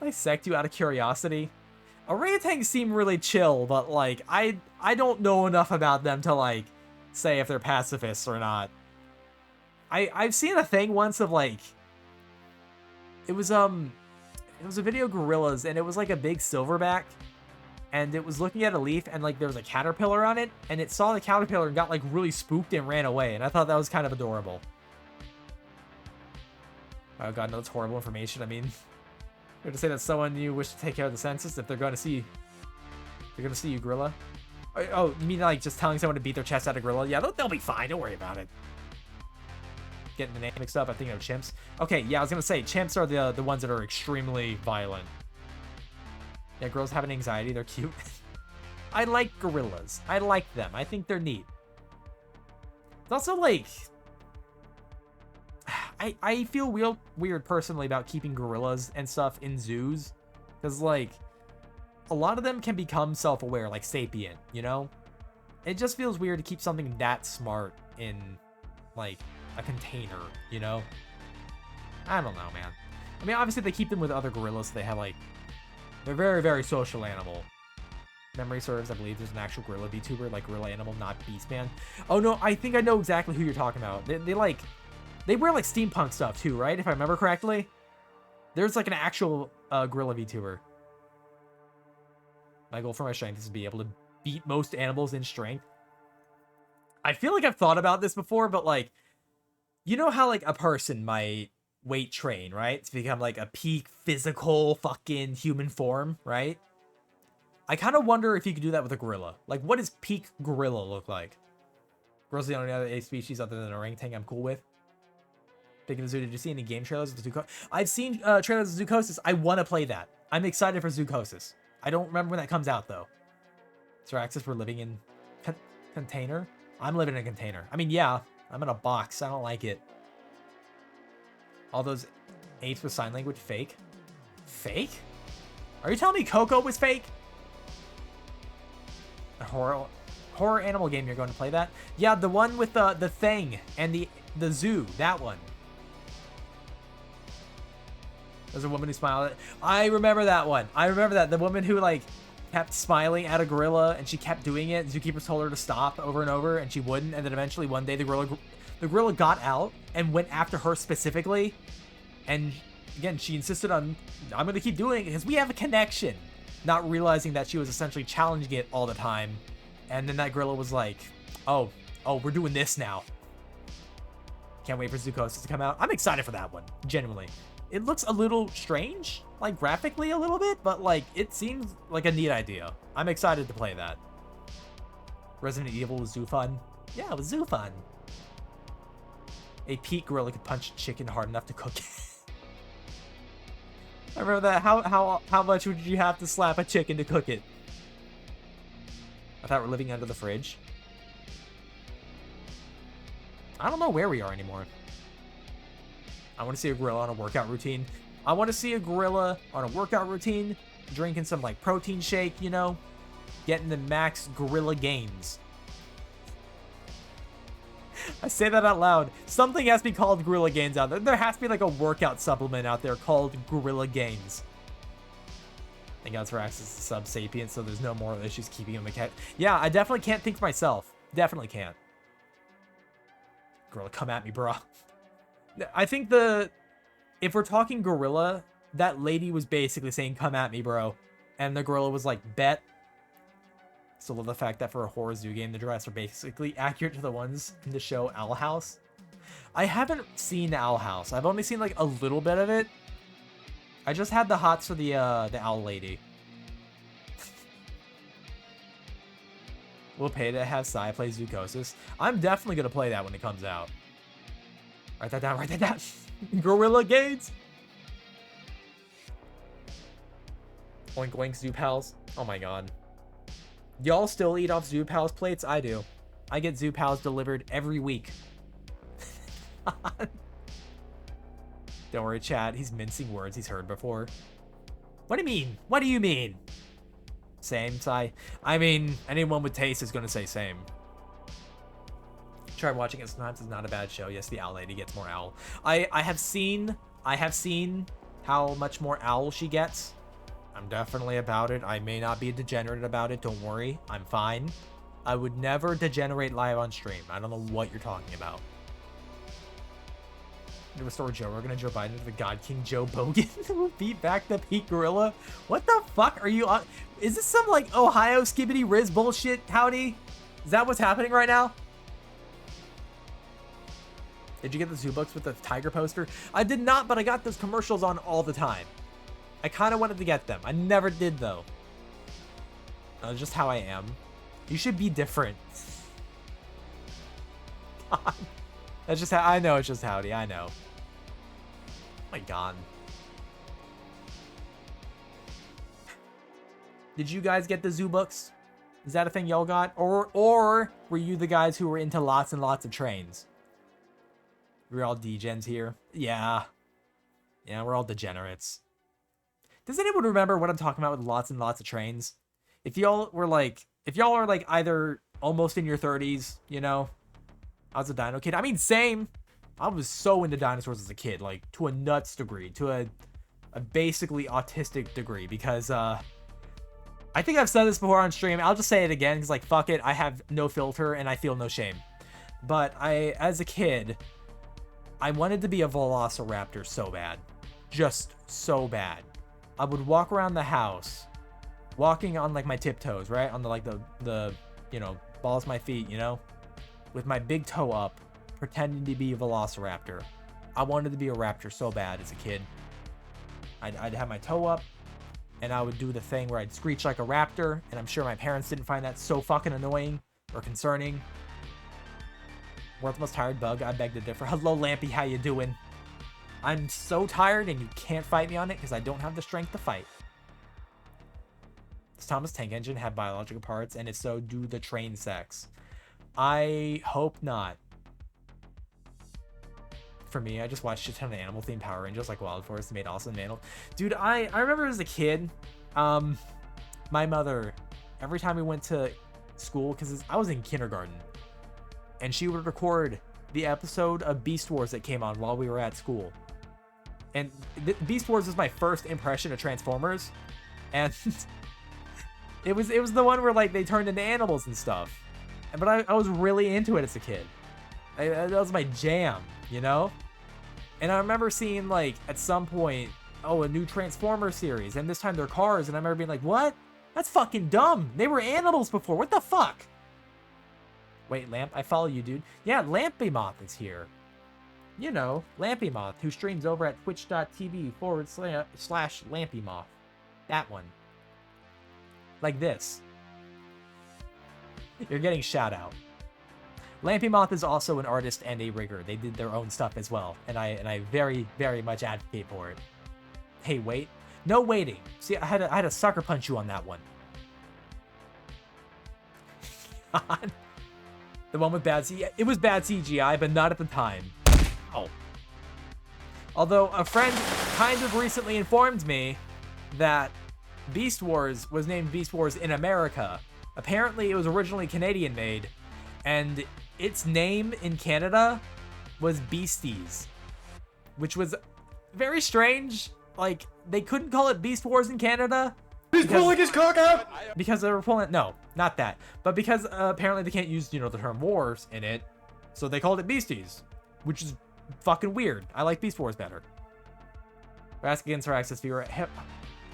dissect you out of curiosity. Orangutans seem really chill, but, like, I don't know enough about them to, like, say if they're pacifists or not. I've seen a thing once of, like... It was a video of gorillas, and it was like a big silverback, and it was looking at a leaf, and, like, there was a caterpillar on it, and it saw the caterpillar and got, like, really spooked and ran away, and I thought that was kind of adorable. Oh god, no, that's horrible information. I mean, you're to say that someone you wish to take care of the census if they're going to see you, gorilla. Oh, you mean, like, just telling someone to beat their chest out of gorilla? Yeah, they'll be fine. Don't worry about it. Getting the name mixed up. I think of chimps. Okay, yeah, I was gonna say chimps are the ones that are extremely violent. Yeah, girls have an anxiety. They're cute. I like gorillas. I like them. I think they're neat. It's also like I feel weird personally about keeping gorillas and stuff in zoos, because, like, a lot of them can become self-aware, like sapient. You know, it just feels weird to keep something that smart in, like, a container, you know? I don't know, man. I mean, obviously they keep them with other gorillas, so they have, like, they're a very, very social animal. memory serves, I believe there's an actual gorilla VTuber, like Gorilla Animal, not Beastman. Oh no, I think I know exactly who you're talking about. They wear like steampunk stuff too, right? If I remember correctly. There's like an actual gorilla VTuber. My goal for my strength is to be able to beat most animals in strength. I feel like I've thought about this before, but like, you know how like a person might weight train, right? To become like a peak physical fucking human form, right? I kind of wonder if you could do that with a gorilla. Like, what does peak gorilla look like? Gorilla's the only other species other than an orangutan I'm cool with. Speaking of Zoo, did you see any game trailers of Zoocosis? I've seen trailers of Zoocosis. I want to play that. I'm excited for Zoocosis. I don't remember when that comes out, though. Siraxis, we're living in container? I'm living in a container. I mean, yeah, I'm in a box. I don't like it. All those apes with sign language, fake? Fake? Are you telling me Coco was fake? A horror animal game, you're going to play that? Yeah, the one with the thing and the zoo, that one. There's a woman who smiled at... I remember that one. I remember that. The woman who, like, kept smiling at a gorilla, and she kept doing it. Zookeepers told her to stop over and over, and she wouldn't. And then eventually one day the gorilla got out and went after her specifically. And, again, she insisted on, I'm going to keep doing it because we have a connection. Not realizing that she was essentially challenging it all the time. And then that gorilla was like, oh, we're doing this now. Can't wait for Zoocosis to come out. I'm excited for that one, genuinely. It looks a little strange, like graphically a little bit, but like it seems like a neat idea. I'm excited to play that. Resident Evil was zoo fun. Yeah, it was zoo fun. A peak gorilla could punch a chicken hard enough to cook it. I remember that. How much would you have to slap a chicken to cook it? I thought we're living under the fridge. I don't know where we are anymore. I want to see a gorilla on a workout routine. I want to see a gorilla on a workout routine, drinking some like protein shake, you know, getting the max gorilla gains. I say that out loud. Something has to be called gorilla gains out there. There has to be like a workout supplement out there called gorilla gains. Thank God for access to sub-sapient, so there's no more issues keeping him a cat. Yeah, I definitely can't think for myself. Definitely can't. Gorilla, come at me, bro. I think if we're talking gorilla, that lady was basically saying, come at me, bro. And the gorilla was like, bet. Still love the fact that for a horror zoo game, the giraffes are basically accurate to the ones in the show Owl House. I haven't seen Owl House. I've only seen like a little bit of it. I just had the hots for the owl lady. We'll pay to have Sai play Zoocosis. I'm definitely going to play that when it comes out. Write that down, write that down. Gorilla Gates. Oink oink Zoo Pals. Oh my god. Y'all still eat off Zoo Pals plates? I do. I get Zoo Pals delivered every week. Don't worry, chat. He's mincing words he's heard before. What do you mean? What do you mean? Same, Sai. I mean, anyone with taste is going to say same. Try watching it sometimes. It's not a bad show. Yes, the owl lady gets more owl. I have seen how much more owl she gets. I'm definitely about it. I may not be a degenerate about it. Don't worry. I'm fine. I would never degenerate live on stream. I don't know what you're talking about. To restore Joe Rogan and Joe Biden to the God King Joe Bogan who beat back the peak gorilla. What the fuck are you on? Is this some like Ohio Skibbity Riz bullshit, Howdy? Is that what's happening right now? Did you get the zoo books with the tiger poster? I did not, but I got those commercials on all the time. I kind of wanted to get them. I never did though. That's just how I am. You should be different. God. That's just how I know. It's just Howdy. I know. Oh my god. Did you guys get the zoo books? Is that a thing y'all got? Or were you the guys who were into lots and lots of trains? We're all degens here. Yeah. Yeah, we're all degenerates. Does anyone remember what I'm talking about with lots and lots of trains? If y'all are like either almost in your 30s, you know, I was a dino kid. I mean, same. I was so into dinosaurs as a kid, like to a nuts degree, to a basically autistic degree, because I think I've said this before on stream. I'll just say it again because, like, fuck it. I have no filter and I feel no shame. But as a kid, I wanted to be a Velociraptor so bad. Just so bad. I would walk around the house, walking on, like, my tiptoes, right? On the you know, balls of my feet, you know? With my big toe up, pretending to be a Velociraptor. I wanted to be a raptor so bad as a kid. I'd have my toe up, and I would do the thing where I'd screech like a raptor, and I'm sure my parents didn't find that so fucking annoying or concerning. World's most tired bug, I beg to differ. Hello, Lampy, how you doing? I'm so tired, and you can't fight me on it because I don't have the strength to fight. Does Thomas Tank Engine have biological parts? And if so, do the train sex? I hope not. For me, I just watched a ton of animal-themed Power Rangers, like Wild Force, made awesome animal. Dude, I remember as a kid, my mother, every time we went to school, because I was in kindergarten, and she would record the episode of Beast Wars that came on while we were at school. And Beast Wars was my first impression of Transformers, and it was the one where, like, they turned into animals and stuff. But I was really into it as a kid. That was my jam, you know? And I remember seeing, like, at some point, oh, a new Transformer series, and this time they're cars, and I remember being like, what? That's fucking dumb. They were animals before. What the fuck? Wait, Lamp, I follow you, dude. Yeah, Lampy Moth is here. You know, Lampy Moth, who streams over at twitch.tv/Lampy Moth. That one. Like this. You're getting shout out. Lampy Moth is also an artist and a rigger. They did their own stuff as well, and I very, very much advocate for it. Hey, wait. No waiting. See, I had to sucker punch you on that one. The one with bad CGI. It was bad CGI, but not at the time. Oh. Although a friend kind of recently informed me that Beast Wars was named Beast Wars in America. Apparently, it was originally Canadian made, and its name in Canada was Beasties, which was very strange. Like, they couldn't call it Beast Wars in Canada. He's pulling his cock out! Because they were pulling, no, not that. But because apparently they can't use, you know, the term wars in it, so they called it Beasties, which is fucking weird. I like Beast Wars better. Ask against our access viewer.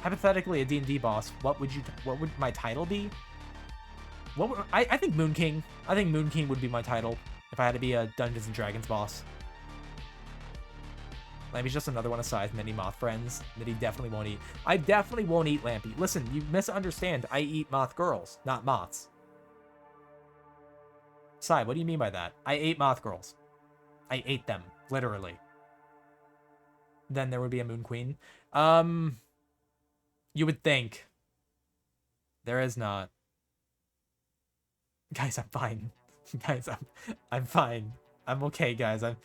Hypothetically, a D&D boss, what would my title be? I think Moon King. I think Moon King would be my title if I had to be a Dungeons and Dragons boss. Lampy's just another one of Sai's many moth friends that he definitely won't eat. I definitely won't eat Lampy. Listen, you misunderstand. I eat moth girls, not moths. Sai, what do you mean by that? I ate moth girls. I ate them, literally. Then there would be a Moon Queen. You would think. There is not. Guys, I'm fine. Guys, I'm fine. I'm okay, guys. I'm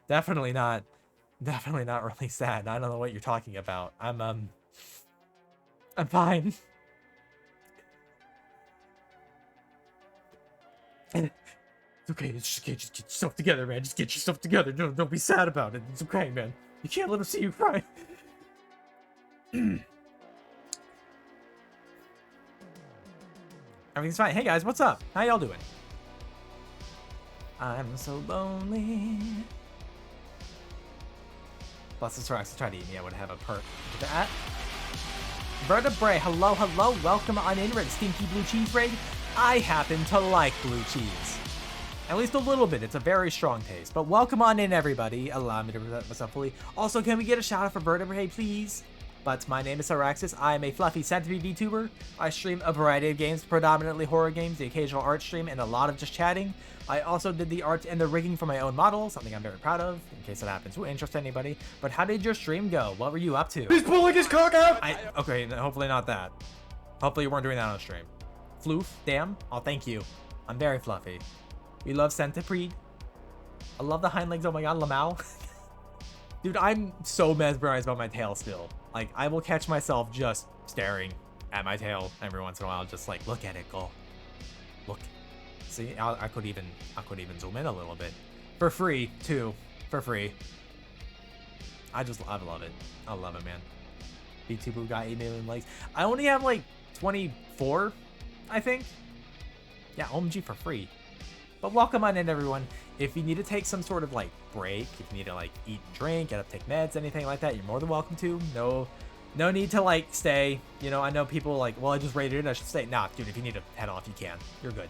definitely not really sad. I don't know what you're talking about. I'm fine. It's okay. It's okay. Just get yourself together, man. Just get yourself together. Don't be sad about it. It's okay, man. You can't let him see you cry. Everything's fine. Hey guys, what's up? How y'all doing? I'm so lonely. Plus the Sorax tried to eat me. I would have a perk for that. Vertebrae, hello, hello. Welcome on in, Red Stinky Blue Cheese Raid. I happen to like blue cheese. At least a little bit. It's a very strong taste. But welcome on in, everybody. Allow me to present myself fully. Also, can we get a shout out for Vertebrae, please? But my name is Soraxis. I am a fluffy centipede VTuber. I stream a variety of games, predominantly horror games, the occasional art stream, and a lot of just chatting. I also did the art and the rigging for my own model, something I'm very proud of, in case it happens to interest anybody. But how did your stream go? What were you up to? He's pulling his cock out! Okay, hopefully not that. Hopefully you weren't doing that on stream. Floof, damn. Oh, thank you. I'm very fluffy. We love centipede. I love the hind legs. Oh my god, Lamau. Dude, I'm so mesmerized by my tail still. Like, I will catch myself just staring at my tail every once in a while. Just like, look at it, go. Look. See, I could even zoom in a little bit. For free, too. For free. I love it. I love it, man. VTuber got 8 million likes. I only have like 24, I think. Yeah, OMG for free. But welcome on in, everyone. If you need to take some sort of like break, if you need to like eat and drink, get up, take meds, anything like that, you're more than welcome to. No need to like stay. You know, I know people like, well, I just rated it, I should stay. Nah, dude, if you need to head off, you can. You're good.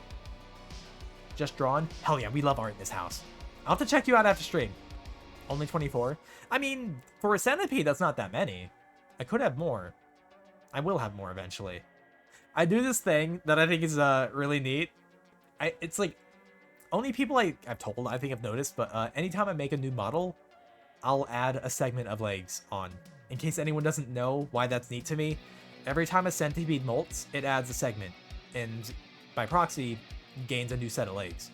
Just drawn? Hell yeah, we love art in this house. I'll have to check you out after stream. Only 24? I mean, for a centipede, that's not that many. I could have more. I will have more eventually. I do this thing that I think is really neat. It's like, only people I've told, I think I've noticed, but anytime I make a new model, I'll add a segment of legs on. In case anyone doesn't know why that's neat to me, every time a centipede molts, it adds a segment. And by proxy, gains a new set of legs.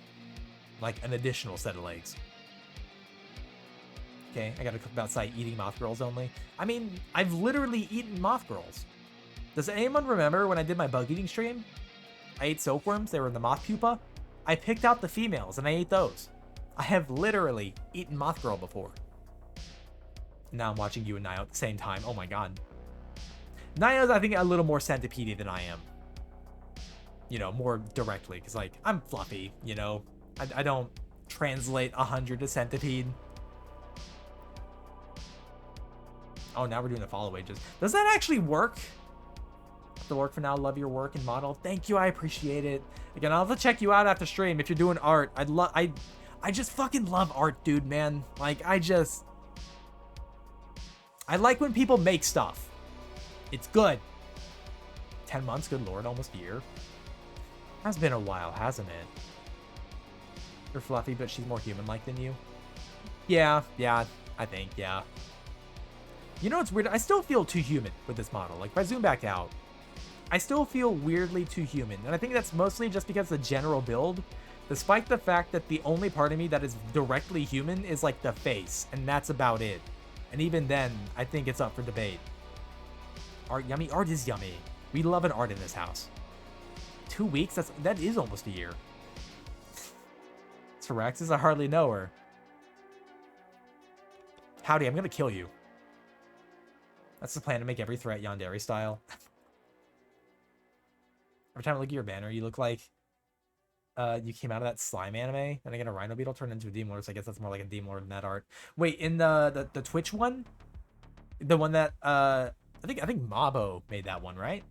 Like an additional set of legs. Okay, I gotta come outside eating moth girls only. I mean, I've literally eaten moth girls. Does anyone remember when I did my bug eating stream? I ate silkworms, they were in the moth pupa. I picked out the females and I ate those. I have literally eaten moth girl before. Now I'm watching you and Nio at the same time. Oh my god. Nio's, I think, a little more centipede than I am. You know, more directly. Because, like, I'm fluffy, you know. I don't translate 100 to centipede. Oh, now we're doing the follow wages. Does that actually work? Have to work for now. Love your work and model. Thank you. I appreciate it. Again, I'll have to check you out after stream if you're doing art. I just fucking love art, dude, man. Like, I like when people make stuff. It's good. 10 months, good lord, almost a year. Has been a while, hasn't it? You're fluffy, but she's more human-like than you. Yeah, I think, yeah. You know what's weird? I still feel too human with this model. Like, if I zoom back out, I still feel weirdly too human. And I think that's mostly just because the general build, despite the fact that the only part of me that is directly human is, like, the face. And that's about it. And even then, I think it's up for debate. Art yummy? Art is yummy. We love an art in this house. 2 weeks? That is almost a year. Tyraxis, I hardly know her. Howdy, I'm gonna kill you. That's the plan, to make every threat Yandere style. Every time I look at your banner, you look like you came out of that slime anime. Then again, a rhino beetle turned into a demon lord, so I guess that's more like a demon lord in that art. Wait, in the Twitch one? The one that I think Mabo made that one, right?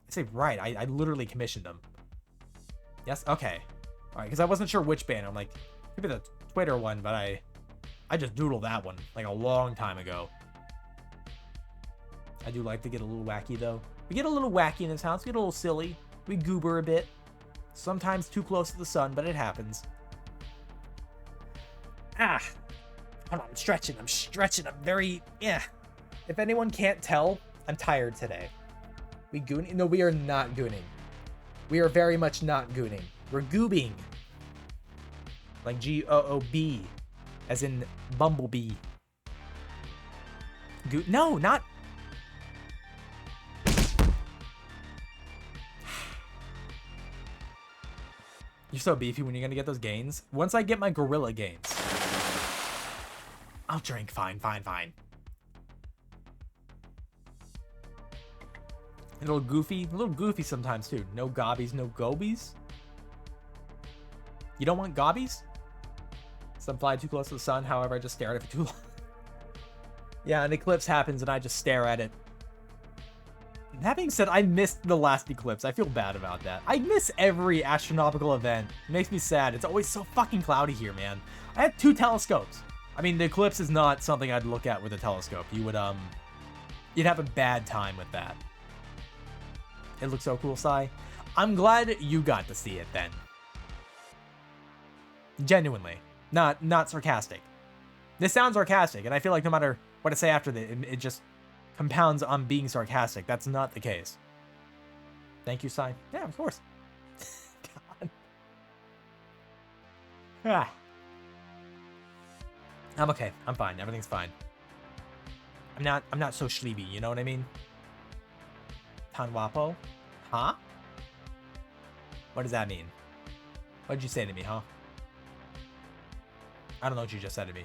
I say right, I literally commissioned them. Yes? Okay. Alright, because I wasn't sure which banner. I'm like, maybe the Twitter one, but I just doodled that one like a long time ago. I do like to get a little wacky though. We get a little wacky in this house, we get a little silly. We goober a bit. Sometimes too close to the sun, but it happens. Hold on, I'm stretching, I'm very, yeah. If anyone can't tell, I'm tired today. We gooning? No, we are not gooning. We are very much not gooning. We're goobing. Like G-O-O-B. As in Bumblebee. No, not... You're so beefy when you're gonna get those gains. Once I get my gorilla gains. I'll drink, fine. A little goofy sometimes too. No gobbies, no gobies. You don't want gobbies? Some fly too close to the sun, however, I just stare at it for too long. Yeah, an eclipse happens and I just stare at it. That being said, I missed the last eclipse. I feel bad about that. I miss every astronomical event. It makes me sad. It's always so fucking cloudy here, man. I had 2 telescopes. I mean, the eclipse is not something I'd look at with a telescope. You would, you'd have a bad time with that. It looks so cool, Sai. I'm glad you got to see it then. Genuinely. Not sarcastic. This sounds sarcastic, and I feel like no matter what I say after this, it just compounds on being sarcastic. That's not the case. Thank you, Sai. Yeah, of course. God. Ah. I'm okay. I'm fine. Everything's fine. I'm not so sleepy, you know what I mean? Tanwapo? Huh? What does that mean? What did you say to me, huh? I don't know what you just said to me.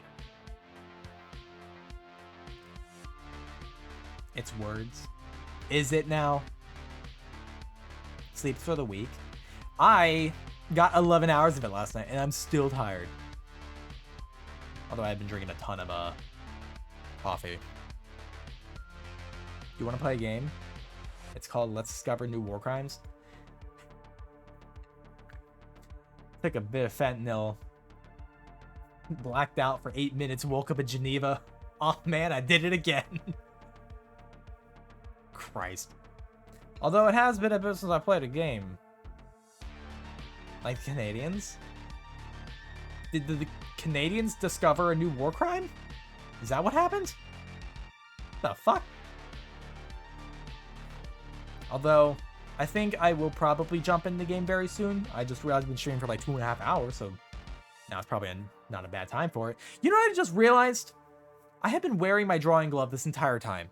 It's words. Is it now? sleep for the week. I got 11 hours of it last night, and I'm still tired. Although I've been drinking a ton of coffee. You want to play a game? It's called Let's Discover New War Crimes. Took a bit of fentanyl. Blacked out for 8 minutes. Woke up in Geneva. Oh man, I did it again. Christ. Although it has been a bit since I played a game. Like the Canadians? Did the Canadians discover a new war crime? Is that what happened? The fuck? Although, I think I will probably jump in the game very soon. I just realized I've been streaming for like 2.5 hours, so now it's probably not a bad time for it. You know what I just realized? I have been wearing my drawing glove this entire time.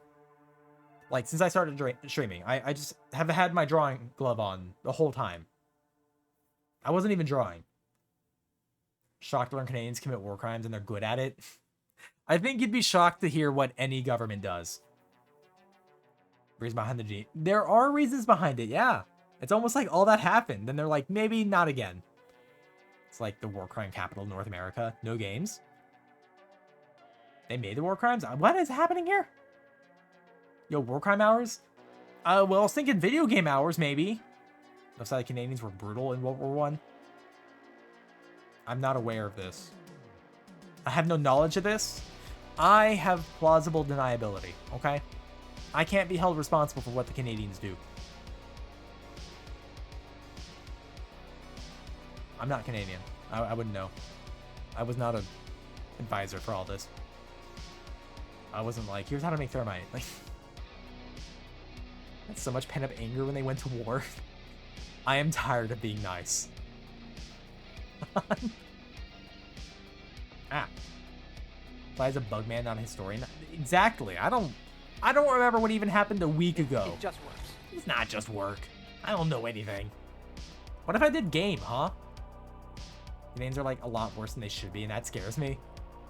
Like, since I started streaming. I just have had my drawing glove on the whole time. I wasn't even drawing. Shocked to learn Canadians commit war crimes and they're good at it. I think you'd be shocked to hear what any government does. Reasons behind the G. There are reasons behind it, yeah. It's almost like all that happened. Then they're like, maybe not again. It's like the war crime capital of North America. No games. They made the war crimes? What is happening here? Yo, war crime hours? Well, I was thinking video game hours, maybe. Looks like Canadians were brutal in World War I. I'm not aware of this. I have no knowledge of this. I have plausible deniability, okay? I can't be held responsible for what the Canadians do. I'm not Canadian. I wouldn't know. I was not an advisor for all this. I wasn't like, here's how to make thermite. Like, that's so much pent-up anger when they went to war. I am tired of being nice. Ah. Why is a bugman not a historian? Exactly. I don't remember what even happened a week ago. It just works. It's not just work. I don't know anything. What if I did game, huh? Names are like a lot worse than they should be, and that scares me.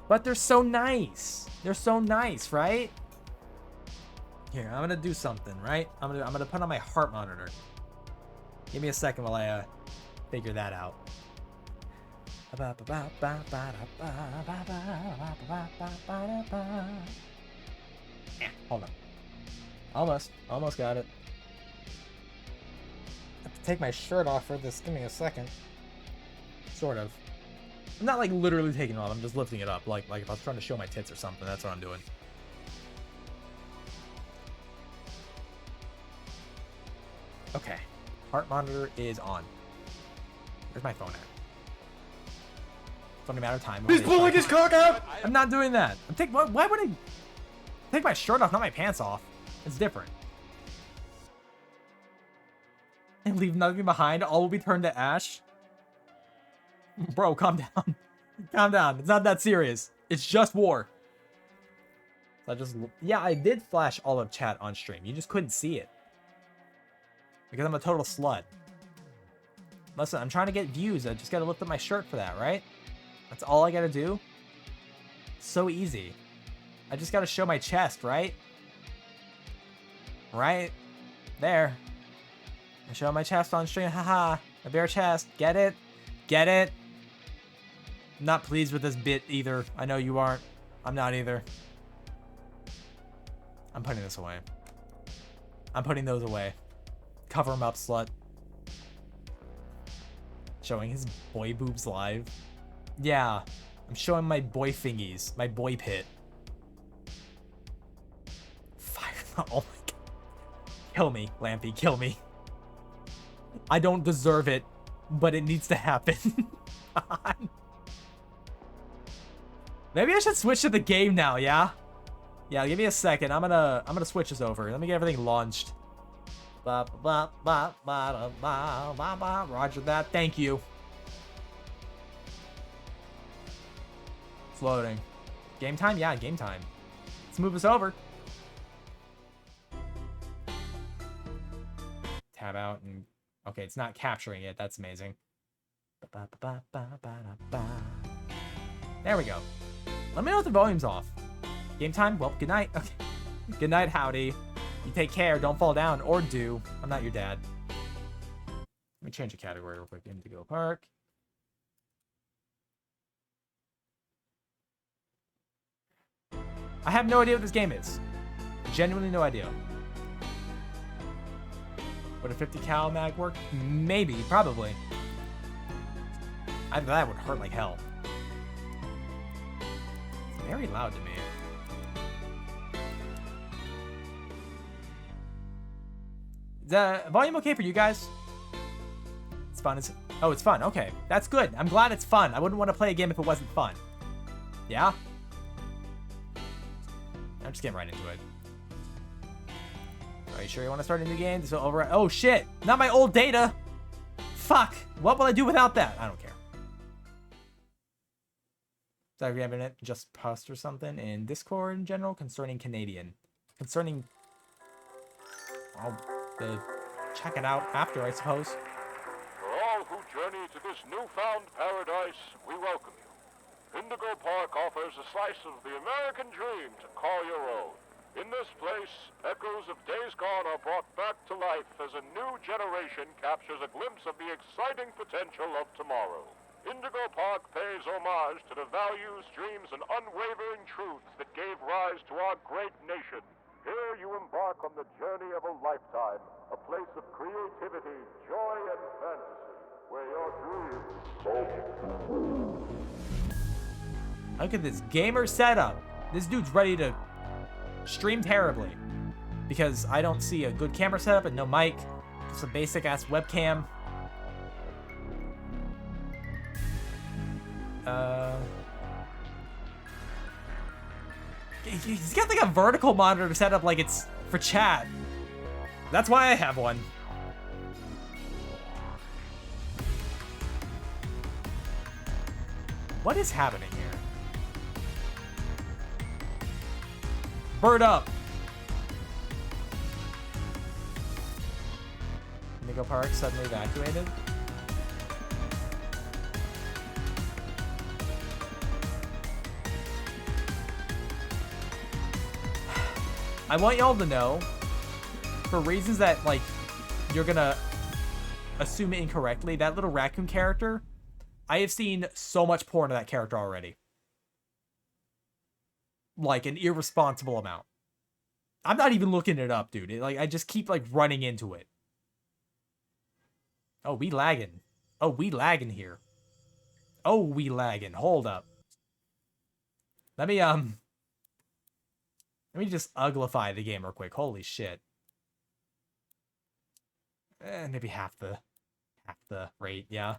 But they're so nice. They're so nice, right? Here, I'm gonna do something, right? I'm gonna put on my heart monitor. Give me a second while I figure that out. Hold on. Almost got it. I have to take my shirt off for this. Give me a second. Sort of. I'm not like literally taking it off. I'm just lifting it up. Like if I was trying to show my tits or something. That's what I'm doing. Okay. Heart monitor is on. Where's my phone at? It's only a matter of time. He's pulling his cock out! I'm not doing that. Why would I take my shirt off, not my pants off? It's different. And leave nothing behind. All will be turned to ash. Bro, calm down. Calm down. It's not that serious. It's just war. So I did flash all of chat on stream. You just couldn't see it. Because I'm a total slut. Listen, I'm trying to get views. I just gotta lift up my shirt for that, right? That's all I gotta do. So easy. I just gotta show my chest, right? Right? There. I show my chest on stream. Haha. A bare chest. Get it? Get it? I'm not pleased with this bit either. I know you aren't. I'm not either. I'm putting this away. I'm putting those away. Cover him up, slut. Showing his boy boobs live. Yeah. I'm showing my boy fingies. My boy pit. Fire. Oh my god. Kill me, Lampy. Kill me. I don't deserve it, but it needs to happen. Maybe I should switch to the game now, yeah? Yeah, give me a second. I'm gonna switch this over. Let me get everything launched. Roger that. Thank you. It's loading. Game time? Yeah, game time. Let's move this over. Tab out and... Okay, it's not capturing it. That's amazing. There we go. Let me know if the volume's off. Game time? Well, good night. Okay. Good night, howdy. You take care. Don't fall down. Or do. I'm not your dad. Let me change the category real quick. Indigo Park. I have no idea what this game is. Genuinely no idea. Would a 50 cal mag work? Maybe, probably. That would hurt like hell. It's very loud to me. Is the volume okay for you guys? It's fun. Oh, it's fun. Okay, that's good. I'm glad it's fun. I wouldn't want to play a game if it wasn't fun. Yeah? I'm just getting right into it. Are you sure you want to start a new game? This will override. Oh shit! Not my old data! Fuck! What will I do without that? I don't care. So I have it just post or something in Discord in general concerning Canadian. Concerning... I'll check it out after, I suppose. For all who journey to this newfound paradise, we welcome you. Indigo Park offers a slice of the American dream to call your own. In this place, echoes of days gone are brought back to life as a new generation captures a glimpse of the exciting potential of tomorrow. Indigo Park pays homage to the values, dreams, and unwavering truths that gave rise to our great nation. Here you embark on the journey of a lifetime, a place of creativity, joy, and fantasy, where your dreams... Look at this gamer setup. This dude's ready to stream terribly because I don't see a good camera setup and no mic, just a basic ass webcam. He's got like a vertical monitor set up like it's for chat. That's why I have one. What is happening here? Bird up. Indigo Park suddenly evacuated. I want y'all to know, for reasons that, like, you're gonna assume incorrectly, that little raccoon character, I have seen so much porn of that character already. Like, an irresponsible amount. I'm not even looking it up, dude. I just keep, like, running into it. Oh, we lagging. Oh, we lagging here. Oh, we lagging. Hold up. Let me just uglify the game real quick. Holy shit. Maybe half the rate, yeah.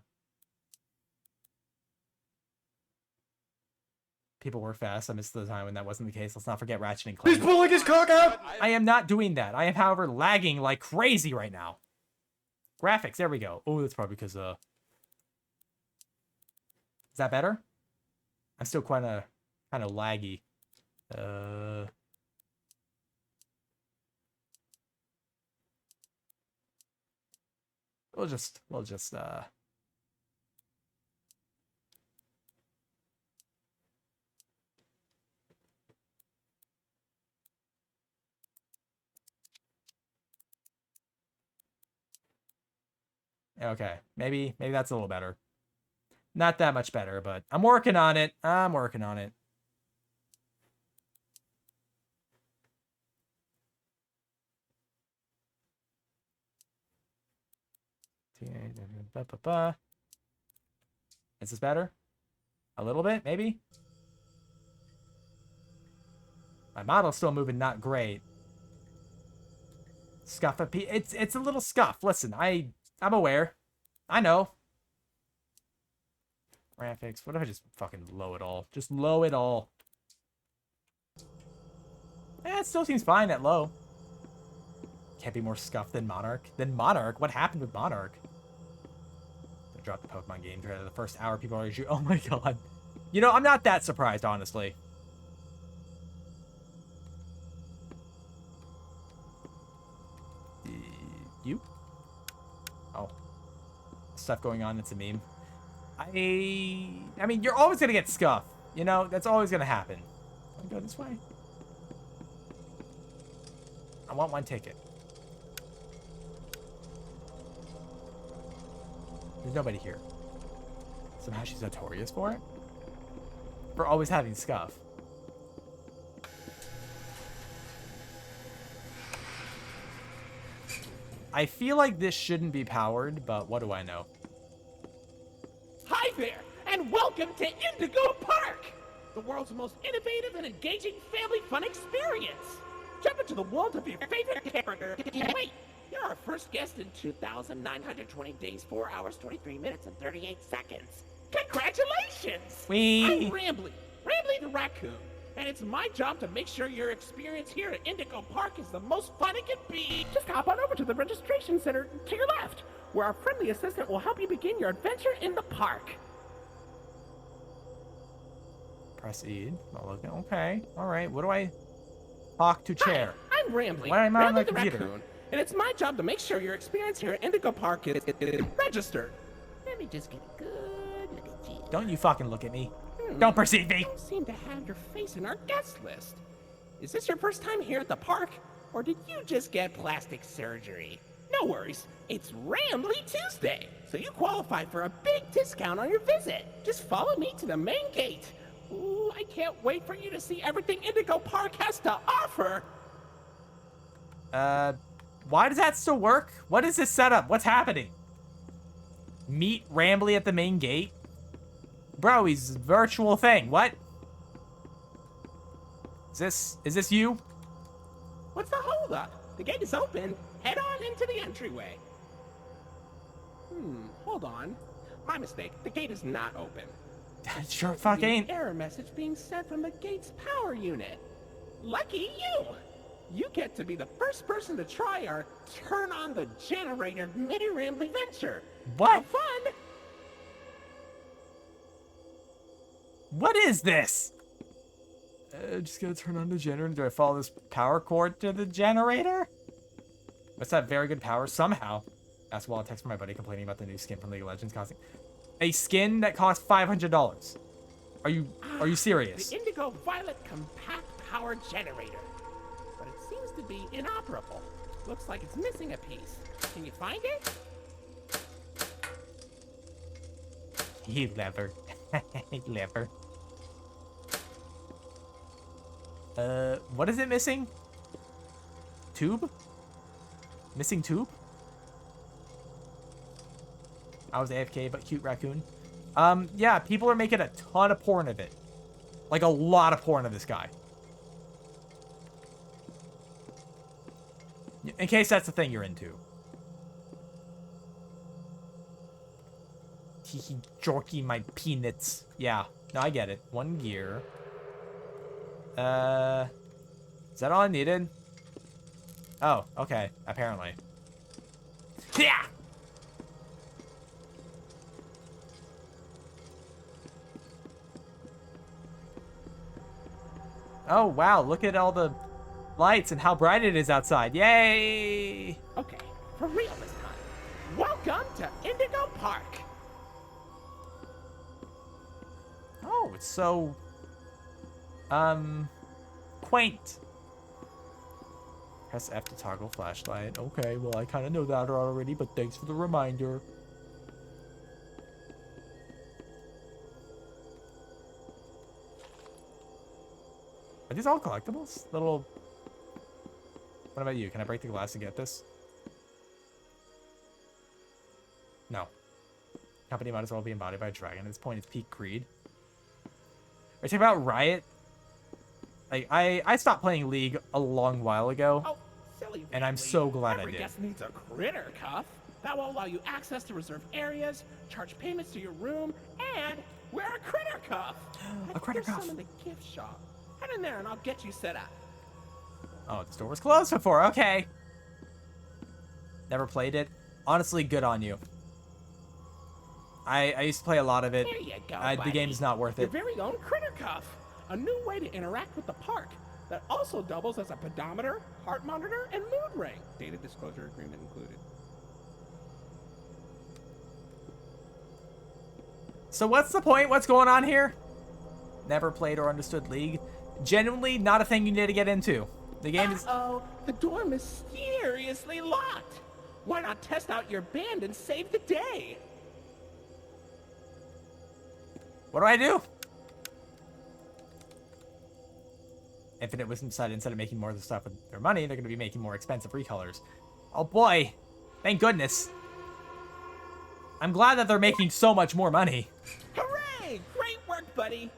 People were fast. I missed the time when that wasn't the case. Let's not forget Ratchet and Clank. He's pulling his cock out! I am not doing that. I am, however, lagging like crazy right now. Graphics, there we go. Oh, that's probably because, Is that better? I'm still kind of laggy. We'll just, okay, maybe that's a little better. Not that much better, but I'm working on it. I'm working on it. Is this better? A little bit, maybe? My model's still moving not great. Scuff a P. It's a little scuff. Listen, I'm aware. I know. Graphics. What if I just fucking low it all? Just low it all. It still seems fine at low. Can't be more scuffed than Monarch. What happened with Monarch? I dropped the Pokemon game thread. The first hour, people already. Oh my god. You know, I'm not that surprised, honestly. You? Oh. Stuff going on, it's a meme. I mean, you're always gonna get scuffed. You know, that's always gonna happen. I'll go this way. I want one ticket. There's nobody here. Somehow she's notorious for it? For always having scuff. I feel like this shouldn't be powered, but what do I know? Hi there, and welcome to Indigo Park, the world's most innovative and engaging family fun experience. Jump into the world of your favorite character. Wait, you're our first guest in 2,920 days, 4 hours, 23 minutes, and 38 seconds. Congratulations! Whee! I'm Rambly the raccoon, and it's my job to make sure your experience here at Indigo Park is the most fun it can be. Just hop on over to the registration center to your left, where our friendly assistant will help you begin your adventure in the park. Proceed. Okay. All right. What do I talk to chair? Hi, I'm Rambly. Why am I on Rambly the the computer? raccoon, and it's my job to make sure your experience here at Indigo Park is registered. Let me just get a good look at you. Don't you fucking look at me. Don't perceive me. Don't seem to have your face in our guest list. Is this your first time here at the park, or did you just get plastic surgery? No worries, it's Rambly Tuesday, so you qualify for a big discount on your visit. Just follow me to the main gate. Ooh, I can't wait for you to see everything Indigo Park has to offer. Why does that still work? What is this setup? What's happening? Meet Rambly at the main gate? Bro, he's a virtual thing. What? Is this you? What's the holdup? The gate is open. Head on into the entryway. Hold on. My mistake. The gate is not open. Sure fuck ain't. An error message being sent from the gate's power unit. Lucky you! You get to be the first person to try our turn on the generator mini Rambly venture. What? Have fun! What is this? Just gonna turn on the generator. Do I follow this power cord to the generator? Must have very good power somehow. That's while I text from my buddy complaining about the new skin from League of Legends costing a skin that costs $500. Are you serious? The Indigo Violet Compact Power Generator. But it seems to be inoperable. Looks like it's missing a piece. Can you find it? You lever. Lever. What is it missing? Tube? Missing tube? I was AFK, but cute raccoon. Yeah, people are making a ton of porn of it. Like a lot of porn of this guy. In case that's the thing you're into. He jorky my peanuts. Yeah, no, I get it. 1 gear. Is that all I needed? Oh, okay. Apparently. Yeah. Oh, wow. Look at all the lights and how bright it is outside. Yay! Okay, for real this time. Welcome to Indigo Park. Oh, it's so... quaint. Press F to toggle flashlight. Okay, well, I kind of know that already, but thanks for the reminder. Are these all collectibles? Little... What about you? Can I break the glass to get this? No. Company might as well be embodied by a dragon. At this point, it's peak greed. Are you talking about Riot? Like, I stopped playing League a long while ago. Oh, silly And I'm Rambly. so glad I Every did. guest needs a critter cuff. That will allow you access to reserved areas, charge payments to your room, and wear a critter cuff. A critter There's cuff. some in the gift shop. Head in there and I'll get you set up. Oh, the store was closed before. Okay. Never played it. Honestly, good on you. I used to play a lot of it. There you go, The buddy. game is not worth Your it. very own critter cuff. A new way to interact with the park that also doubles as a pedometer, heart monitor, and mood ring. Data disclosure agreement included. So what's the point? What's going on here? Never played or understood League. Genuinely not a thing you need to get into. The game is... Uh-oh, the door mysteriously locked. Why not test out your band and save the day? What do I do? Infinite Wisdom decided instead of making more of the stuff with their money, they're going to be making more expensive recolors. Oh boy. Thank goodness. I'm glad that they're making so much more money. Hooray! Great work, buddy.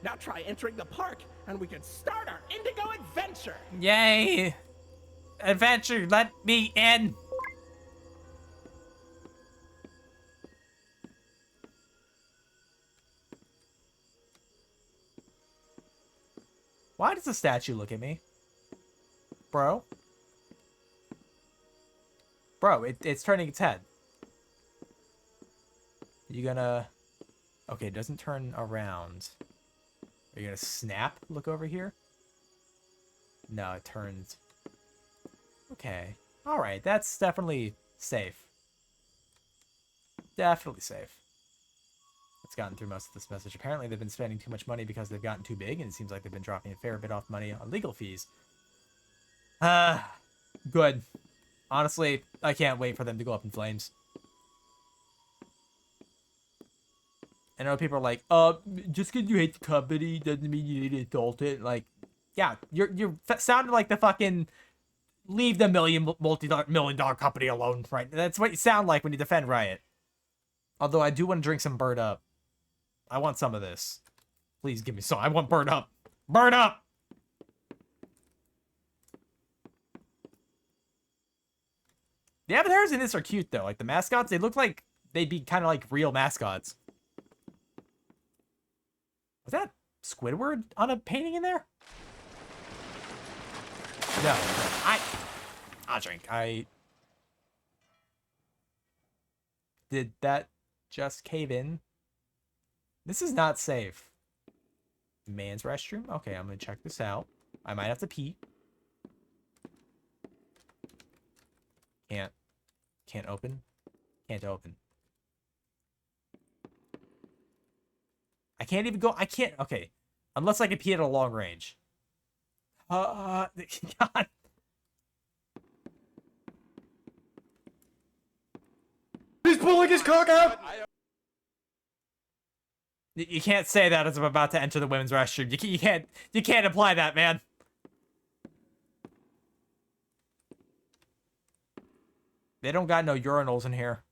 Now try entering the park, and we can start our Indigo adventure. Yay! Adventure, let me in! Why does the statue look at me? Bro? Bro, it's turning its head. You gonna... Okay, it doesn't turn around. Are you gonna snap? Look over here? No, it turns... Okay. Alright, that's definitely safe. Definitely safe. It's gotten through most of this message. Apparently, they've been spending too much money because they've gotten too big, and it seems like they've been dropping a fair bit off money on legal fees. Good. Honestly, I can't wait for them to go up in flames. I know people are like, just because you hate the company doesn't mean you need to insult it. Like, yeah, you're sounding like the fucking leave the multi-million-dollar company alone, right? That's what you sound like when you defend Riot. Although I do want to drink some Bird Up. I want some of this. Please give me some. I want Bird Up. Bird Up! The avatars in this are cute, though. Like, the mascots, they look like they'd be kind of like real mascots. Was that Squidward on a painting in there? No. I'll drink. Did that just cave in? This is not safe. Man's restroom? Okay, I'm gonna check this out. I might have to pee. Can't open. Can't open. I can't even go. I can't. Okay. Unless I can pee at a long range. God. He's pulling his cock out! You can't say that as I'm about to enter the women's restroom. You can't imply that, man. They don't got no urinals in here.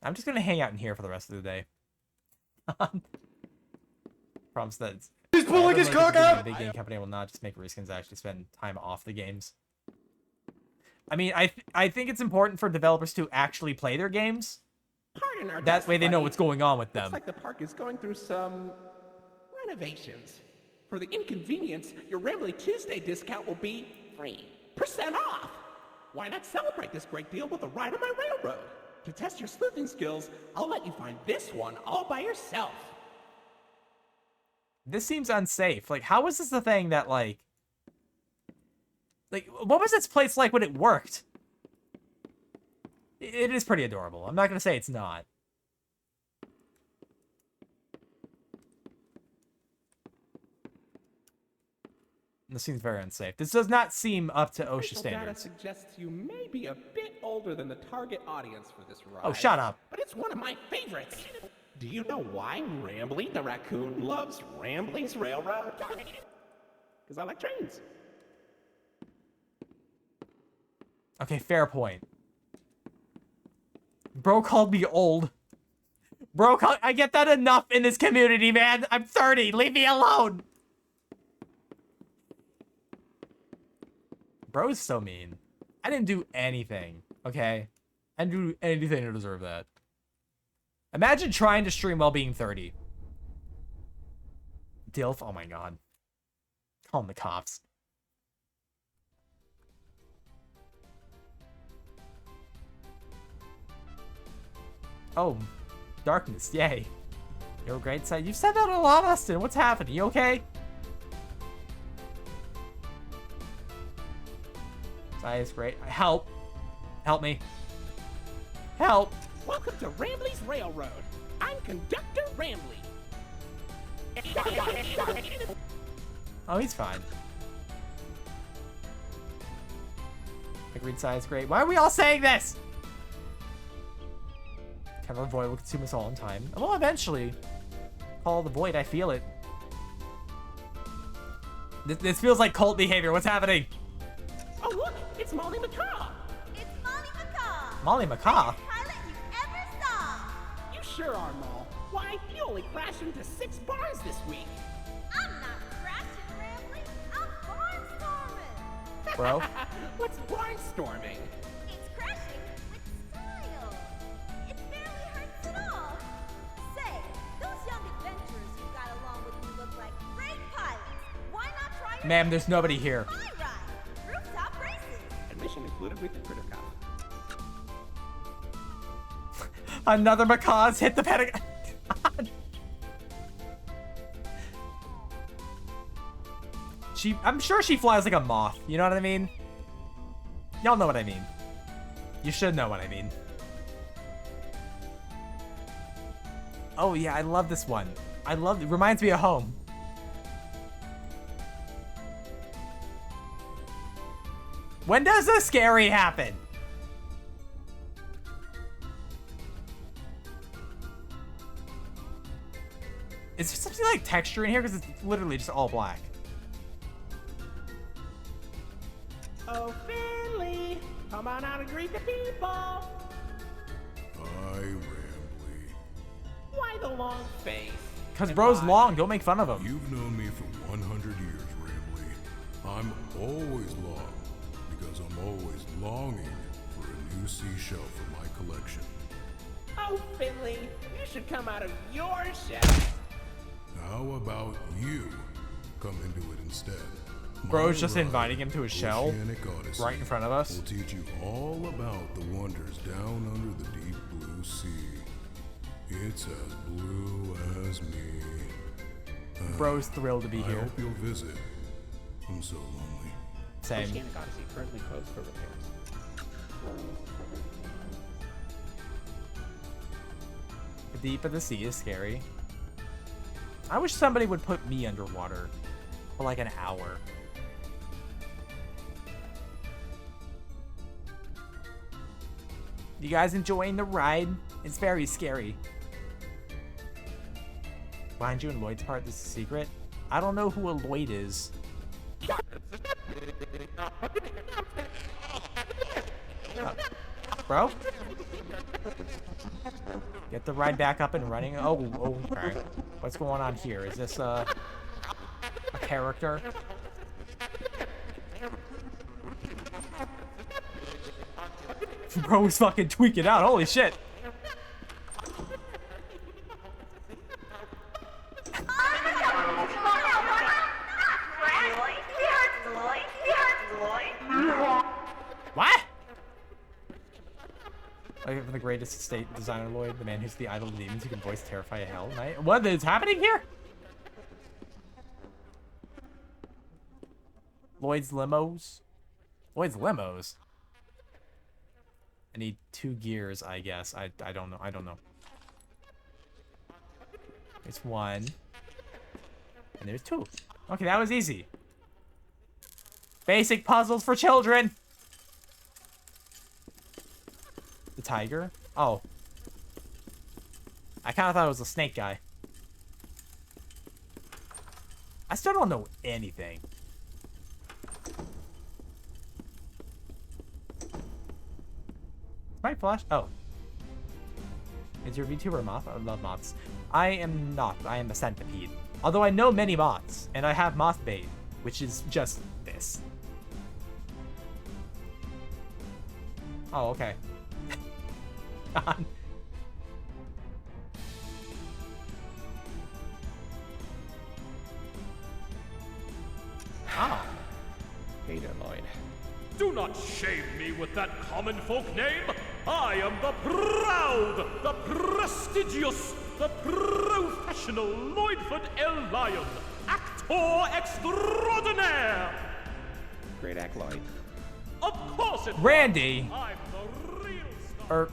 I'm just gonna hang out in here for the rest of the day. Promise that He's pulling his cock a out! big game company will not just make reskins actually spend time off the games. I mean, I think it's important for developers to actually play their games. Pardon our That way they know buddy. what's going on with them. Looks like the park is going through some renovations. For the inconvenience, your Rambly Tuesday discount will be 3% off. Why not celebrate this great deal with a ride on my railroad? To test your sleuthing skills, I'll let you find this one all by yourself. This seems unsafe. Like, how is this the thing that, like, what was its place like when it worked? It is pretty adorable. I'm not going to say it's not. This seems very unsafe. This does not seem up to OSHA Official data standards. suggests you may be a bit older than the target audience for this ride. Oh, shut up. But it's one of my favorites. Do you know why Rambly the raccoon loves Rambly's Railroad? Because I like trains. Okay, fair point. Bro called me old. I get that enough in this community, man. I'm 30. Leave me alone. Bro is so mean. I didn't do anything, okay? I didn't do anything to deserve that. Imagine trying to stream while being 30. Dilf, oh my god. Calling the cops. Oh, darkness, yay. You're a great side. You've said that a lot, Austin. What's happening? You okay? Is great. Help. Help me. Help. Welcome to Rambly's Railroad. I'm Conductor Rambly. Oh, he's fine. Agreed, size great. Why are we all saying this? Kind of the void will consume us all in time. Well, eventually. Call the void, I feel it. This feels like cult behavior. What's happening? Oh, look, it's Molly McCaw. It's Molly McCaw. Molly McCaw? Pilot you ever saw. You sure are, Mol. Why, you only crashed into 6 bars this week. I'm not crashing, Rambly. I'm barnstorming. Bro? What's barnstorming? It's crashing with style. It barely hurts at all. Say, those young adventurers you got along with me look like great pilots. Why not try your Ma'am, there's nobody here. my ride? Rooftop races. Admission included with the critter cup. Another Macaw's hit the Pentagon. I'm sure she flies like a moth. You know what I mean? Y'all know what I mean. You should know what I mean. Oh yeah, I love this one. It reminds me of home. When does the scary happen? Is there something like texture in here? Because it's literally just all black. Oh, Finley, come on out and greet the people. Hi, Rambly. Why the long face? Because And bro's why- long. Don't make fun of him. You've known me for 100 years, Rambly. I'm always long because I'm always longing for a new seashell for my collection. Oh, Finley, you should come out of your shell. How about you come into it instead? Bro's My just ride, inviting him to his shell Oceanic Odyssey, right in front of us. will teach you all about the wonders down under the deep blue sea. It's as blue as me. Bro's thrilled to be I here. hope you'll visit. I'm so lonely. Same. Oceanic Odyssey currently closed for repairs. The deep of the sea is scary. I wish somebody would put me underwater for like an hour. You guys enjoying the ride? It's very scary. Behind you and Lloyd's part, this is a secret. I don't know who a Lloyd is. Bro? Get the ride back up and running. Oh, okay. What's going on here? Is this a character? Bro's fucking tweaking out. Holy shit. What? Like from the greatest estate designer Lloyd, the man who's the idol of demons who can voice terrify a hell knight. What is happening here? Lloyd's limos. Lloyd's limos. I need 2 gears, I guess. I don't know. I don't know. There's 1. And there's 2. Okay, that was easy. Basic puzzles for children. The tiger? Oh. I kind of thought it was a snake guy. I still don't know anything. My flash? Oh. Is your VTuber a moth? I love moths. I am not. I am a centipede. Although I know many moths, and I have moth bait, which is just this. Oh, okay. Oh. Hey there, Lloyd. Do not shame me with that common folk name. I am the proud, the prestigious, the professional Lloydford L. Lyon, actor extraordinaire. Great act, Lloyd. Of course it Randy! I'm the real star.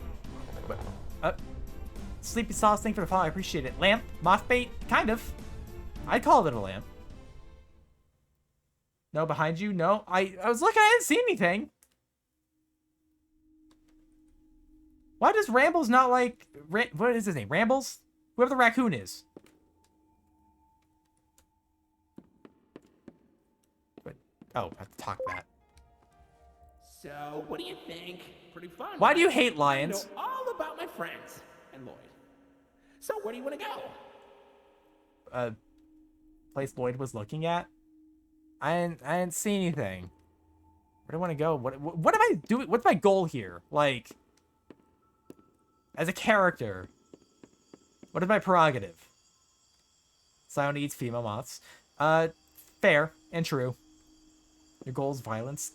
Sleepy sauce, thank you for the follow. I appreciate it. Lamp? Moth bait? Kind of. I'd call it a lamp. No, behind you? No. I was looking, I didn't see anything. Why does Rambles not like... what is his name? Rambles? Whoever the raccoon is. But, oh, I have to talk that. So, what do you think? Pretty fun. Why do you right? hate lions? I know all about my friends and Lloyd. So, where do you want to go? Place Lloyd was looking at? I didn't see anything. Where do I want to go? What am I doing? What's my goal here? Like, as a character, what is my prerogative? Scion eats female moths. Fair and true. Your goal is violence.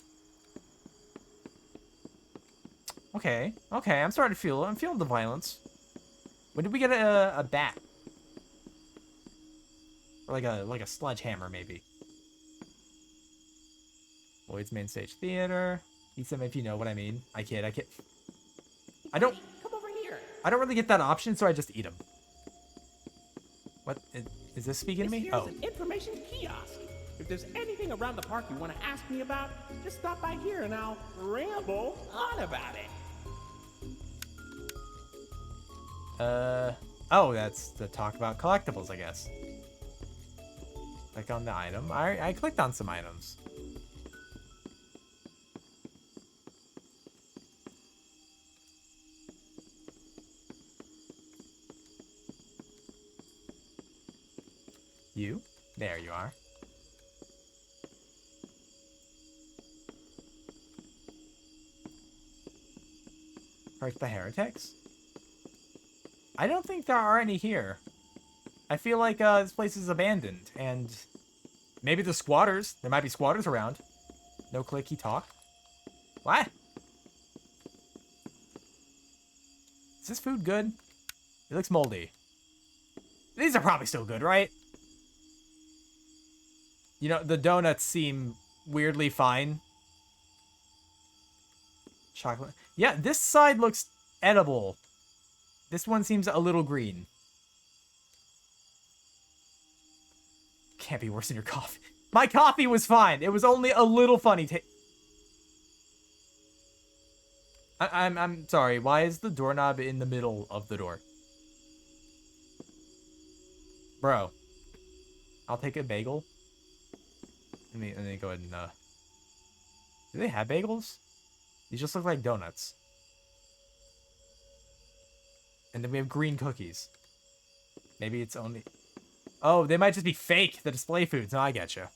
Okay, I'm starting to feel it. I'm feeling the violence. When did we get a bat? Or like a sledgehammer, maybe. Lloyd's Main Stage Theater. Eat them if you know what I mean. I kid. I don't... Come over here. I don't really get that option, so I just eat them. What? Is this speaking to me? Here's Oh. an information kiosk. If there's anything around the park you want to ask me about, just stop by here and I'll ramble on about it. Oh, that's to talk about collectibles, I guess. Click on the item. I clicked on some items. You? There you are. Hurt the heretics? I don't think there are any here. I feel like this place is abandoned, and maybe the squatters. There might be squatters around. No clicky talk. What? Is this food good? It looks moldy. These are probably still good, right? You know, the donuts seem weirdly fine. Chocolate. Yeah, this side looks edible. This one seems a little green. Can't be worse than your coffee. My coffee was fine. It was only a little funny. I'm sorry. Why is the doorknob in the middle of the door? Bro. I'll take a bagel. Let me go ahead and, do they have bagels? These just look like donuts. And then we have green cookies. Maybe it's only... Oh, they might just be fake, the display foods. No, I getcha.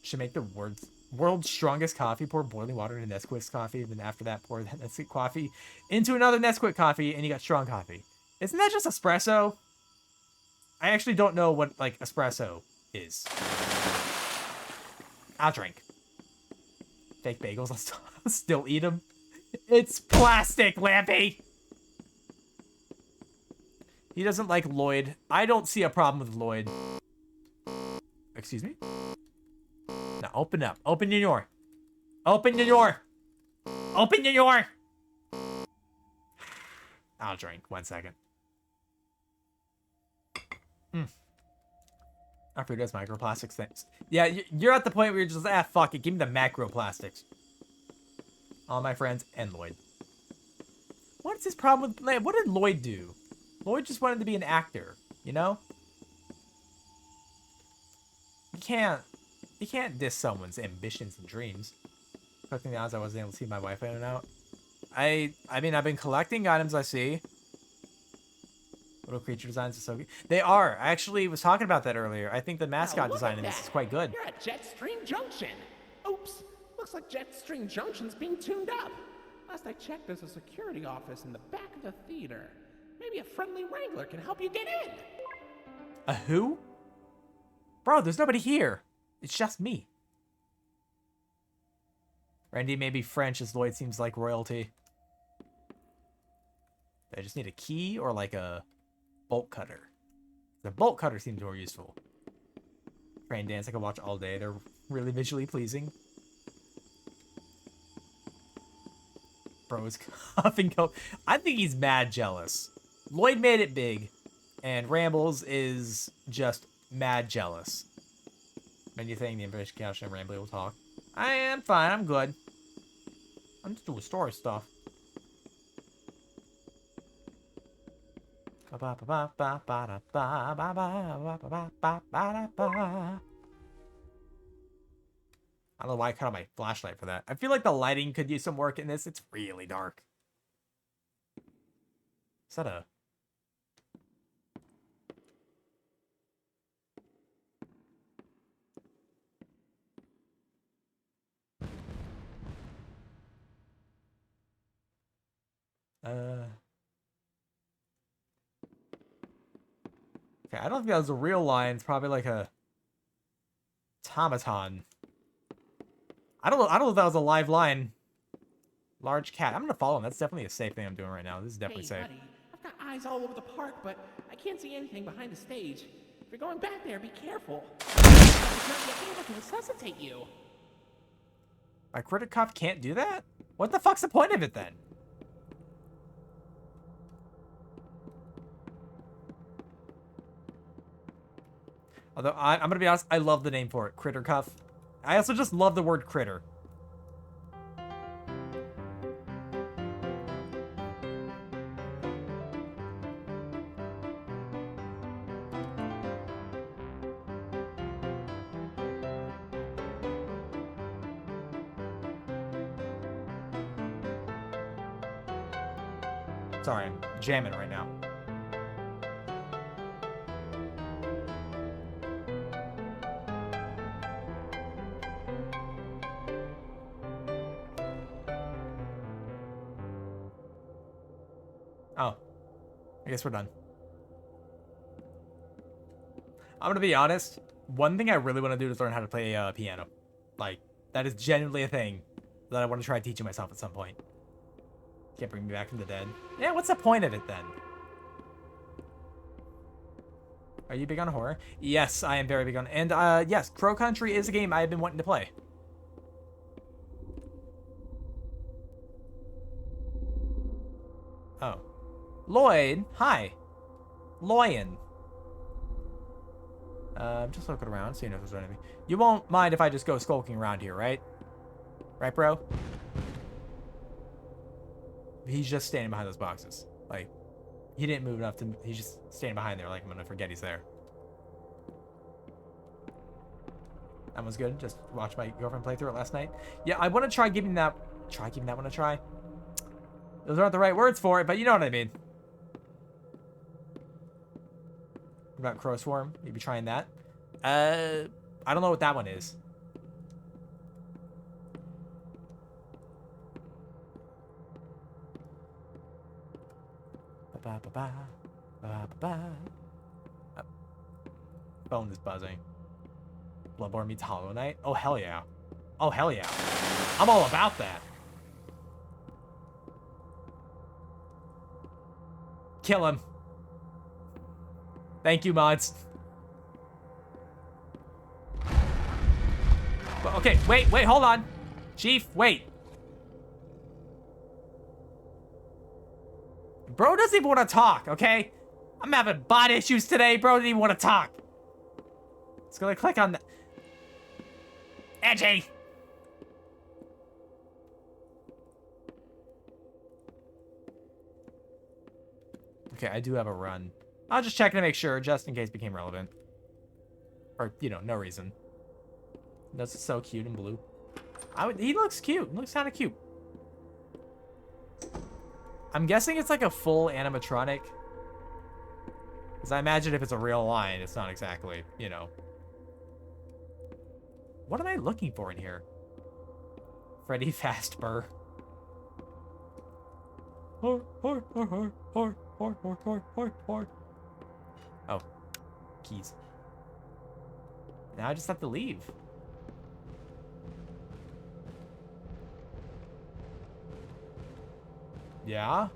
Should make the world's strongest coffee. Pour boiling water into Nesquik's coffee. And then after that, pour that Nesquik coffee into another Nesquik coffee. And you got strong coffee. Isn't that just espresso? I actually don't know what, like, espresso is. I'll drink. Fake bagels. I'll still eat them. It's plastic, Lampy! He doesn't like Lloyd. I don't see a problem with Lloyd. Excuse me? Now, open up. Open your door. Open your door. Open your door! I'll drink. 1 second. Our food has microplastics. Thanks. Yeah, you're at the point where you're just, fuck it. Give me the macroplastics. All my friends and Lloyd. What's his problem with... What did Lloyd do? Lloyd just wanted to be an actor, you know? You can't diss someone's ambitions and dreams. Collecting the odds I wasn't able to see my wife in and out. I mean, I've been collecting items I see. Little creature designs are so good. They are. I actually was talking about that earlier. I think the mascot design in this is quite good. You're at Jetstream Junction. Oops. Looks like Jetstream Junction's being tuned up. Last I checked, there's a security office in the back of the theater. Maybe a friendly wrangler can help you get in. A who? Bro, there's nobody here. It's just me. Randy may be French, as Lloyd seems like royalty. I just need a key or like a bolt cutter. The bolt cutter seems more useful. Rain dance I can watch all day. They're really visually pleasing. Bro is coughing. I think he's mad jealous. Lloyd made it big, and Rambles is just mad jealous. Menu thing, the information couch, and Rambley will talk. I am fine. I'm good. I'm just doing story stuff. I don't know why I cut on my flashlight for that. I feel like the lighting could use some work in this. It's really dark. Is that a... Okay, I don't think that was a real lion. It's probably like a automaton. I don't know if that was a live lion. Large cat. I'm gonna follow him. That's definitely a safe thing I'm doing right now. This is definitely safe. Buddy, I've got eyes all over the park, but I can't see anything behind the stage. If you're going back there, be careful. It's not yet able to resuscitate you. My critic cuff can't do that? What the fuck's the point of it then? Although, I'm gonna be honest, I love the name for it, Critter Cuff. I also just love the word critter. Sorry, I'm jamming right now. Oh, I guess we're done. I'm gonna be honest. One thing I really want to do is learn how to play piano. Like, that is genuinely a thing that I want to try teaching myself at some point. Can't bring me back from the dead. Yeah, what's the point of it then? Are you big on horror? Yes, I am very big on. And yes, Crow Country is a game I've been wanting to play. Oh. Lloyd, hi. Loyan. I'm just looking around, seeing if there's anything. You won't mind if I just go skulking around here, right? Right, bro? He's just standing behind those boxes. Like, he didn't move enough to... He's just standing behind there like I'm gonna forget he's there. That was good. Just watched my girlfriend play through it last night. Yeah, I want to try giving that... Try giving that one a try. Those aren't the right words for it, but you know what I mean. What about Crow Swarm? Maybe trying that. I don't know what that one is. Phone is buzzing. Bloodborne meets Hollow Knight? Oh, hell yeah. Oh, hell yeah. I'm all about that. Kill him. Thank you, mods. Okay, wait, hold on. Chief, wait. Bro doesn't even want to talk, okay? I'm having bot issues today. Bro didn't even want to talk. It's gonna click on the... Edgy! Okay, I do have a run. I'll just check to make sure, just in case it became relevant. Or, you know, no reason. This is so cute and blue. He looks cute. He looks kind of cute. I'm guessing it's like a full animatronic. Because I imagine if it's a real lion, it's not exactly, you know. What am I looking for in here? Freddy Fazbear. Oh. Keys. Now I just have to leave. Yeah?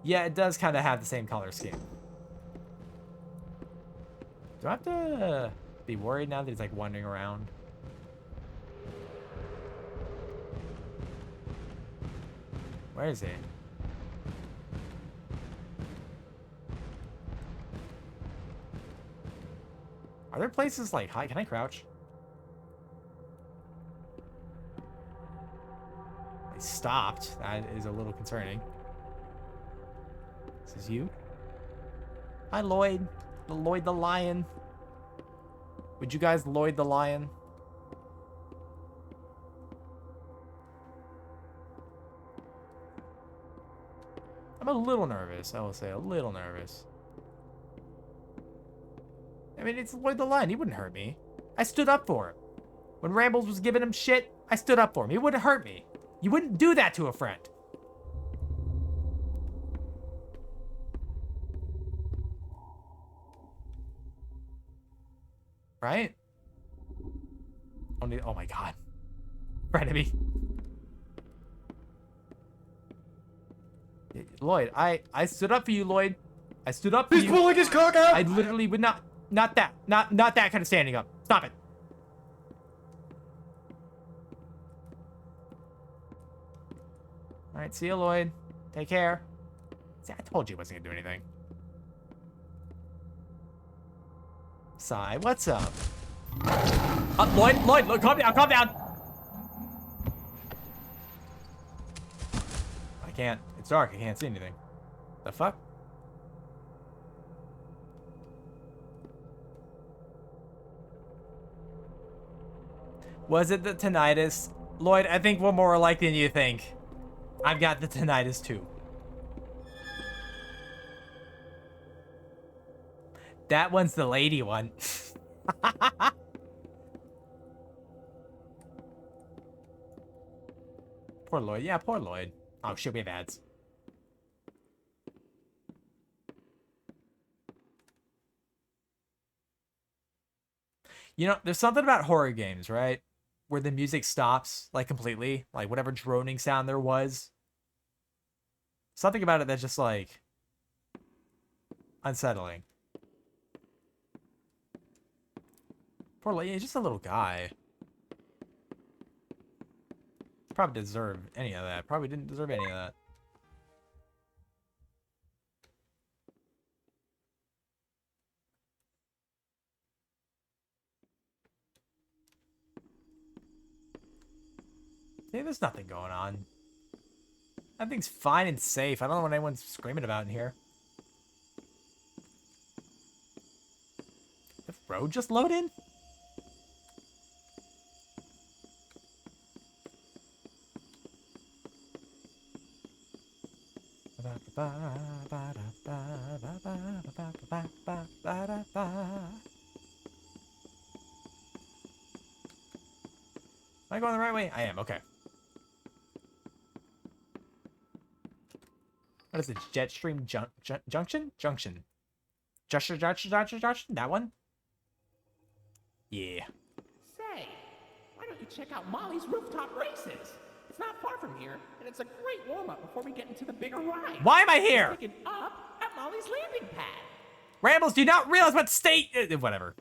Yeah, it does kind of have the same color scheme. Do I have to be worried now that he's like wandering around? Where is he? Are there places like, hi, can I crouch? stopped. That is a little concerning. This is you? Hi, Lloyd. Lloyd the Lion. Would you guys Lloyd the Lion? I'm a little nervous, I will say. A little nervous. I mean, it's Lloyd the Lion. He wouldn't hurt me. I stood up for him. When Rambles was giving him shit, I stood up for him. He wouldn't hurt me. You wouldn't do that to a friend. Right? Oh my god. Frenemy. Lloyd, I stood up for you, Lloyd. I stood up for you. He's pulling his cock out! I literally would not that kind of standing up. Stop it. All right, see you, Lloyd. Take care. See, I told you he wasn't gonna do anything. Sai, what's up? Lloyd, look, calm down. I can't. It's dark. I can't see anything. The fuck? Was it the tinnitus? Lloyd, I think we're more alike than you think. I've got the tinnitus too. That one's the lady one. Poor Lloyd. Yeah, poor Lloyd. Oh shit, we have ads. You know, there's something about horror games, right? Where the music stops, like, completely. Like, whatever droning sound there was. Something about it that's just, like, unsettling. Poor Lloyd. He's just a little guy. Probably deserved any of that. Probably didn't deserve any of that. Hey, there's nothing going on. Everything's fine and safe. I don't know what anyone's screaming about in here. The road just loaded? Am I going the right way? I am, okay. What is it? Jetstream Junction? Junction. Junction? That one? Yeah. Say, why don't you check out Molly's Rooftop Races? It's not far from here, and it's a great warm-up before we get into the bigger ride. Why am I here? Pick it up at Molly's landing pad. Rambles, do you not realize what state... whatever.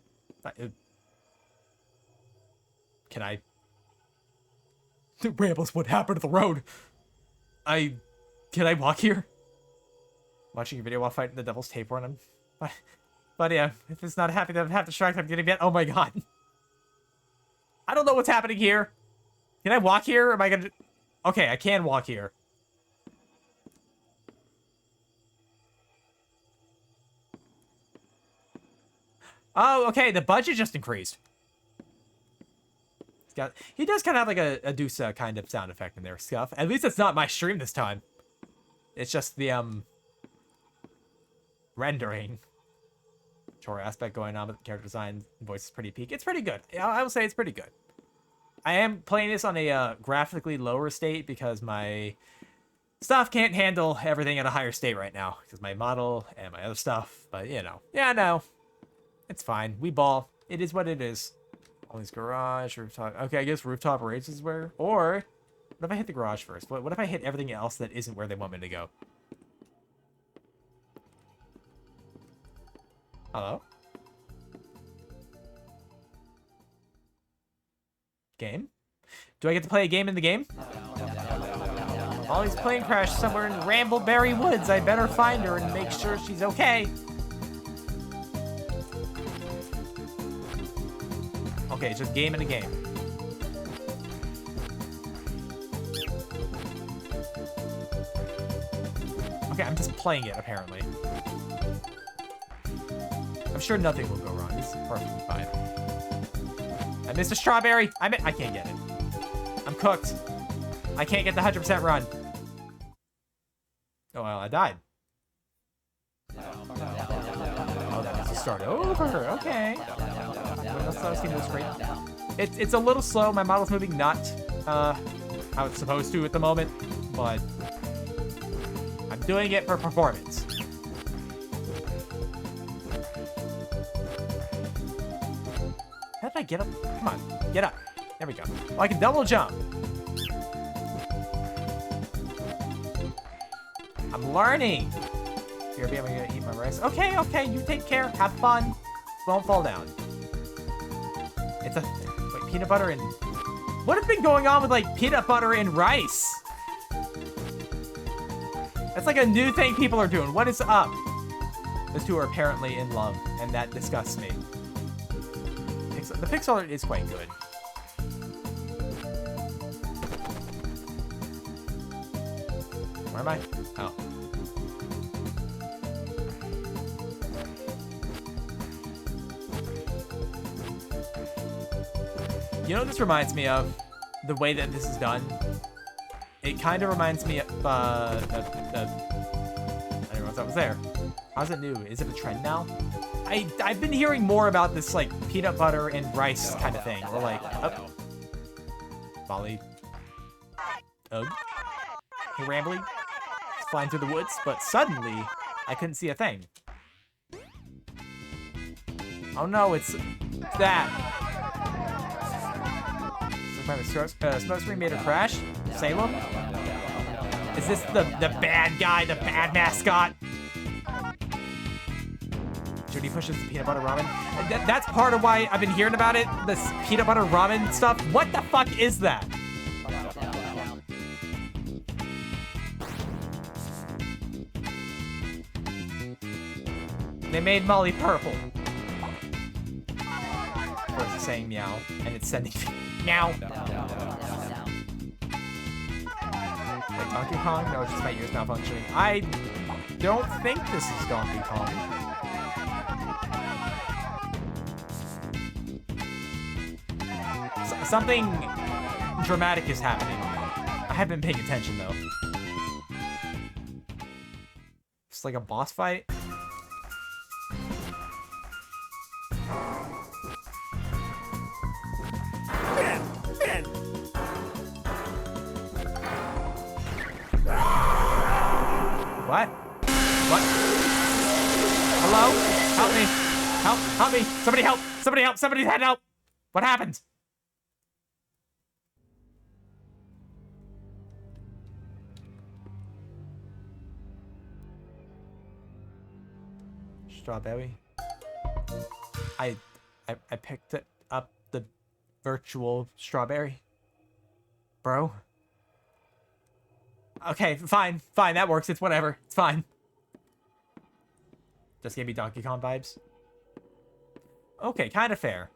Can I... Rambles, what happened to the road? Can I walk here? Watching your video while fighting the devil's tapeworm. But yeah, if it's not happy to have distracted, I'm getting bit. Oh my god. I don't know what's happening here. Can I walk here? Or am I gonna... Okay, I can walk here. Oh, okay, the budget just increased. He does kind of have like a Dusa kind of sound effect in there, Scuff. At least it's not my stream this time. It's just the, rendering. Chore aspect going on, but the character design and voice is pretty peak. It's pretty good. I will say it's pretty good. I am playing this on a graphically lower state because my stuff can't handle everything at a higher state right now. Because my model and my other stuff. But, you know. Yeah, no. It's fine. We ball. It is what it is. Molly's garage, rooftop. Okay, I guess rooftop races is where. Or, what if I hit the garage first? What if I hit everything else that isn't where they want me to go? Hello? Game? Do I get to play a game in the game? Molly's plane crashed somewhere in Rambleberry Woods. I better find her and make sure she's okay. Okay, it's just game in a game. Okay, I'm just playing it, apparently. I'm sure nothing will go wrong. This is perfectly fine. I missed a strawberry. I can't get it. I'm cooked. I can't get the 100% run. Oh, well, I died. Oh, that has to start over. Okay. That seems great. It's a little slow. My model's moving not how it's supposed to at the moment, but I'm doing it for performance. How did I get up? Come on, get up. There we go. Oh, I can double jump. I'm learning. Here, I'm gonna eat my rice. Okay, okay, you take care. Have fun. Won't fall down. It's a... Wait, peanut butter and... What has been going on with, like, peanut butter and rice? That's like a new thing people are doing. What is up? Those two are apparently in love, and that disgusts me. The pixel art is quite good. Where am I? Oh. You know what this reminds me of? The way that this is done? It kind of reminds me of, I didn't realize that was there. How's it new? Is it a trend now? I've been hearing more about this, like, peanut butter and rice kind of thing. Or, like, Molly. Ugh. Hey, Rambly. It's flying through the woods, but suddenly, I couldn't see a thing. Oh no, it's that. Smoke screen made her crash? Salem? Is this the bad guy, the bad mascot? Judy pushes the peanut butter ramen. That's part of why I've been hearing about it. This peanut butter ramen stuff. What the fuck is that? They made Molly purple. Of course, it's saying meow, and it's sending meow. Like Donkey Kong? No, it's just my ears malfunctioning. I don't think this is Donkey Kong. Something dramatic is happening. I haven't been paying attention, though. It's like a boss fight. What? What? Hello? Help me. Help. Help me. Somebody help. Somebody help. Somebody had help. What happened? Strawberry. I picked it up, the virtual strawberry. Bro. Okay, fine, that works. It's whatever. It's fine. Just gave me Donkey Kong vibes. Okay, kind of fair.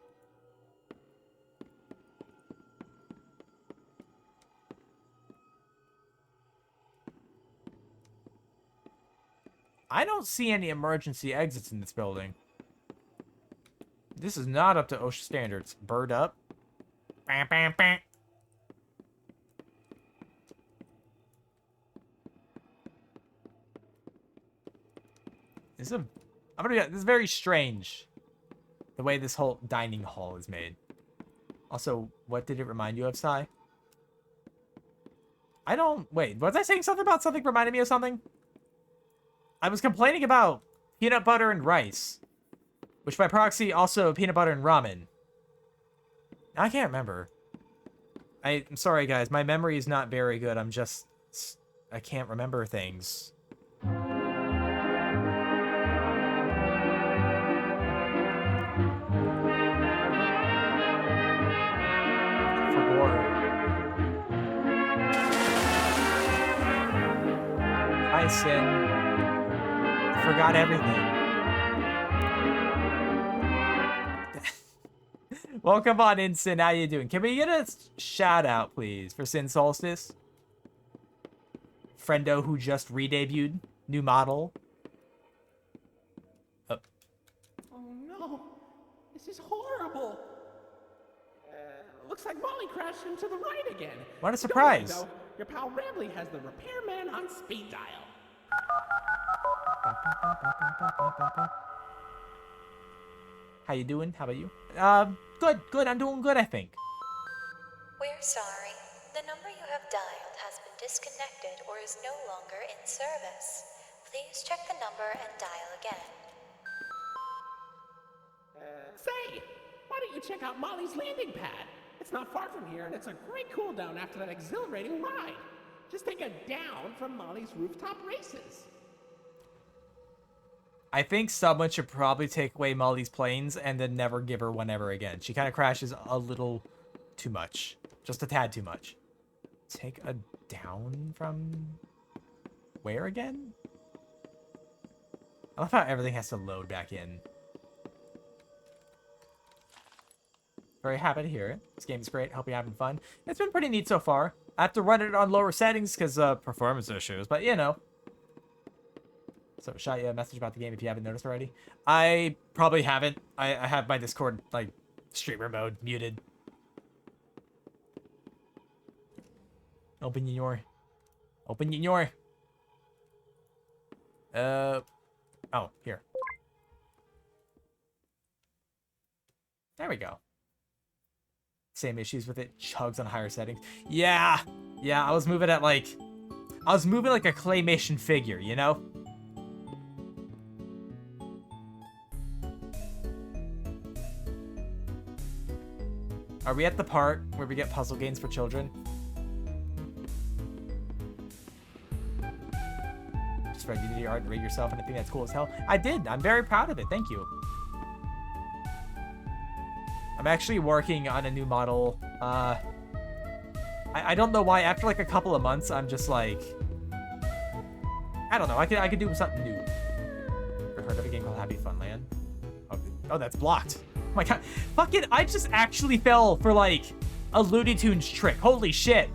I don't see any emergency exits in this building. This is not up to OSHA standards. Bird up. Bam, bam, bam. This is very strange. The way this whole dining hall is made. Also, what did it remind you of, Sai? Wait, was I saying something about something reminding me of something? I was complaining about peanut butter and rice. Which by proxy, also peanut butter and ramen. I can't remember. I'm sorry, guys. My memory is not very good. I can't remember things. Hi, Sin. I forgot everything. Welcome on in, Sin. How you doing? Can we get a shout out, please, for Sin Solstice? Friendo who just re-debuted. new model. Oh no, this is horrible. Looks like Molly crashed into the right again. What a surprise. Don't worry, though. Your pal Rambley has the repairman on speed dial. How you doing? How about you? Good. I'm doing good, I think. We're sorry. The number you have dialed has been disconnected or is no longer in service. Please check the number and dial again. Say, why don't you check out Molly's landing pad? It's not far from here, and it's a great cool down after that exhilarating ride. Just take a down from Molly's rooftop races. I think someone should probably take away Molly's planes and then never give her one ever again. She kind of crashes a little too much. Just a tad too much. Take a down from... where again? I love how everything has to load back in. Very happy to hear it. This game is great. Hope you're having fun. It's been pretty neat so far. I have to run it on lower settings because performance issues, but you know. So, shot you a message about the game if you haven't noticed already. I probably haven't. I have my Discord, like, streamer mode muted. Open your... Oh, here. There we go. Same issues with it. Chugs on higher settings. Yeah, I was moving at like... I was moving like a claymation figure, you know? Are we at the part where we get puzzle games for children? Just for Unity art, rate yourself and I think that's cool as hell. I did. I'm very proud of it. Thank you. I'm actually working on a new model. I don't know why. After like a couple of months, I'm just like, I don't know. I could do something new. Ever heard of a game called Happy Funland? Oh, that's blocked. Oh my god. Fucking, I just actually fell for like a Looney Tunes trick. Holy shit.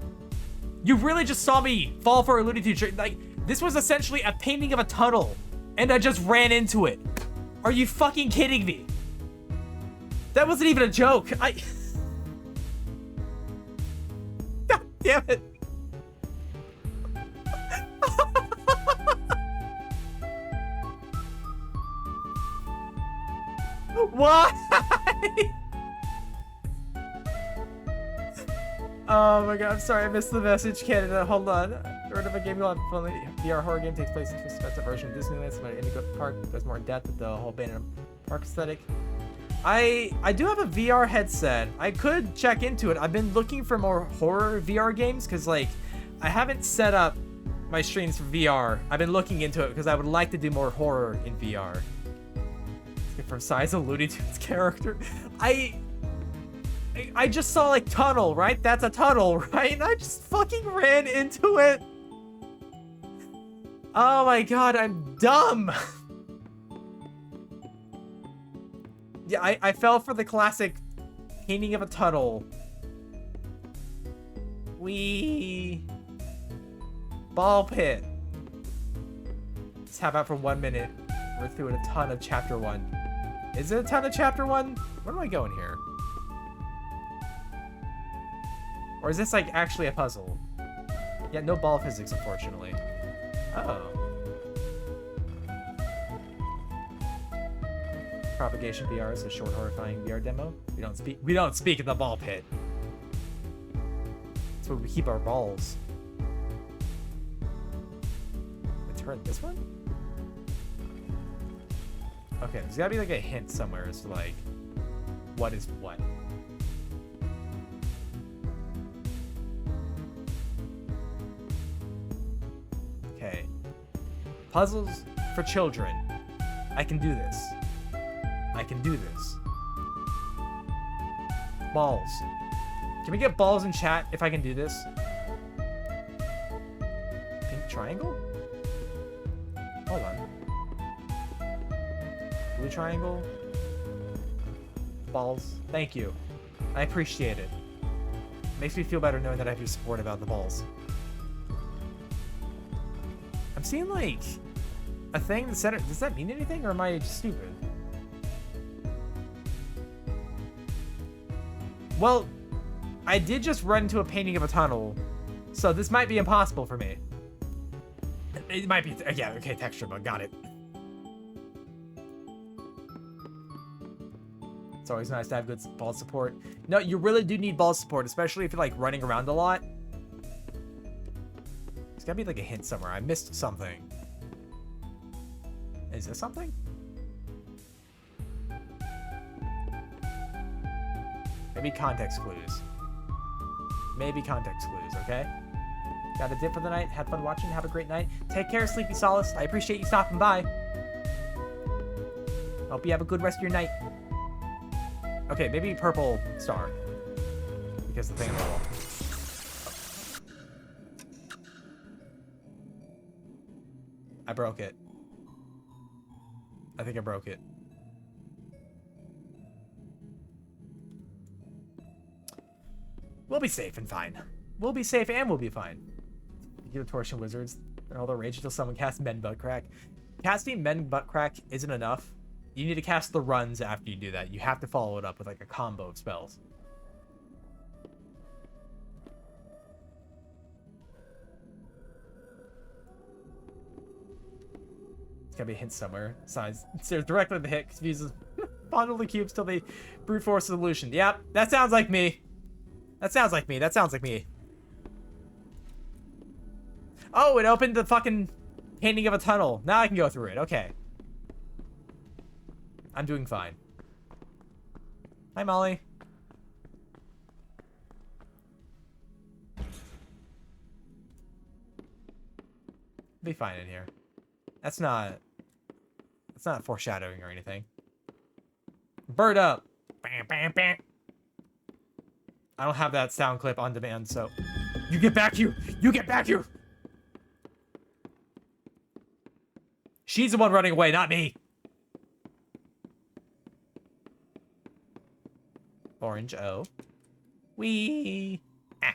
You really just saw me fall for a Looney Tunes trick. Like, this was essentially a painting of a tunnel, and I just ran into it. Are you fucking kidding me? That wasn't even a joke. God damn it. Why? Oh my god, I'm sorry, I missed the message, Canada. Hold on. Heard of a game called VR horror game takes place in a special version of Disneyland, but Indigo Park goes more in depth with the whole abandoned park aesthetic. I do have a VR headset. I could check into it. I've been looking for more horror VR games because, like, I haven't set up my streams for VR. I've been looking into it because I would like to do more horror in VR. From size of Looney Tunes character. I just saw, like, tunnel, right? That's a tunnel, right? And I just fucking ran into it. Oh my god, I'm dumb. Yeah, I fell for the classic painting of a tunnel. Ball pit. Let's have out for 1 minute. We're through a ton of chapter 1. Is it a ton of chapter 1? Where am I going here? Or is this like actually a puzzle? Yeah, no ball physics, unfortunately. Uh-oh. Propagation VR is a short, horrifying VR demo. We don't speak in the ball pit. That's where we keep our balls. Return this one? Okay, there's gotta be like a hint somewhere as to like what is what. Okay. Puzzles for children. I can do this. I can do this. Balls. Can we get balls in chat if I can do this? Pink triangle? Hold on. Blue triangle. Balls. Thank you. I appreciate it. Makes me feel better knowing that I have your support about the balls. I'm seeing like a thing? The center, does that mean anything, or am I just stupid? Well, I did just run into a painting of a tunnel, so this might be impossible for me. It might be, yeah, okay, texture bug, got it. It's always nice to have good ball support. No, you really do need ball support, especially if you're like running around a lot. There's gotta be like a hint somewhere. I missed something. Is this something? Maybe context clues. Maybe context clues, okay? Got a dip for the night. Had fun watching. Have a great night. Take care, Sleepy Solace. I appreciate you stopping by. Hope you have a good rest of your night. Okay, maybe purple star. Because the thing on the wall. I broke it. I think I broke it. We'll be safe and fine. We'll be safe and we'll be fine. You the Torsion Wizards and all the rage until someone casts Men Butt Crack. Casting Men Butt Crack isn't enough. You need to cast the runs after you do that. You have to follow it up with like a combo of spells. It's gotta be a hint somewhere. Signs stares directly at the hit, confuses fondle the cubes till they brute force a solution. Yep, that sounds like me. That sounds like me. That sounds like me. Oh, it opened the fucking painting of a tunnel. Now I can go through it. Okay. I'm doing fine. Hi, Molly. Be fine in here. That's not foreshadowing or anything. Bird up. Bam, bam, bam. I don't have that sound clip on demand, so you get back here. You get back here. She's the one running away, not me. Orange O. Wee. Ah.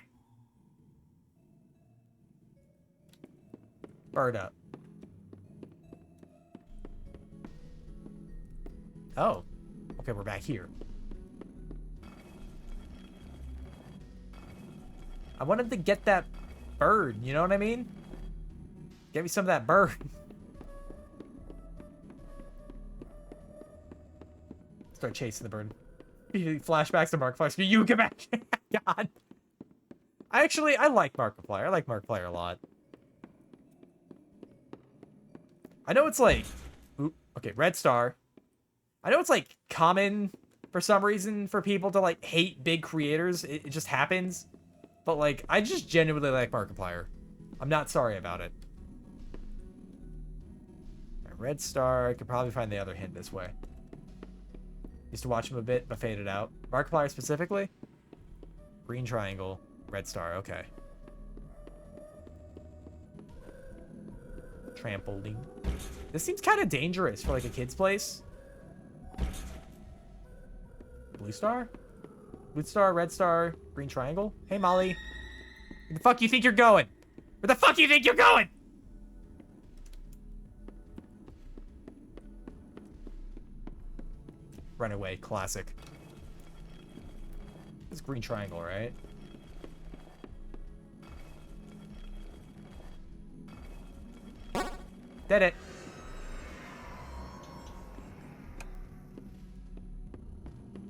Bird up. Oh. Okay, we're back here. I wanted to get that bird, you know what I mean? Get me some of that bird. Start chasing the bird. Flashbacks to Markiplier. You get back. God. I like Markiplier. I like Markiplier a lot. I know it's like... Ooh, okay, Red Star. I know it's like common for some reason for people to like hate big creators. It just happens. But like, I just genuinely like Markiplier. I'm not sorry about it. Red Star. I could probably find the other hint this way. Used to watch him a bit, but faded out. Markiplier specifically? Green triangle. Red Star. Okay. Trampoline. This seems kind of dangerous for like a kid's place. Blue Star? Blue Star, Red Star, Green Triangle. Hey, Molly. Where the fuck you think you're going? Where the fuck you think you're going? Runaway, classic. It's Green Triangle, right? Did it.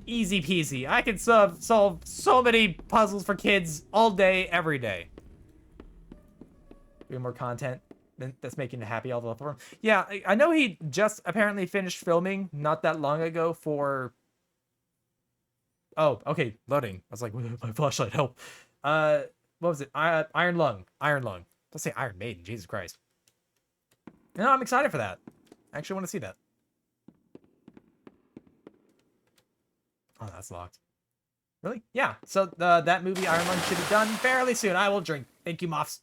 Easy peasy. I can solve so many puzzles for kids all day, every day. Doing more content that's making it happy all the for him. Yeah, I know he just apparently finished filming not that long ago for... Oh, okay, loading. I was like, my flashlight, help. What was it? Iron Lung. Iron Lung. Don't say Iron Maiden, Jesus Christ. No, I'm excited for that. I actually want to see that. Oh, that's locked. Really? Yeah. So that movie Iron Lung should be done fairly soon. I will drink. Thank you, Moffs.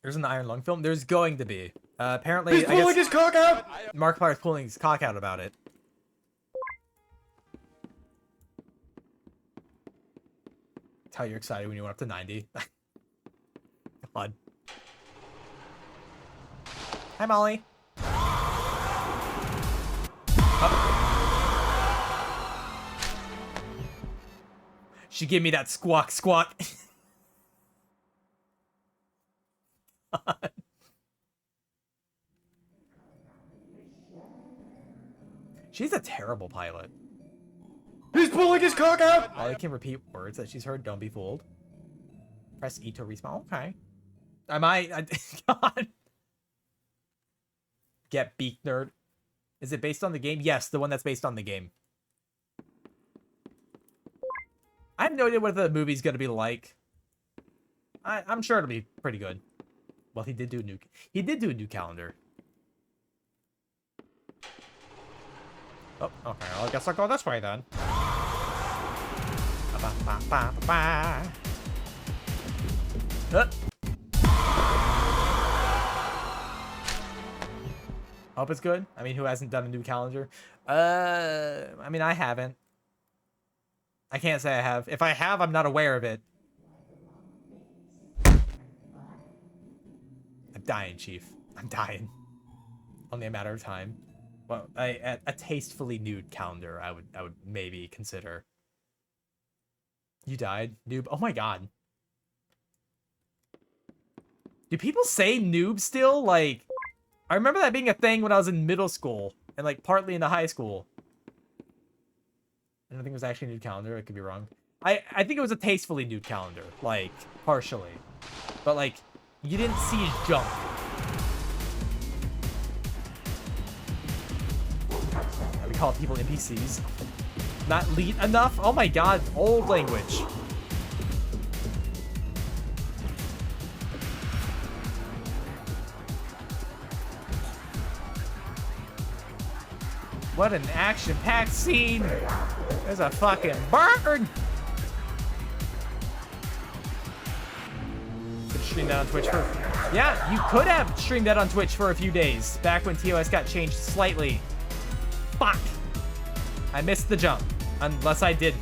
There's an Iron Lung film. There's going to be. Apparently, He's pulling his cock out. Markiplier's pulling his cock out about it. That's how you're excited when you went up to 90. God. Hi, Molly. She gave me that squawk squawk. She's a terrible pilot. He's pulling his cock out! Molly can repeat words that she's heard. Don't be fooled. Press E to respawn. Okay. God. Get beak nerd. Is it based on the game? Yes, the one that's based on the game. I have no idea what the movie's gonna be like. I'm sure it'll be pretty good. Well, he did do a new calendar. Oh, okay. Well, I guess I'll go this way then. Hope it's good. I mean, who hasn't done a new calendar? I mean, I haven't. I can't say I have. If I have, I'm not aware of it. I'm dying, Chief. I'm dying. Only a matter of time. Well, a tastefully nude calendar, I would maybe consider. You died, noob. Oh my god. Do people say noob still? Like, I remember that being a thing when I was in middle school and like partly into high school. I don't think it was actually a nude calendar. I could be wrong. I think it was a tastefully nude calendar, like partially, but like you didn't see his junk. We call people NPCs. Not lead enough. Oh my god, old language. What an action-packed scene! There's a fucking bird! Could stream that on Twitch for... Yeah, you could have streamed that on Twitch for a few days, back when TOS got changed slightly. Fuck! I missed the jump, unless I didn't.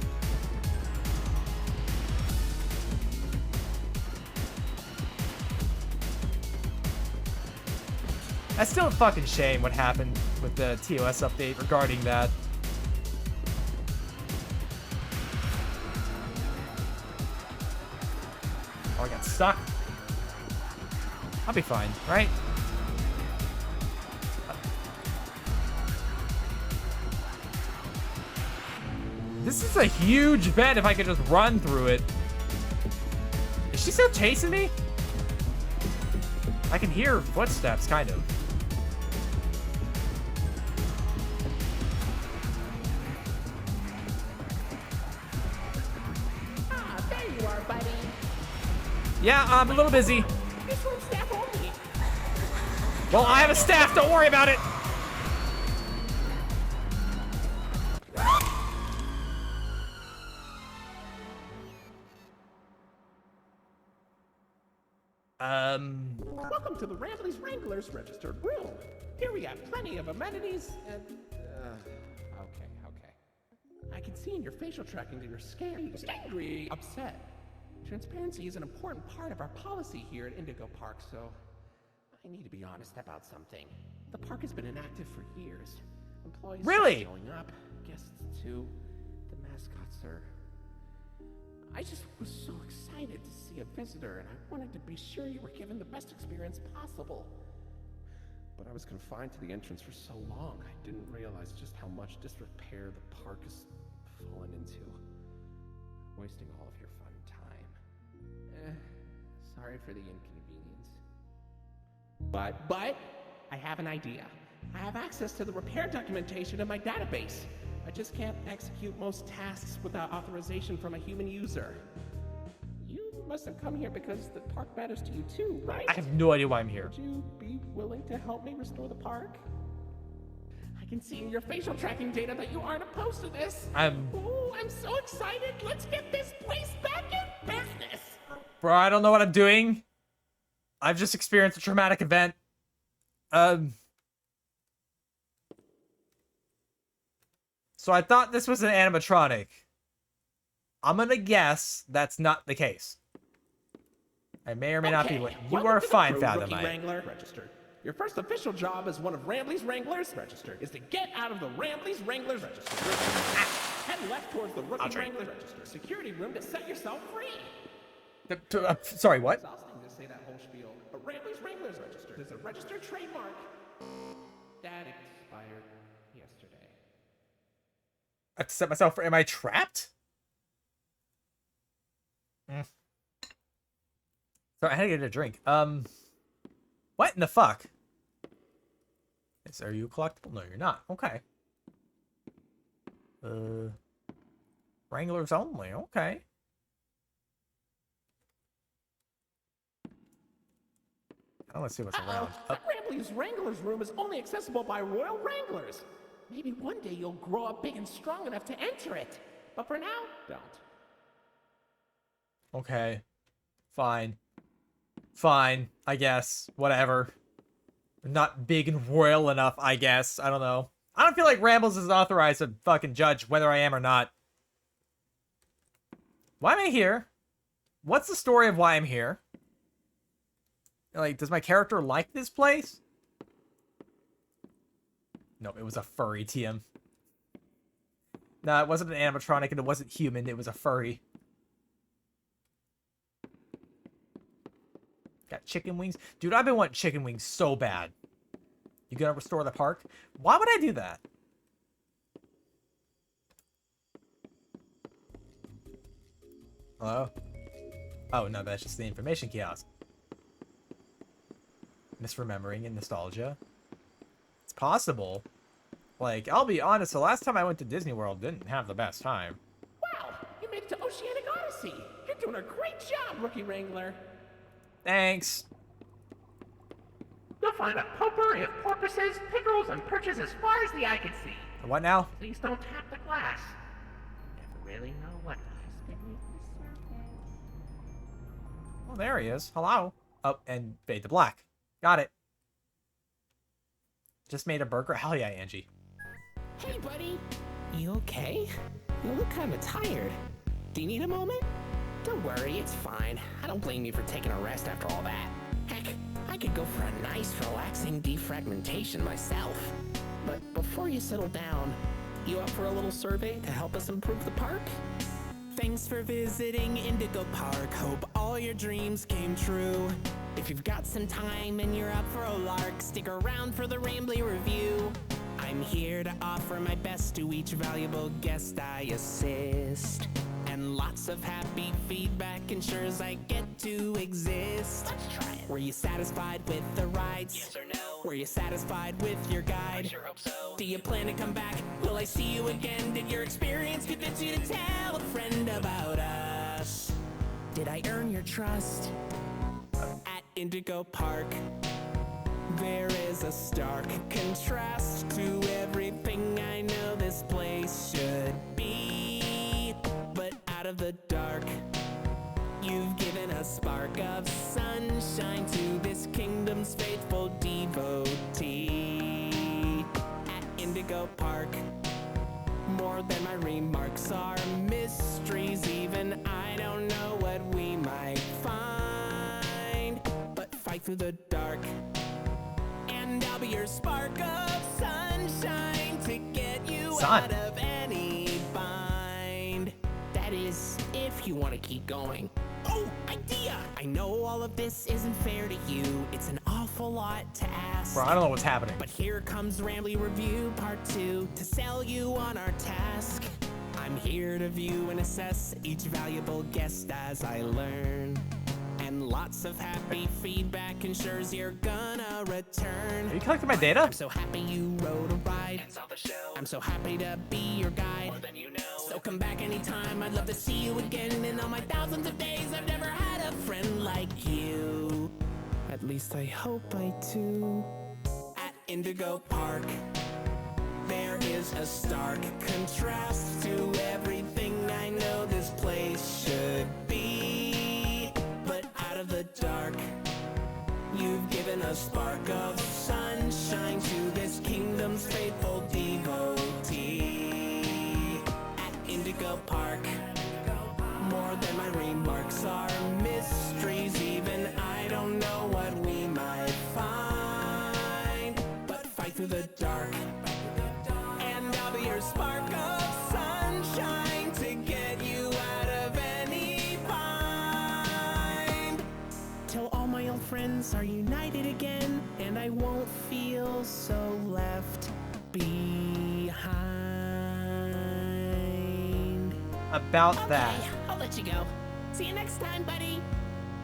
That's still a fucking shame what happened with the TOS update regarding that. Oh, I got stuck. I'll be fine, right? This is a huge bet if I could just run through it. Is she still chasing me? I can hear footsteps, kind of. Yeah, I'm a little busy. This one's staff only. Well, I have a staff. Don't worry about it. Welcome to the Rambley's Wranglers registered room. Here we have plenty of amenities and... Okay. I can see in your facial tracking that you're scared, angry, upset. Transparency is an important part of our policy here at Indigo Park, so I need to be honest about something. The park has been inactive for years. Employees really showing up, guests too. The mascots are... I just was so excited to see a visitor, and I wanted to be sure you were given the best experience possible. But I was confined to the entrance for so long, I didn't realize just how much disrepair the park has fallen into. Wasting all of your fun time. Sorry for the inconvenience. But I have an idea. I have access to the repair documentation in my database. I just can't execute most tasks without authorization from a human user. You must have come here because the park matters to you too, right? I have no idea why I'm here. Would you be willing to help me restore the park? I can see in your facial tracking data that you aren't opposed to this. Oh, I'm so excited. Let's get this place back in business. Bro, I don't know what I'm doing. I've just experienced a traumatic event. So I thought this was an animatronic. I'm gonna guess that's not the case. I may or may not be. You are fine, Fathom. Wrangler registered. Your first official job as one of Rambley's Wranglers registered is to get out of the Rambley's Wranglers register. Head left towards the Rookie Wranglers register security room to set yourself free. Sorry, what? Exhausting to say that whole spiel, but Rambley's Wranglers register is a registered trademark that expired yesterday. I have to set myself free. Am I trapped? Sorry, I had to get a drink. What in the fuck? Are you collectible? No, you're not. Okay. Wranglers only. Okay. Oh, let's see what's around. Rambley's Wranglers room is only accessible by Royal Wranglers. Maybe one day you'll grow up big and strong enough to enter it. But for now, don't. Okay. Fine. Fine. I guess. Whatever. Not big and royal enough, I guess. I don't know. I don't feel like Rambles is authorized to fucking judge whether I am or not. Why am I here? What's the story of why I'm here? Like, does my character like this place? No, it was a furry, TM. No, it wasn't an animatronic and it wasn't human. It was a furry. Got chicken wings. Dude, I've been wanting chicken wings so bad. You gonna restore the park? Why would I do that? Hello? Oh, no, that's just the information kiosk. Misremembering and nostalgia. It's possible. Like, I'll be honest, the last time I went to Disney World didn't have the best time. Wow, you made it to Oceanic Odyssey. You're doing a great job, Rookie Wrangler. Thanks. You'll find a potpourri of porpoises, pickerels, and perches as far as the eye can see. What now? Please don't tap the glass. Never really know what lies beneath the surface. Oh, there he is. Hello. Oh, and fade to black. Got it. Just made a burger. Hell yeah, Angie. Hey, buddy. You okay? You look kind of tired. Do you need a moment? Don't worry, it's fine. I don't blame you for taking a rest after all that. Heck, I could go for a nice, relaxing defragmentation myself. But before you settle down, you up for a little survey to help us improve the park? Thanks for visiting Indigo Park. Hope all your dreams came true. If you've got some time and you're up for a lark, stick around for the Rambley Review. I'm here to offer my best to each valuable guest I assist. And lots of happy feedback ensures I get to exist. Let's try it. Were you satisfied with the rides? Yes or no? Were you satisfied with your guide? I sure hope so. Do you plan to come back? Will I see you again? Did your experience convince you to tell a friend about us? Did I earn your trust? At Indigo Park, there is a stark contrast to everything I know this place should be. But out of the dark, you've given a spark of sunshine to this kingdom's faithful devotee. At Indigo Park, more than my remarks are mysteries. Even I don't know what we might find. But fight through the dark, and I'll be your spark of sunshine to get you out of any bind. That is, if you want to keep going. Oh, idea! I know all of this isn't fair to you. It's an awful lot to ask. Bro, I don't know what's happening. But here comes Rambley Review Part 2 to sell you on our task. I'm here to view and assess each valuable guest as I learn. And lots of happy feedback ensures you're gonna return. Are you collecting my data? I'm so happy you rode a ride and saw the show. I'm so happy to be your guide. More than you know. So come back anytime. I'd love to see you again. In all my thousands of days, I've never had a friend like you. At least I hope I do. At Indigo Park, there is a stark contrast to everything I know this place should be. But out of the dark, you've given a spark of sunshine to this kingdom's faithful devotee. At Indigo Park, more than my remarks are mysteries. Even I don't know what we might find. fight through the dark. And I'll be your spark of sunshine to get you out of any bind. Till all my old friends are united again, and I won't feel so left behind. About Okay, that. I'll let you go. See you next time, buddy.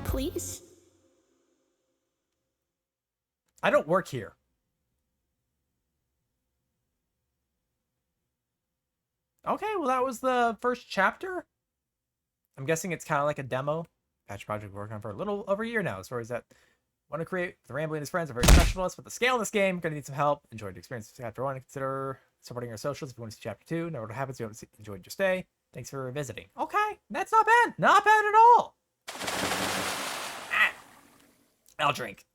Please. I don't work here. Okay, well, that was the first chapter. I'm guessing it's kind of like a demo. Patch project we're working on for a little over a year now. As far as that, want to create the Rambly and his friends are very specialists, but the scale of this game gonna need some help. Enjoyed the experience of chapter 1. Consider supporting our socials if you want to see chapter 2. Know what happens. You haven't enjoyed your stay. Thanks for visiting. Okay, that's not bad. Not bad at all. Ah. I'll drink.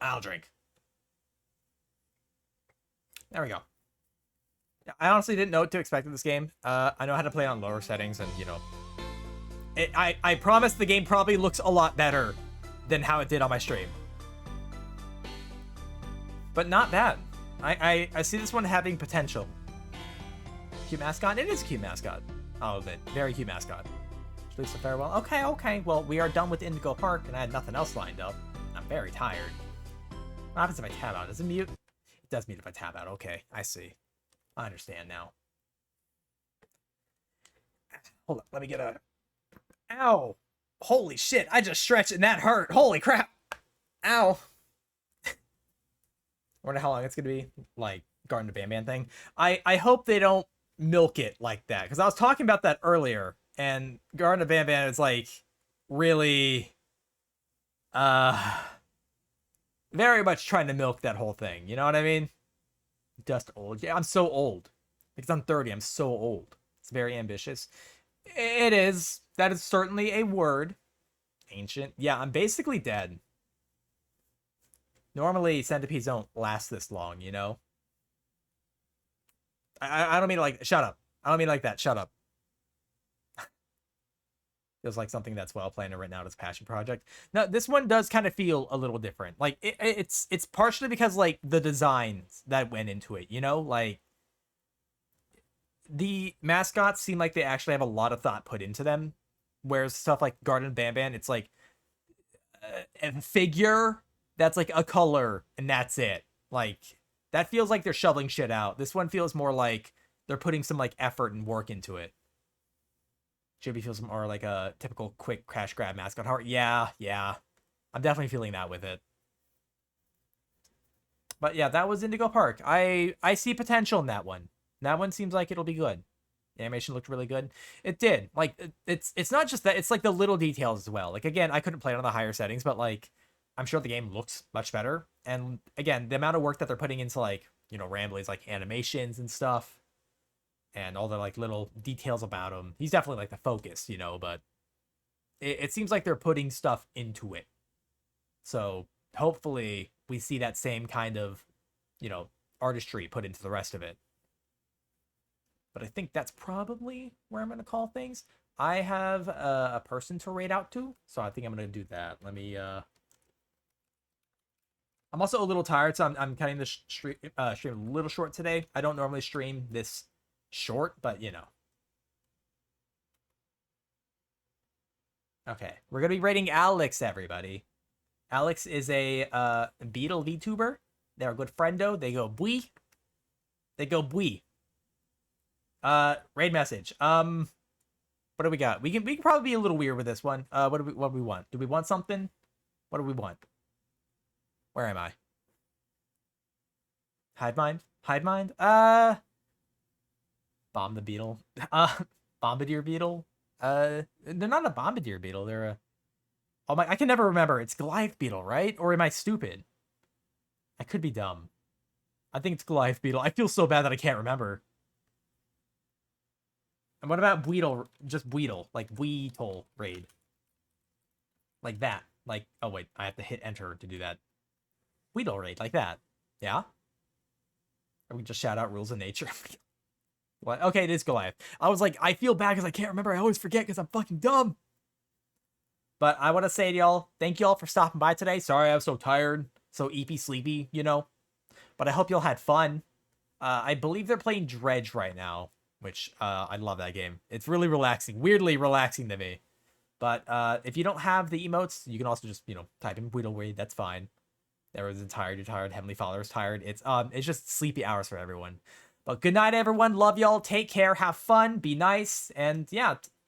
There we go. I honestly didn't know what to expect of this game. I know how to play it on lower settings, and, you know, I promise the game probably looks a lot better than how it did on my stream. But not bad. I see this one having potential. Cute mascot? It is a cute mascot. All of it. Very cute mascot. Lisa farewell. Okay. Well, we are done with Indigo Park, and I had nothing else lined up. I'm very tired. What happens if I tab out? Does it mute? It does mute if I tab out. Okay, I see. I understand now. Hold up, let me get a... Ow! Holy shit, I just stretched and that hurt. Holy crap! Ow! I wonder how long it's gonna be. Like, Garden of Banban thing. I hope they don't milk it like that. Because I was talking about that earlier. And Garden of Banban is like, really... very much trying to milk that whole thing. You know what I mean? Just old. Yeah, I'm so old. Because I'm 30, I'm so old. It's very ambitious. It is. That is certainly a word. Ancient. Yeah, I'm basically dead. Normally, centipedes don't last this long, you know? I don't mean like... Shut up. I don't mean like that. Shut up. Feels like something that's well planned and written out as a passion project. Now, this one does kind of feel a little different. Like, it's partially because, like, the designs that went into it, you know? Like, the mascots seem like they actually have a lot of thought put into them. Whereas stuff like Garden of Banban, it's like a figure that's like a color and that's it. Like, that feels like they're shoveling shit out. This one feels more like they're putting some, like, effort and work into it. Chibi feels more like a typical quick crash grab mascot heart. Yeah. I'm definitely feeling that with it. But yeah, that was Indigo Park. I see potential in that one. That one seems like it'll be good. The animation looked really good. It did. Like, it's not just that. It's like the little details as well. Like, again, I couldn't play it on the higher settings, but, like, I'm sure the game looks much better. And, again, the amount of work that they're putting into, like, you know, Rambly's, like, animations and stuff. And all the, like, little details about him. He's definitely, like, the focus, you know, but it seems like they're putting stuff into it. So, hopefully, we see that same kind of, you know, artistry put into the rest of it. But I think that's probably where I'm going to call things. I have a person to raid out to, so I think I'm going to do that. Let me... I'm also a little tired, so I'm cutting the stream a little short today. I don't normally stream this short, but you know. Okay, we're gonna be rating Alex, everybody. Alex is a Beetle VTuber. They're a good friendo. They go bui. Raid message. What do we got? We can probably be a little weird with this one. What do we want? Do we want something? What do we want? Where am I? Hive mind? Bomb the beetle. Bombardier beetle. They're not a bombardier beetle. They're a... Oh my! I can never remember. It's Goliath beetle, right? Or am I stupid? I could be dumb. I think it's Goliath beetle. I feel so bad that I can't remember. And what about Weedle? Just Weedle, like Weedle raid. Like that. Like, oh wait, I have to hit enter to do that. Weedle raid, like that. Yeah? Or we just shout out rules of nature. What? Okay, it is Goliath. I was like, I feel bad because I can't remember. I always forget because I'm fucking dumb. But I want to say to y'all, thank y'all for stopping by today. Sorry I was so tired, so eepy sleepy, you know. But I hope y'all had fun. I believe they're playing Dredge right now, which I love that game. It's really relaxing, weirdly relaxing to me. But if you don't have the emotes, you can also just, type in Weedleweed. That's fine. Everyone's tired. You're tired. Heavenly Father is tired. It's just sleepy hours for everyone. But good night, everyone. Love y'all. Take care. Have fun. Be nice. And yeah,